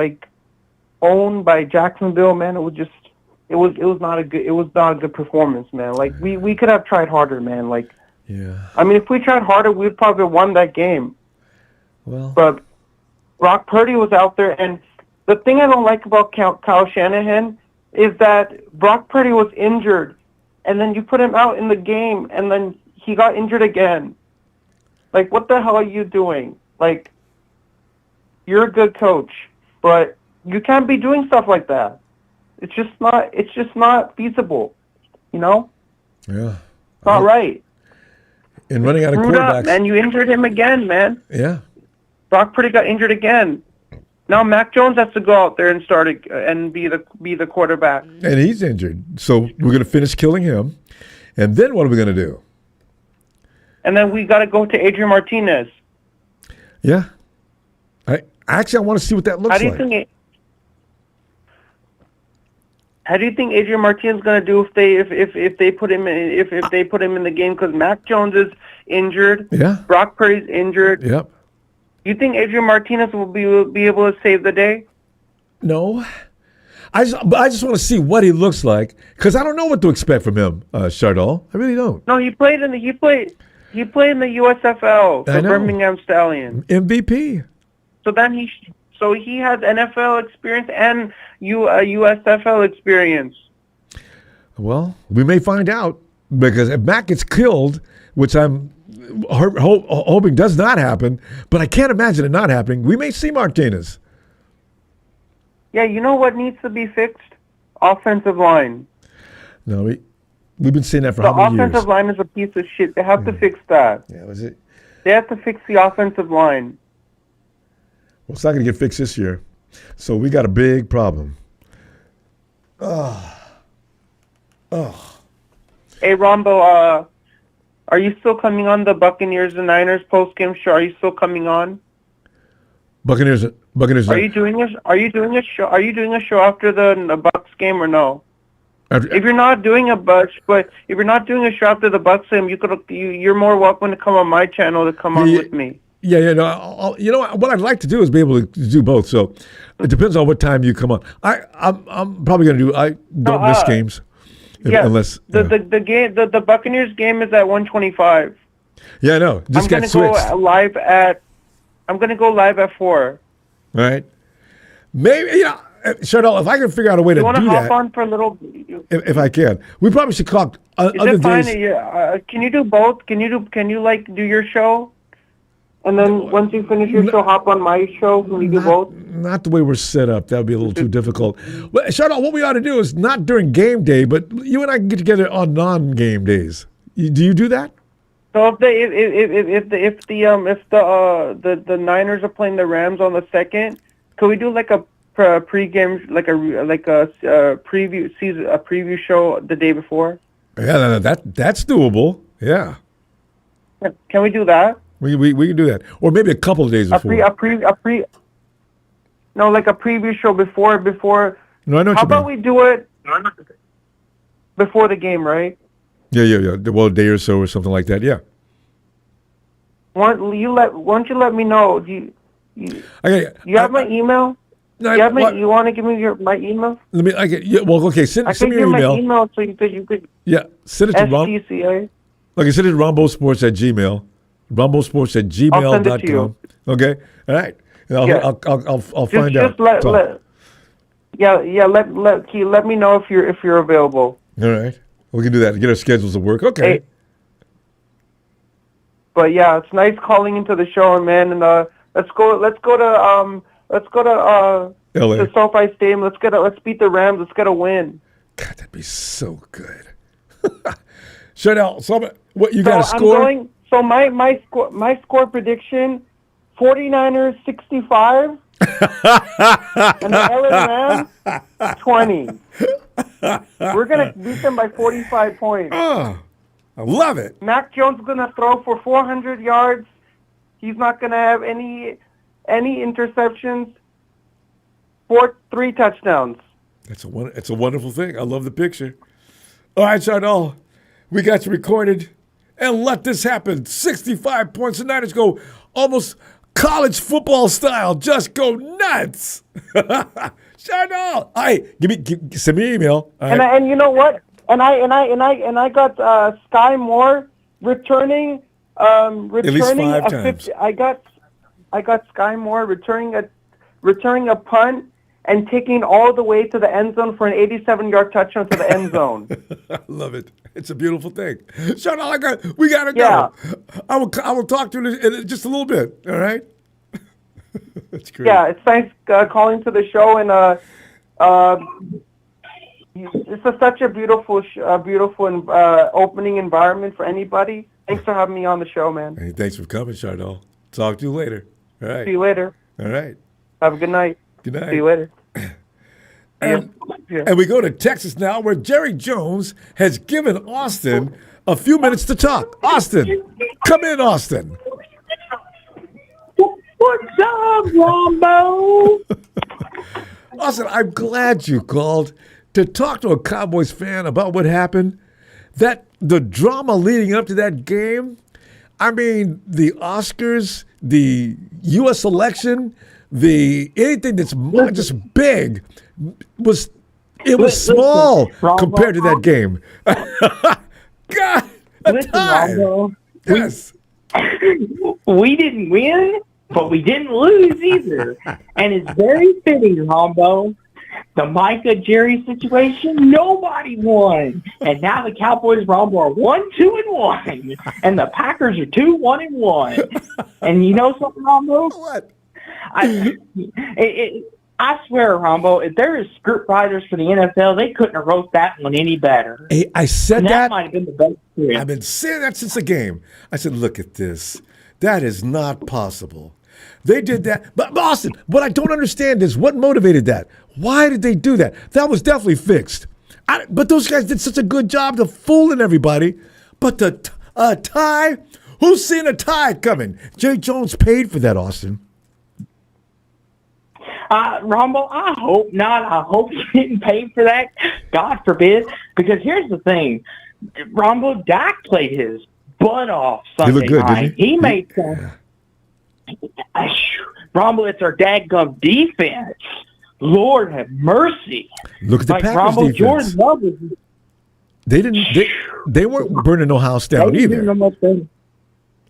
owned by Jacksonville, man. It was not a good performance, man. We could have tried harder, man. Yeah. I mean, if we tried harder, we'd probably have won that game. Well, but Brock Purdy was out there, and the thing I don't like about Kyle Shanahan is that Brock Purdy was injured, and then you put him out in the game, and then he got injured again. What the hell are you doing? You're a good coach, but you can't be doing stuff like that. It's just not feasible, you know? Yeah. It's not right. And running out of quarterbacks. And you injured him again, man. Yeah. Brock Purdy got injured again. Now Mac Jones has to go out there and start and be the quarterback. And he's injured. So we're going to finish killing him. And then what are we going to do? And then we got to go to Adrian Martinez. Yeah. I want to see what that looks like. How do you think Adrian Martinez is going to do if they put him in the game? Because Mac Jones is injured. Yeah. Brock Purdy's injured. Yep. You think Adrian Martinez will be able to save the day? No. I just want to see what he looks like because I don't know what to expect from him, Chardol. I really don't. No, he played in the USFL for Birmingham Stallions. MVP. So then he has NFL experience and USFL experience. Well, we may find out because if Mac gets killed, which I'm hoping does not happen, but I can't imagine it not happening, we may see Martinez. Yeah, you know what needs to be fixed? Offensive line. No, we've been saying that for how many years? The offensive line is a piece of shit. They have to fix that. Yeah, was it? They have to fix the offensive line. Well, it's not going to get fixed this year. So we got a big problem. Oh. Hey, Ronbo, are you still coming on the Buccaneers and Niners post-game show? Are you still coming on? Buccaneers. Are you doing a show? Are you doing a show after the Bucs game or no? If you're not doing a show after the Bucs game, you're more welcome to come on my channel to come on with me. Yeah. No, you know what I'd like to do is be able to do both. So it depends on what time you come on. I'm probably going to do. I don't miss games. Unless the Buccaneers game is at 1:25. Yeah, I know. I'm going to go live at 4. All right. Maybe Chardol, if I can figure out a way to do that. You want to hop on for a little? If I can, we probably should talk other days. Can you do both? Can you do your show, and then once you finish your show, hop on my show? Can we do both? Not the way we're set up. That would be a little too difficult. But Chardol, what we ought to do is not during game day, but you and I can get together on non-game days. Do you do that? So if the Niners are playing the Rams on the 2nd, could we do like a pregame, like a preview show the day before? Yeah, that's doable. Yeah. Can we do that? We can do that, or maybe a couple of days before. No, like a preview show before. No, I know. How about we do it before the game, right? Yeah. Well, a day or so or something like that. Yeah. Why don't you let me know? Do you have my email? No, you want to give me my email? Let me. Okay. Send me your email. My email so you could. Yeah, send it to STCA. Okay, send it to rombosports@gmail. rombosports@gmail.com. Okay. All right. I'll find out. Let me know if you're available. All right. We can do that. Get our schedules to work. Okay. Hey. But yeah, it's nice calling into the show, man. And let's go to LA. The SoFi Stadium. Let's beat the Rams. Let's get a win. God, that'd be so good. Chardol, so what you got a score? My score prediction: 49ers 65 and the LA Rams 20. We're gonna beat them by 45 points. Oh, I love it. Mac Jones is gonna throw for 400 yards. He's not gonna have any interceptions. 3 touchdowns. It's a wonderful thing. I love the picture. All right, Chardol, we got you recorded, and let this happen. 65 points. The Niners go almost college football style. Just go nuts. Chardol, all right, send me an email. And you know what? And I got Sky Moore returning. At least 5 times. I got Sky Moore returning a punt and taking all the way to the end zone for an 87-yard touchdown to the end zone. I love it. It's a beautiful thing. Chardol, we gotta go. Yeah. I will talk to you in just a little bit. All right. That's great. Yeah, it's nice calling to the show, and it's such a beautiful opening environment for anybody. Thanks for having me on the show, man. Hey, thanks for coming, Chardol. Talk to you later. All right. See you later. All right. Have a good night. Good night. See you later. And we go to Texas now, where Jerry Jones has given Austin a few minutes to talk. Austin, come in, Austin. What's up, Ronbo? Austin, I'm glad you called to talk to a Cowboys fan about what happened. The drama leading up to that game. I mean, the Oscars the U.S. election, anything that's just big was small compared to that game. God, a tie. Yes. We didn't win, but we didn't lose either. And it's very fitting, Ronbo. The Micah Jerry situation, nobody won. And now the Cowboys, Ronbo, are 1-2-1. And the Packers are 2-1-1. And you know something, Ronbo? What? I swear, Ronbo, if there is script writers for the NFL, they couldn't have wrote that one any better. Hey, I said that. Might have been the best script. I've been saying that since the game. I said, look at this. That is not possible. They did that. But Austin, what I don't understand is what motivated that. Why did they do that? That was definitely fixed. But those guys did such a good job of fooling everybody. But the tie? Who's seen a tie coming? Jerry Jones paid for that, Austin. Ronbo, I hope not. I hope he didn't pay for that. God forbid. Because here's the thing. Ronbo, Dak played his butt off Sunday He looked good, night. didn't he? He made some. Ronbo, it's our dadgum defense. Lord have mercy. Look at the Packers Ronbo, defense. Jordan Love was, They weren't burning no house down either.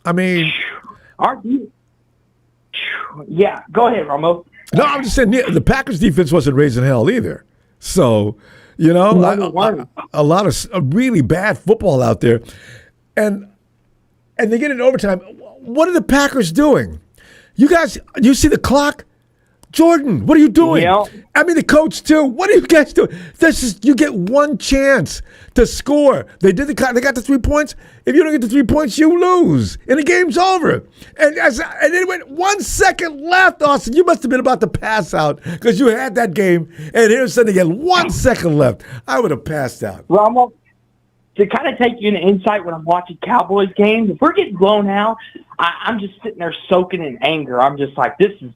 I mean, yeah, go ahead, Ronbo. No, I'm just saying the Packers defense wasn't raising hell either. So, you know, a lot of really bad football out there, and they get into overtime. What are the Packers doing? You guys, you see the clock? Jordan, what are you doing? Yeah. I mean, the coach too. What are you guys doing? You get one chance to score. They got the 3 points. If you don't get the 3 points, you lose, and the game's over. And it went 1 second left, Austin. You must have been about to pass out because you had that game, and here's something again. 1 second left. I would have passed out. Ronbo, to kind of take you into insight when I'm watching Cowboys games, if we're getting blown out, I'm just sitting there soaking in anger. I'm just like, this is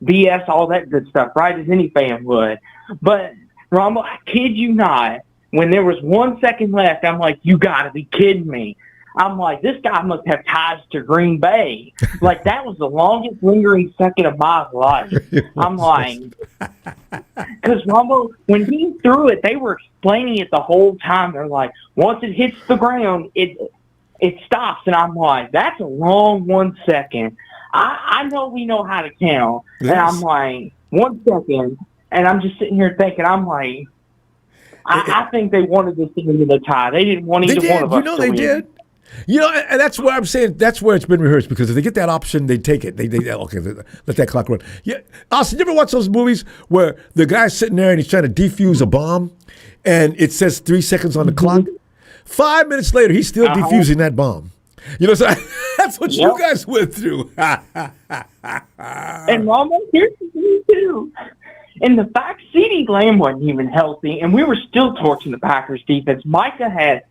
BS, all that good stuff, right, as any fan would. But, Ronbo, I kid you not, when there was 1 second left, I'm like, you got to be kidding me. I'm like, this guy must have ties to Green Bay. Like, that was the longest lingering second of my life. I'm like, because, Ronbo, when he threw it, they were explaining it the whole time. They're like, once it hits the ground, it stops. And I'm like, that's a long 1 second. I know we know how to count. Yes. And I'm like, 1 second. And I'm just sitting here thinking, I'm like, I think they wanted this thing into the tie. They didn't want either one of us to win. Did. You know, and that's where I'm saying that's where it's been rehearsed, because if they get that option, they take it. They okay, let that clock run. Yeah, Austin, you ever watch those movies where the guy's sitting there and he's trying to defuse a bomb, and it says 3 seconds on the clock? 5 minutes later, he's still defusing that bomb. You know, so that's what you guys went through. And Ronbo, here's the thing too. And the fact CeeDee Lamb wasn't even healthy, and we were still torching the Packers defense. Micah had,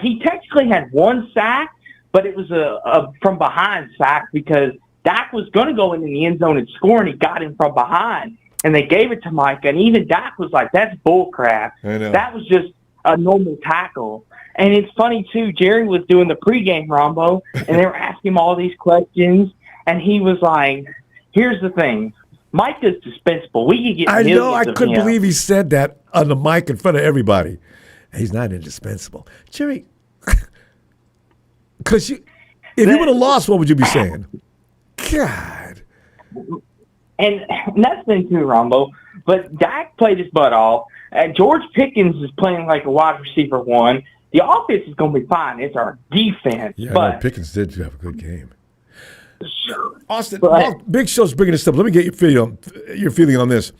he technically had one sack, but it was a from behind sack because Dak was going to go into the end zone and score, and he got him from behind. And they gave it to Micah, and even Dak was like, that's bullcrap. That was just a normal tackle. And it's funny, too, Jerry was doing the pregame, Ronbo, and they were asking him all these questions, and he was like, here's the thing. Micah's dispensable. We could get millions of him. I couldn't believe he said that on the mic in front of everybody. He's not indispensable. Jerry, because if you would have lost, what would you be saying? God. And that's the thing, too, Ronbo. But Dak played his butt off. George Pickens is playing like a wide receiver one. The offense is going to be fine. It's our defense. Yeah, but Pickens did have a good game. Austin, Big Show's bringing this up. Let me get your feeling on this.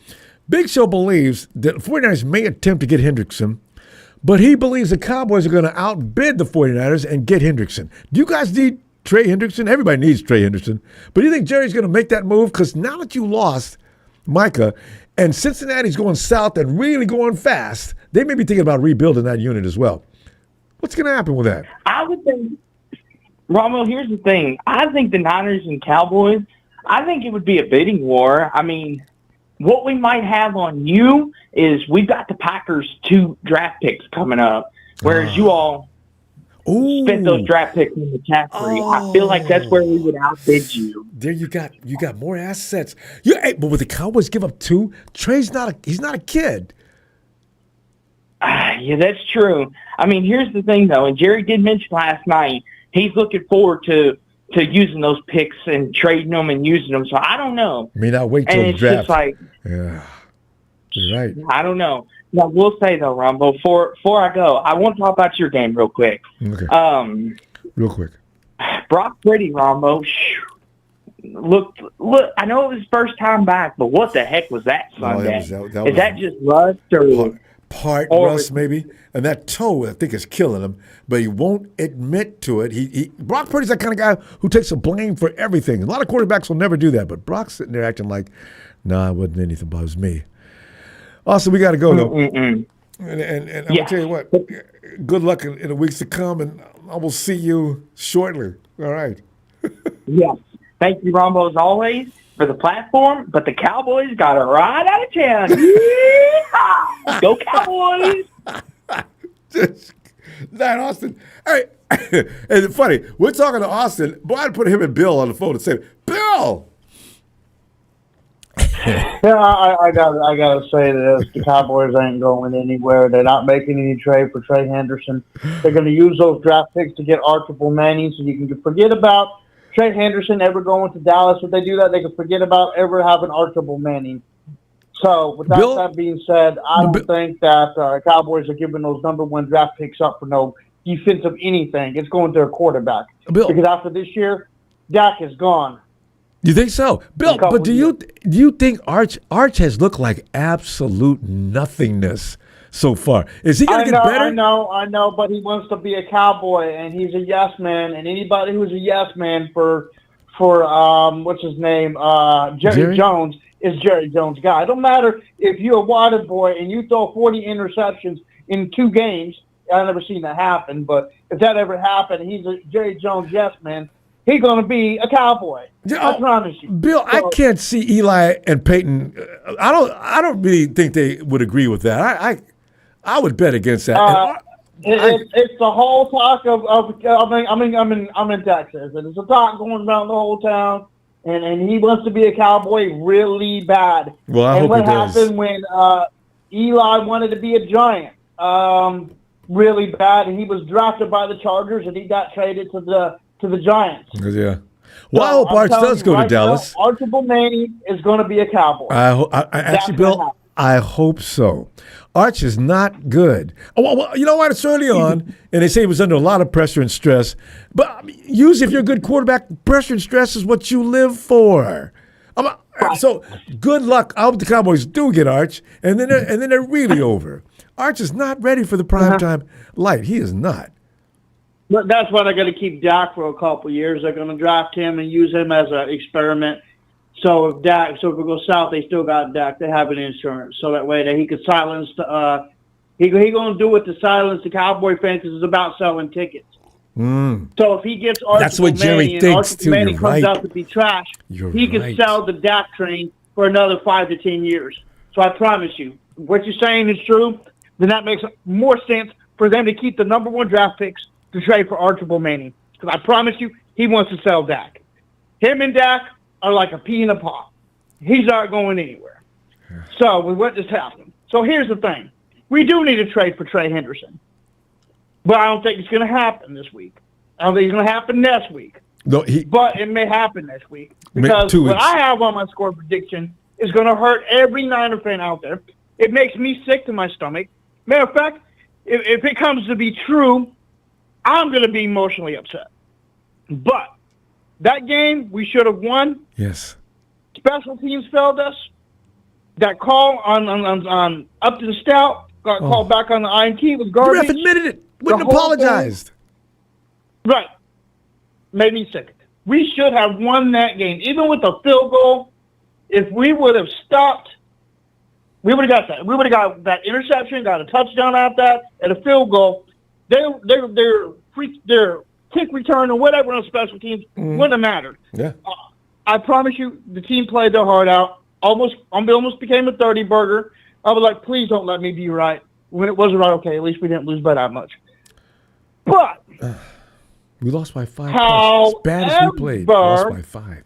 Big Show believes that 49ers may attempt to get Hendrickson, but he believes the Cowboys are going to outbid the 49ers and get Hendrickson. Do you guys need Trey Hendrickson? Everybody needs Trey Hendrickson. But do you think Jerry's going to make that move? Because now that you lost Micah and Cincinnati's going south and really going fast, they may be thinking about rebuilding that unit as well. What's going to happen with that? I would think, Ronbo, here's the thing. I think the Niners and Cowboys, I think it would be a bidding war. I mean, what we might have on you is we've got the Packers 2 draft picks coming up, whereas you all spent those draft picks in McCaffrey. I feel like that's where we would outbid you. There you got more assets. But with the Cowboys give up 2, Trey's he's not a kid. Yeah, that's true. I mean, here's the thing though, and Jerry did mention last night he's looking forward to using those picks and trading them and using them. So I don't know. May not wait till the draft. Just like, yeah, you're right. I don't know. Now, we'll say though, Ronbo, before I go, I want to talk about your game real quick. Okay. Real quick. Brock Purdy, Ronbo. Look! I know it was his first time back, but what the heck was that Sunday? Is that just rust or part rust maybe? And that toe, I think, is killing him. But he won't admit to it. Brock Purdy's that kind of guy who takes the blame for everything. A lot of quarterbacks will never do that, but Brock's sitting there acting like, "Nah, it wasn't anything, but it was me." Austin, we got to go though. And I'm gonna tell you what. Good luck in the weeks to come, and I will see you shortly. All right. Yes. Thank you, Ronbo, as always, for the platform. But the Cowboys got a ride out of town. Yeehaw! Go Cowboys! That Austin. Hey, and it's funny. We're talking to Austin. Boy, I'd put him and Bill on the phone and say, "Bill." Yeah, I gotta say this: the Cowboys ain't going anywhere. They're not making any trade for Trey Henderson. They're going to use those draft picks to get Archibald Manning, so you can forget about Trey Henderson ever going to Dallas. If they do that, they can forget about ever having Archibald Manning. So, with that being said, I don't think that Cowboys are giving those number 1 draft picks up for no defensive anything. It's going to a quarterback. Because after this year, Dak is gone. You think so, Bill? But do you think Arch has looked like absolute nothingness so far? Is he going to get better? I know, but he wants to be a Cowboy, and he's a yes man. And anybody who's a yes man for what's his name, Jerry Jones, is Jerry Jones' guy. It don't matter if you're a water boy and you throw 40 interceptions in 2 games. I've never seen that happen, but if that ever happened, he's a Jerry Jones yes man. He's going to be a Cowboy. I promise you. Bill, so, I can't see Eli and Peyton. I don't really think they would agree with that. I would bet against that. It's the whole talk of I'm in Texas, and it's a talk going around the whole town, and he wants to be a Cowboy really bad. Well, I hope what he does. happened when Eli wanted to be a Giant really bad, and he was drafted by the Chargers, and he got traded to the Giants. Yeah. Well, I hope Arch does go to Dallas. Now, Archibald Manning is going to be a Cowboy. Actually, Bill, I hope so. Arch is not good. Well, you know what? It's early on, and they say he was under a lot of pressure and stress. But usually, if you're a good quarterback, pressure and stress is what you live for. So good luck. I hope the Cowboys do get Arch, and then they're really over. Arch is not ready for the primetime light. He is not. But that's why they're going to keep Dak for a couple of years. They're going to draft him and use him as an experiment. So if it goes south, they still got Dak. They have an insurance, so that way that he could silence the. He going to do it to silence the Cowboy fans because it's about selling tickets. So if he gets that's what Jerry thinks too. Manning You're comes right. out to be trash, he can right. sell the Dak train for another 5 to 10 years. So I promise you, what you're saying is true. Then that makes more sense for them to keep the number 1 draft picks to trade for Archibald Manning. Because I promise you, he wants to sell Dak. Him and Dak are like a pea in a pod. He's not going anywhere. So with what just happened. So here's the thing. We do need a trade for Trey Henderson. But I don't think it's going to happen this week. I don't think it's going to happen next week. No, but it may happen next week. Because what I have on my score prediction is going to hurt every Niner fan out there. It makes me sick to my stomach. Matter of fact, if it comes to be true, I'm going to be emotionally upset. But that game, we should have won. Yes. Special teams failed us. That call on up to the stout, got called back on the INT was garbage. The ref admitted it. Wouldn't apologized. Right. Made me sick. We should have won that game. Even with a field goal, if we would have stopped, we would have got that. We would have got that interception, got a touchdown out of that, and a field goal. Their kick return or whatever on special teams wouldn't have mattered. Yeah. I promise you, the team played their heart out. Almost became a 30 burger. I was like, please don't let me be right. When it wasn't right, okay, at least we didn't lose by that much. But we lost by 5 points. As bad as we played, we lost by 5.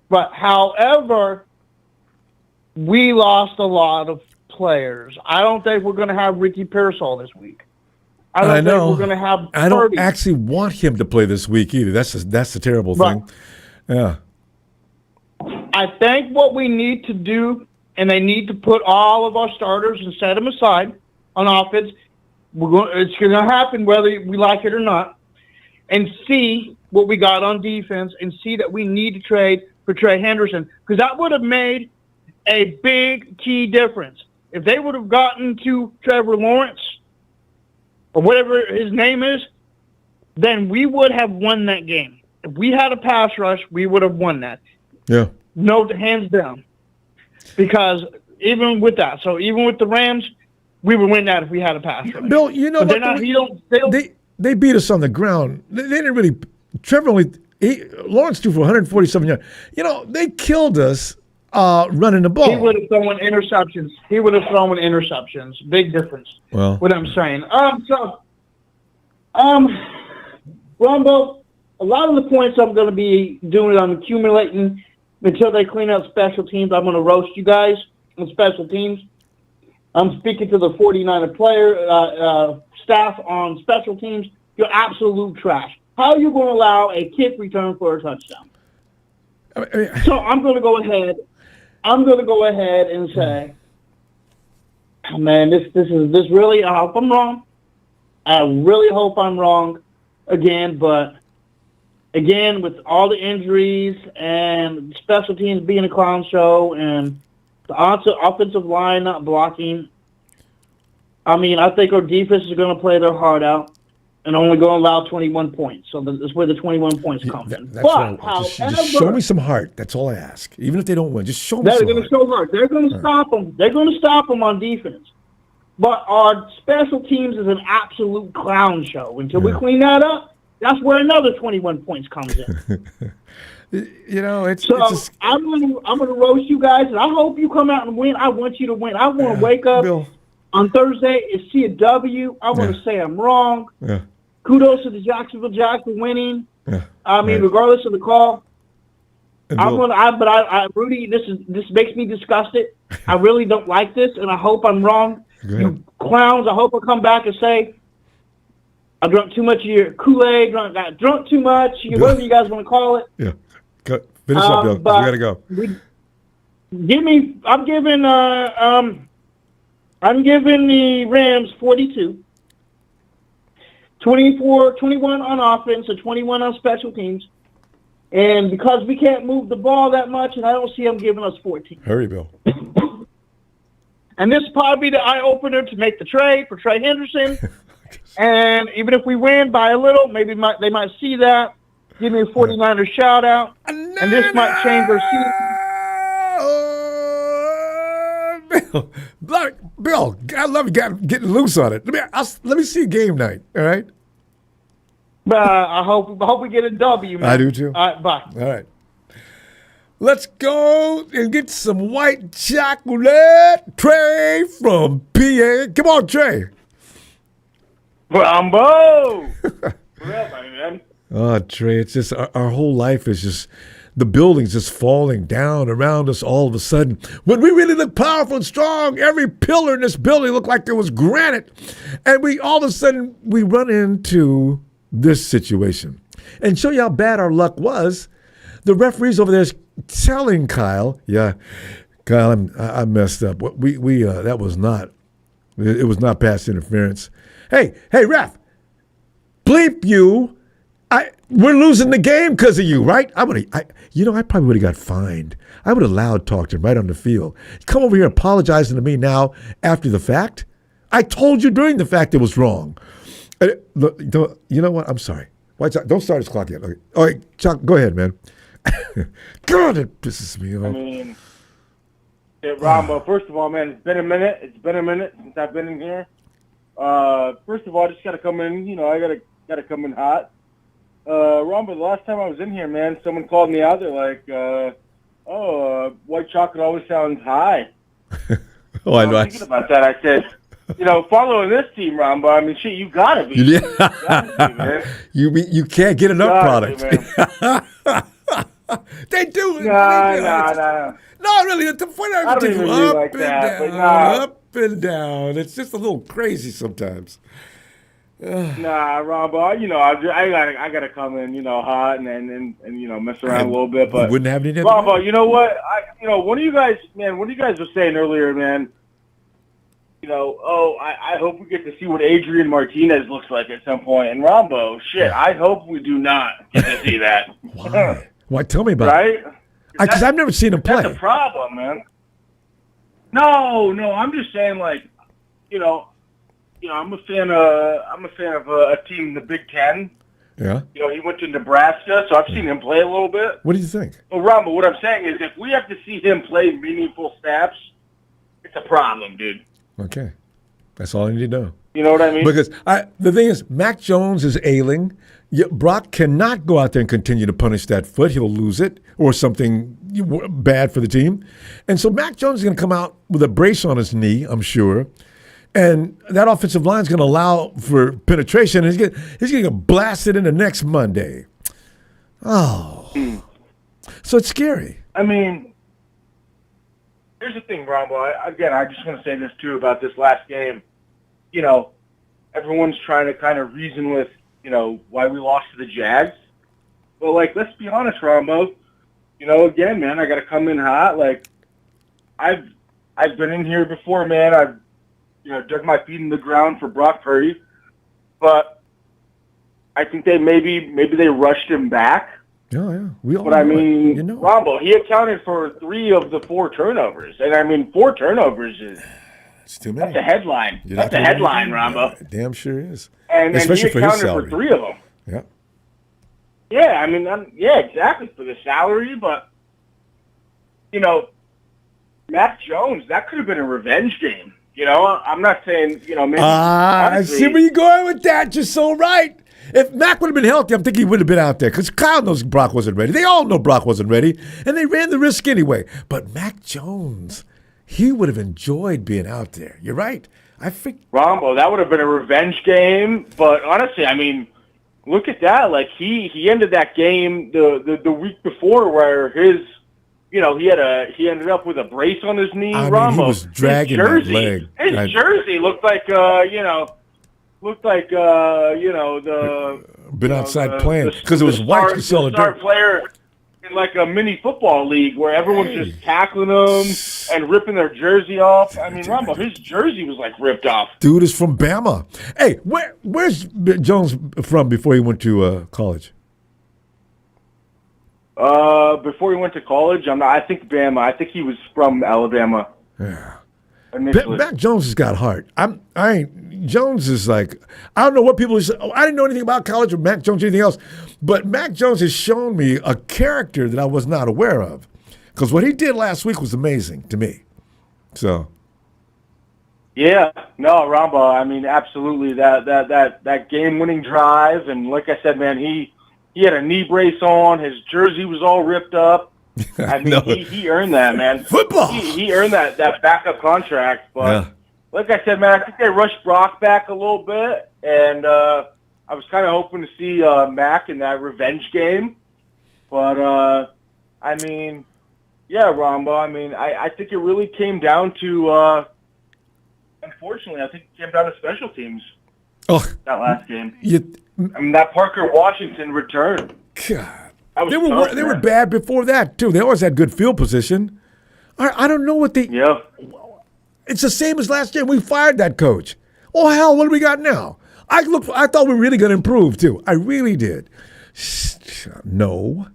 But however, we lost a lot of players. I don't think we're going to have Ricky Pearsall this week. I don't think we're going to have. I don't actually want him to play this week either. That's the terrible thing. Yeah. I think what we need to do, and they need to put all of our starters and set them aside on offense. It's going to happen whether we like it or not, and see what we got on defense, and see that we need to trade for Trey Henderson, because that would have made a big key difference. If they would have gotten to Trevor Lawrence or whatever his name is, then we would have won that game. If we had a pass rush, we would have won that. Yeah. No, hands down. Because even with that, so even with the Rams, we would win that if we had a pass rush. Bill, you know what? They beat us on the ground. They didn't really. Trevor Lawrence threw for 147 yards. You know, they killed us running the ball. He would have thrown interceptions. Big difference. Well, what I'm saying. Ronbo, a lot of the points I'm going to be doing, I'm accumulating until they clean up special teams. I'm going to roast you guys on special teams. I'm speaking to the 49er player staff on special teams. You're absolute trash. How are you going to allow a kick return for a touchdown? So I'm going to go ahead. And say, oh, man, this really. I hope I'm wrong. I really hope I'm wrong again. But again, with all the injuries and special teams being a clown show and the offensive line not blocking, I mean, I think our defense is going to play their heart out and only going to allow 21 points. So that's where the 21 points come from. That's what I want. Just show me some heart. That's all I ask. Even if they don't win, just show me some heart. They're going to show heart. They're going to stop them. They're going to stop them on defense. But our special teams is an absolute clown show. Until we clean that up, that's where another 21 points comes in. You know, I'm gonna roast you guys, and I hope you come out and win. I want you to win. I want to wake up on Thursday and see a W. I want to say I'm wrong. Yeah. Kudos to the Jacksonville Jags for winning. Yeah. I mean, regardless of the call, Rudy, this makes me disgusted. I really don't like this, and I hope I'm wrong. You clowns, I hope I come back and say I drunk too much of your Kool-Aid, drunk too much, whatever you guys want to call it. Yeah. Finish up, Bill. We gotta go. I'm giving the Rams 42. 21 on offense and 21 on special teams. And because we can't move the ball that much, and I don't see them giving us 14. Hurry, Bill. And this will probably be the eye-opener to make the trade for Trey Henderson. And even if we win by a little, maybe they might see that. Give me a 49er shout-out. And this might change their season. Bill, I love you getting loose on it. Let me see game night, all right? I hope we get a W, man. I do, too. All right, bye. All right. Let's go and get some white chocolate. Trey from PA. Come on, Trey. Ronbo. What up, man? Oh, Trey, it's just our whole life is just the building's just falling down around us all of a sudden. When we really look powerful and strong, every pillar in this building looked like there was granite. And all of a sudden we run into this situation. And show you how bad our luck was, the referees over there is telling Kyle, Kyle, I messed up. That was not, it was not pass interference. Hey, ref, bleep you. We're losing the game because of you, right? I probably would have got fined. I would have loud talked him right on the field. Come over here apologizing to me now after the fact. I told you during the fact it was wrong. You know what? I'm sorry. Don't start his clock yet. Okay. All right, Chuck, go ahead, man. God, it pisses me off. I mean, Ronbo, first of all, man, it's been a minute. It's been a minute since I've been in here. First of all, I just got to come in. I got to come in hot. Ronbo, the last time I was in here, man, someone called me out. They're like, white chocolate always sounds high. I know. Thinking about that, I said, following this team, Ronbo, I mean, shit, you gotta be. Yeah. You gotta be, man. You can't get enough product. They do. Nah. No, really, the point I don't even mean like that, but nah. Up and down. It's just a little crazy sometimes. Nah, Ronbo, I gotta come in, hot and mess around a little bit, but wouldn't have any. Ronbo, you know what? One of you guys were saying earlier, man. I hope we get to see what Adrian Martinez looks like at some point. And Ronbo, shit, I hope we do not get to see that. Why? Why? Tell me about it. Right? Because I've never seen him play. That's a problem, man. No, I'm just saying, like, I'm a fan of a team in the Big Ten. Yeah. He went to Nebraska, so I've seen him play a little bit. What do you think? Well, Ronbo, what I'm saying is, if we have to see him play meaningful snaps, it's a problem, dude. Okay. That's all I need to know. You know what I mean? Because the thing is, Mac Jones is ailing. Brock cannot go out there and continue to punish that foot. He'll lose it or something bad for the team. And so Mac Jones is going to come out with a brace on his knee, I'm sure. And that offensive line is going to allow for penetration. And he's going to get blasted into next Monday. Oh. So it's scary. I mean, here's the thing, Ronbo. I just want to say this, too, about this last game. Everyone's trying to kind of reason with, why we lost to the Jags. But, let's be honest, Ronbo. Again, man, I got to come in hot. I've been in here before, man. I've, dug my feet in the ground for Brock Purdy. But I think maybe they rushed him back. Oh, yeah. We all but, I mean, Ronbo, he accounted for 3 of the 4 turnovers. And, I mean, 4 turnovers is... It's too many. That's a headline. That's a headline, Ronbo. Yeah, damn sure is. And especially he for his accounted salary. for 3 of them. Yeah. Yeah, I mean, exactly, for the salary, but, Mac Jones, that could have been a revenge game. I'm not saying, maybe. I see where you're going with that. You're so right. If Mac would have been healthy, I'm thinking he would have been out there because Kyle knows Brock wasn't ready. They all know Brock wasn't ready, and they ran the risk anyway. But Mac Jones, he would have enjoyed being out there. You're right. Ronbo, that would have been a revenge game, but honestly, I mean, look at that. He ended that game the week before where his, he ended up with a brace on his knee. Ronbo, he was dragging his jersey, that leg. His jersey looked like the been outside playing because it was white. The star player in a mini football league where everyone's just tackling them and ripping their jersey off. I mean, Ronbo, his jersey was ripped off. Dude is from Bama. Hey, where's Jones from before he went to college? Before he went to college, I think Bama. I think he was from Alabama. Yeah. Initially. Mac Jones has got heart. Jones is I don't know what people say. I didn't know anything about college or Mac Jones or anything else, but Mac Jones has shown me a character that I was not aware of. Because what he did last week was amazing to me. So. Yeah, no, Ronbo. I mean, absolutely that game-winning drive, and like I said, man, he had a knee brace on. His jersey was all ripped up. I mean, he earned that, man. Football. He earned that backup contract. But like I said, man, I think they rushed Brock back a little bit, and I was kind of hoping to see Mac in that revenge game. But I mean, yeah, Ronbo. I mean, I think it really came down to. Unfortunately, I think it came down to special teams. Oh, that last game. I mean, that Parker Washington return. God. They were bad before that, too. They always had good field position. I don't know what they... Yeah. It's the same as last year. We fired that coach. Oh, hell, what do we got now? I thought we were really going to improve, too. I really did. No.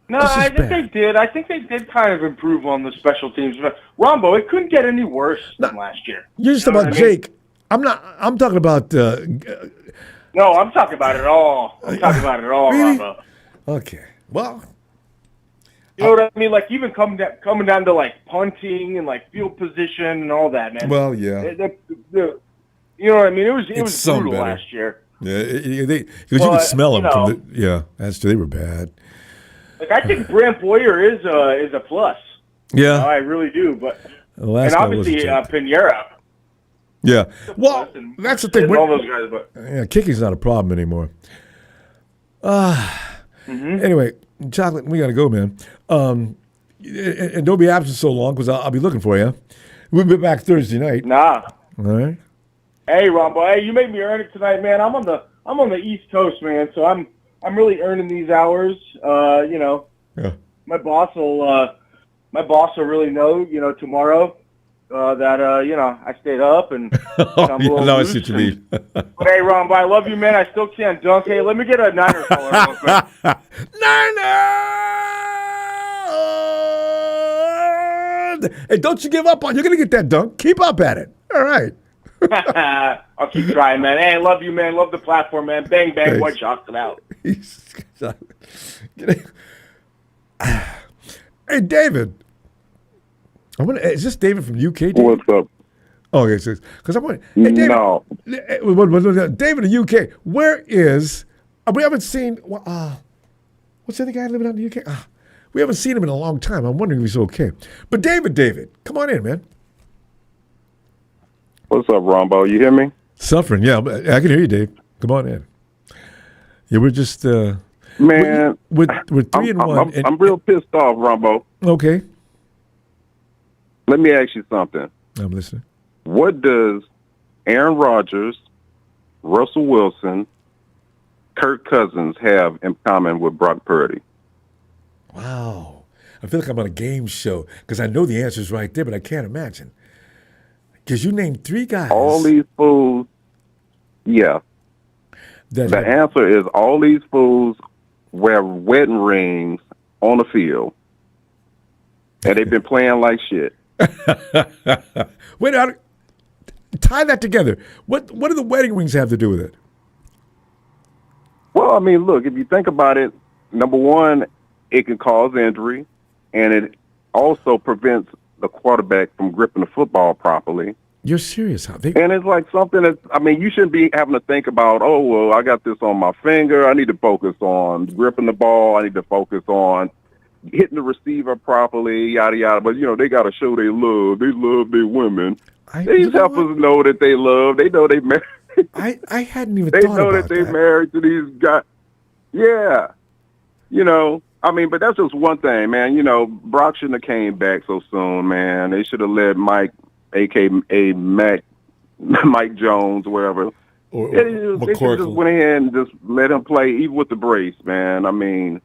No, I think they did. I think they did kind of improve on the special teams. But, Ronbo, it couldn't get any worse than last year. You're just about Jake. I'm talking about... No, I'm talking about it all. I'm talking about it all, really? Ronbo. Okay. Well, you know what I mean? Even coming down to punting and field position and all that, man. Well, yeah. You know what I mean? It was brutal last year. Yeah, because you could smell them from the. Yeah, they were bad. I think Brant Boyer is a plus. Yeah, I really do. But and obviously Pinheiro. Yeah. Well, that's the thing. All those guys, but Yeah, kicking's not a problem anymore. Anyway, Chocolate, we got to go, man. And don't be absent so long because I'll be looking for you. We'll be back Thursday night. nah. All right. Hey, Ronbo. Hey, you made me earn it tonight, man. I'm on the East Coast, man. So I'm really earning these hours. Yeah. My boss will really know, tomorrow that I stayed up and I'm a little no, I loose see what you mean. But hey, Ronbo, I love you, man. I still can't dunk. Hey, let me get a Niner color real quick. Hey, don't you give up on. You're gonna get that dunk. Keep up at it. All right. I'll keep trying, man. Hey, I love you, man. Love the platform, man. Bang, bang, Thanks. White Chocolate out. Hey, David. Is this David from UK? David? What's up? Oh, okay, because I want. Hey, David, No. David in the UK. Where is? We haven't seen. What's the other guy living out in the UK? We haven't seen him in a long time. I'm wondering if he's okay. But David, come on in, man. What's up, Ronbo? You hear me? Suffering, yeah. I can hear you, Dave. Come on in. Yeah, we're just Man, we're 3-1. I'm real pissed off, Ronbo. Okay, Let me ask you something. I'm listening. What does Aaron Rodgers, Russell Wilson, Kirk Cousins have in common with Brock Purdy? Wow, I feel like I'm on a game show because I know the answer is right there, but I can't imagine. Because you named 3 guys. All these fools, yeah. The answer is all these fools wear wedding rings on the field. And they've been playing like shit. Wait, tie that together. What do the wedding rings have to do with it? Well, I mean, look, if you think about it, number one, it can cause injury, and it also prevents the quarterback from gripping the football properly. You're serious, huh? And it's like something that, I mean, you shouldn't be having to think about, oh, well, I got this on my finger. I need to focus on gripping the ball. I need to focus on hitting the receiver properly, yada, yada. But, they got to show they love. They love their women. These helpers know that they love. They know they married. I hadn't even they thought know about that they're married to these guys. Yeah. I mean, but that's just one thing, man. Brock shouldn't have came back so soon, man. They should have let Mike, a.k.a. Mike Jones, whatever. They should just went ahead and just let him play, even with the brace, man. I mean,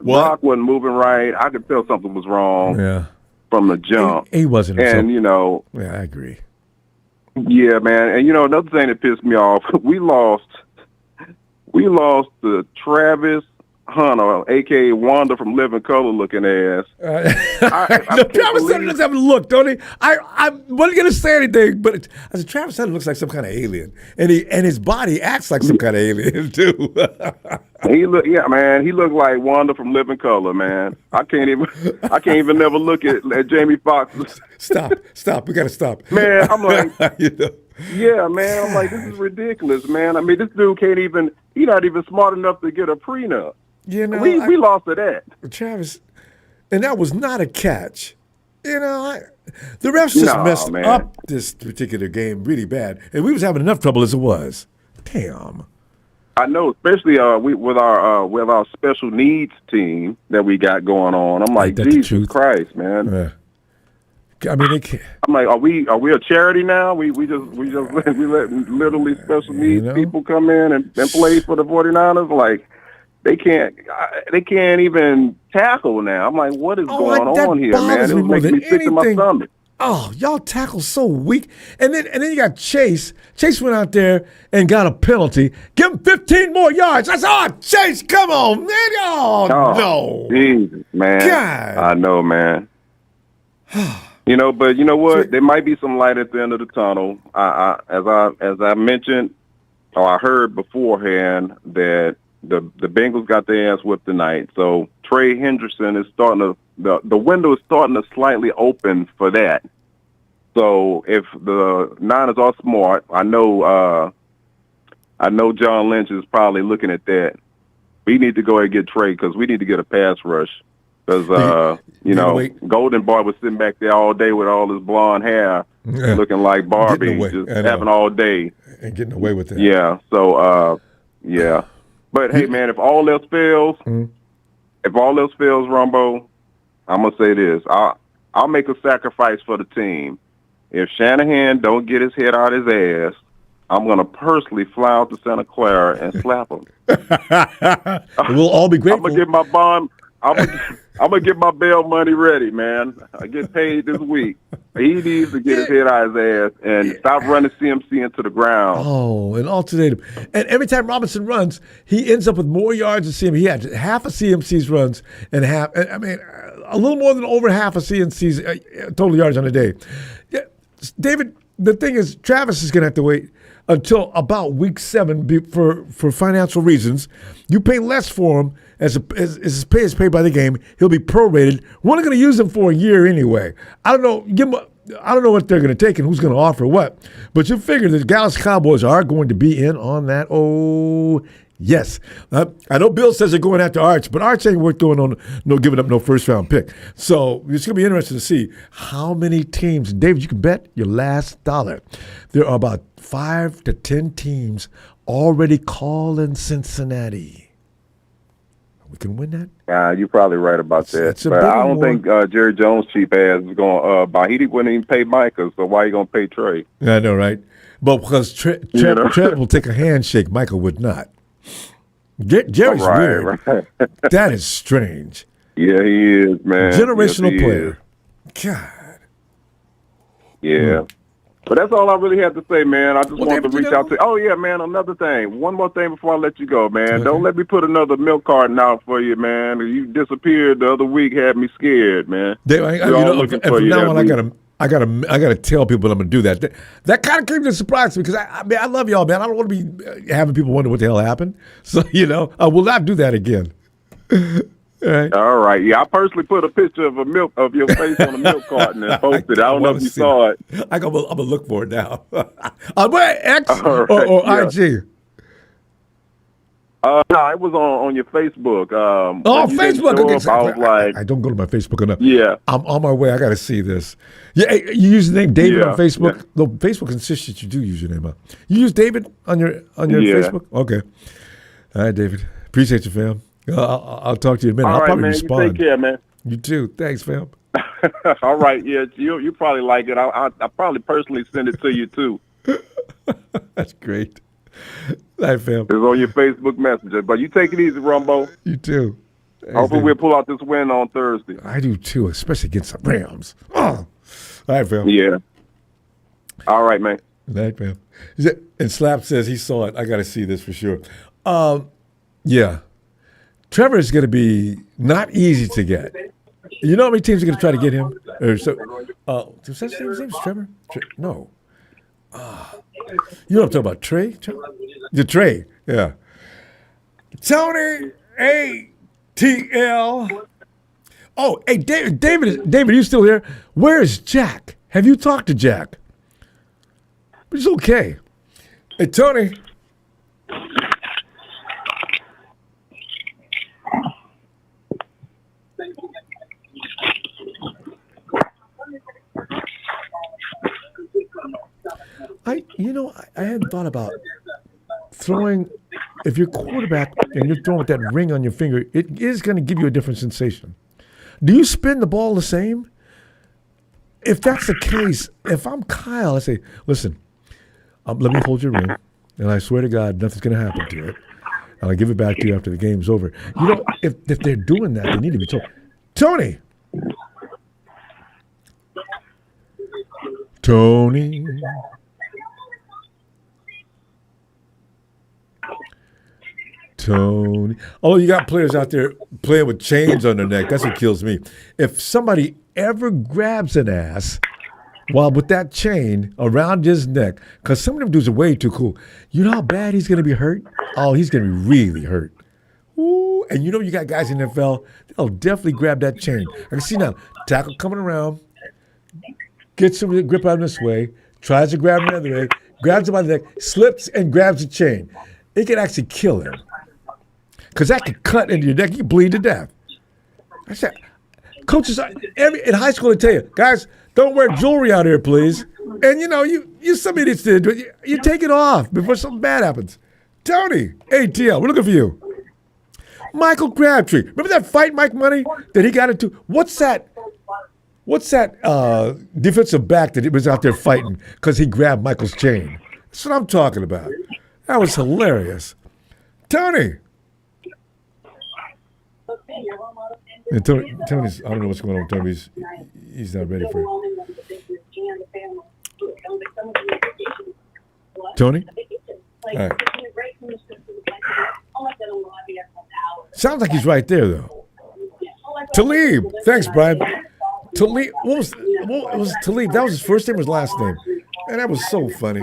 Brock wasn't moving right. I could tell something was wrong from the jump. He wasn't. And, yeah, I agree. Yeah, man. And, another thing that pissed me off, we lost to Travis Hunter, a.k.a. Wanda from Living Color looking ass. Travis Hunter doesn't have a look, don't he? I wasn't going to say anything, but I said, Travis Hunter looks like some kind of alien. And his body acts like some kind of alien, too. He looked like Wanda from Living Color, man. I can't even never look at Jamie Foxx. Stop. We got to stop. Man, I'm like, yeah, man. I'm like, this is ridiculous, man. I mean, this dude he's not even smart enough to get a prenup. We lost to that. Travis, and that was not a catch. The refs just messed up this particular game really bad, and we was having enough trouble as it was. Damn. I know, especially with our special needs team that we got going on. I'm like, Jesus Christ, man. I mean, I'm like, are we a charity now? We let literally special needs people come in and play for the 49ers. Like, they can't even tackle now. I'm like, what is going on here, man? It was making me sick to my stomach. Oh, y'all tackle so weak. And then you got Chase. Chase went out there and got a penalty. Give him 15 more yards. I said, Chase, come on, man. Oh, no. Jesus, man. God. I know, man. But you know what? There might be some light at the end of the tunnel. As I mentioned, or I heard beforehand that the Bengals got their ass whipped tonight. So Trey Hendrickson is the window is starting to slightly open for that. So if the Niners are smart, I know John Lynch is probably looking at that. We need to go ahead and get Trey because we need to get a pass rush Because, Golden Boy was sitting back there all day with all his blonde hair, looking like Barbie, just having all day. And getting away with it. Yeah, so, yeah. But, hey, man, if all else fails, Ronbo, I'm going to say this. I'll make a sacrifice for the team. If Shanahan don't get his head out his ass, I'm going to personally fly out to Santa Clara and slap him. We'll all be grateful. I'm going to get my bond. I'm gonna get my bail money ready, man. I get paid this week. He needs to get his head out his ass and stop running CMC into the ground. Oh, and alternate him. And every time Robinson runs, he ends up with more yards than CMC. He had half of CMC's runs and a little more than over half of CMC's total yards on a day. Yeah, David, the thing is, Travis is gonna have to wait until about week 7 for financial reasons. You pay less for him as his pay is paid by the game. He'll be prorated. We're only going to use him for a year anyway. I don't know what they're going to take and who's going to offer what. But you figure the Dallas Cowboys are going to be in on that. Oh, yes. I know Bill says they're going after Arch, but Arch ain't worth giving up no first-round pick. So it's going to be interesting to see how many teams. David, you can bet your last dollar. There are about 5 to 10 teams already calling Cincinnati. We can win that? Yeah, you're probably right about that. But I don't think Jerry Jones' cheap ass is going to he wouldn't even pay Micah, so why are you going to pay Trey? I know, right? But because Trey will take a handshake, Michael would not. Jerry's weird. Right. That is strange. Yeah, he is, man. Generational player. God. Yeah. But that's all I really have to say, man. I just wanted to reach out to. Oh yeah, man. Another thing. One more thing before I let you go, man. Okay. Don't let me put another milk carton out for you, man. You disappeared the other week, had me scared, man. From now on, I gotta tell people I'm gonna do that. That kind of came as a surprise to me because I love y'all, man. I don't want to be having people wonder what the hell happened. So I will not do that again. All right. Yeah, I personally put a picture of your face on a milk carton and posted it. I don't know if you saw it. I'm gonna look for it now. X or IG? No, it was on your Facebook. Facebook. Okay. I was like, I don't go to my Facebook enough. Yeah. I'm on my way. I got to see this. Yeah, you use the name David on Facebook? Yeah. No, Facebook insists that you do use your name. You use David on your Facebook? Okay. All right, David. Appreciate you, fam. I'll talk to you in a minute. All I'll right, probably man. respond. You take care, man. You too. Thanks, fam. All right. Yeah, you probably like it. I probably personally send it to you, too. That's great. Hi, fam. It's on your Facebook Messenger. But you take it easy, Ronbo. You too. Hopefully we'll pull out this win on Thursday. I do, too, especially against the Rams. Oh. All right, fam. Yeah. All right, man. Good night, fam. And Slap says he saw it. I got to see this for sure. Yeah. Trevor is going to be not easy to get. You know how many teams are going to try to get him? His name's Trevor? No. You know what I'm talking about? Trey? Trey, yeah. Tony ATL. Oh, hey, David, are you still here? Where is Jack? Have you talked to Jack? He's okay. Hey, Tony. I hadn't thought about throwing. If you're quarterback and you're throwing with that ring on your finger, it is going to give you a different sensation. Do you spin the ball the same? If that's the case, if I'm Kyle, I say, listen, let me hold your ring, and I swear to God, nothing's going to happen to it. And I'll give it back to you after the game's over. If they're doing that, they need to be told. Tony. Oh, you got players out there playing with chains on their neck. That's what kills me. If somebody ever grabs an ass while with that chain around his neck, because some of them dudes are way too cool, you know how bad he's going to be hurt? Oh, he's going to be really hurt. Ooh, and you got guys in the NFL, they'll definitely grab that chain. I can see now, tackle coming around, gets some grip on this way, tries to grab him the other way, grabs him by the neck, slips and grabs the chain. It can actually kill him. Because that could cut into your neck. You bleed to death. Coaches in high school, they tell you, guys, don't wear jewelry out here, please. And you somebody needs to do it. You take it off before something bad happens. Tony, ATL, we're looking for you. Michael Crabtree. Remember that fight, Mike Money, that he got into? What's that defensive back that was out there fighting because he grabbed Michael's chain? That's what I'm talking about. That was hilarious. Tony. And Tony's, I don't know what's going on with Tony. He's not ready for it. Tony? All right. Sounds like he's right there, though. Talib. Thanks, Brian. Talib. What was Talib? That was his first name or his last name? And that was so funny.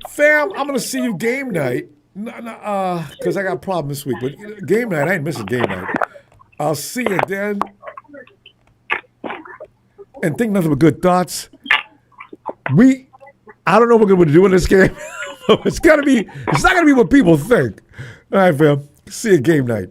Fam, I'm going to see you game night. Because I got a problem this week. But game night, I ain't missing game night. I'll see you then. And think nothing but good thoughts. I don't know what we're going to do in this game. It's not going to be what people think. All right, fam. See you game night.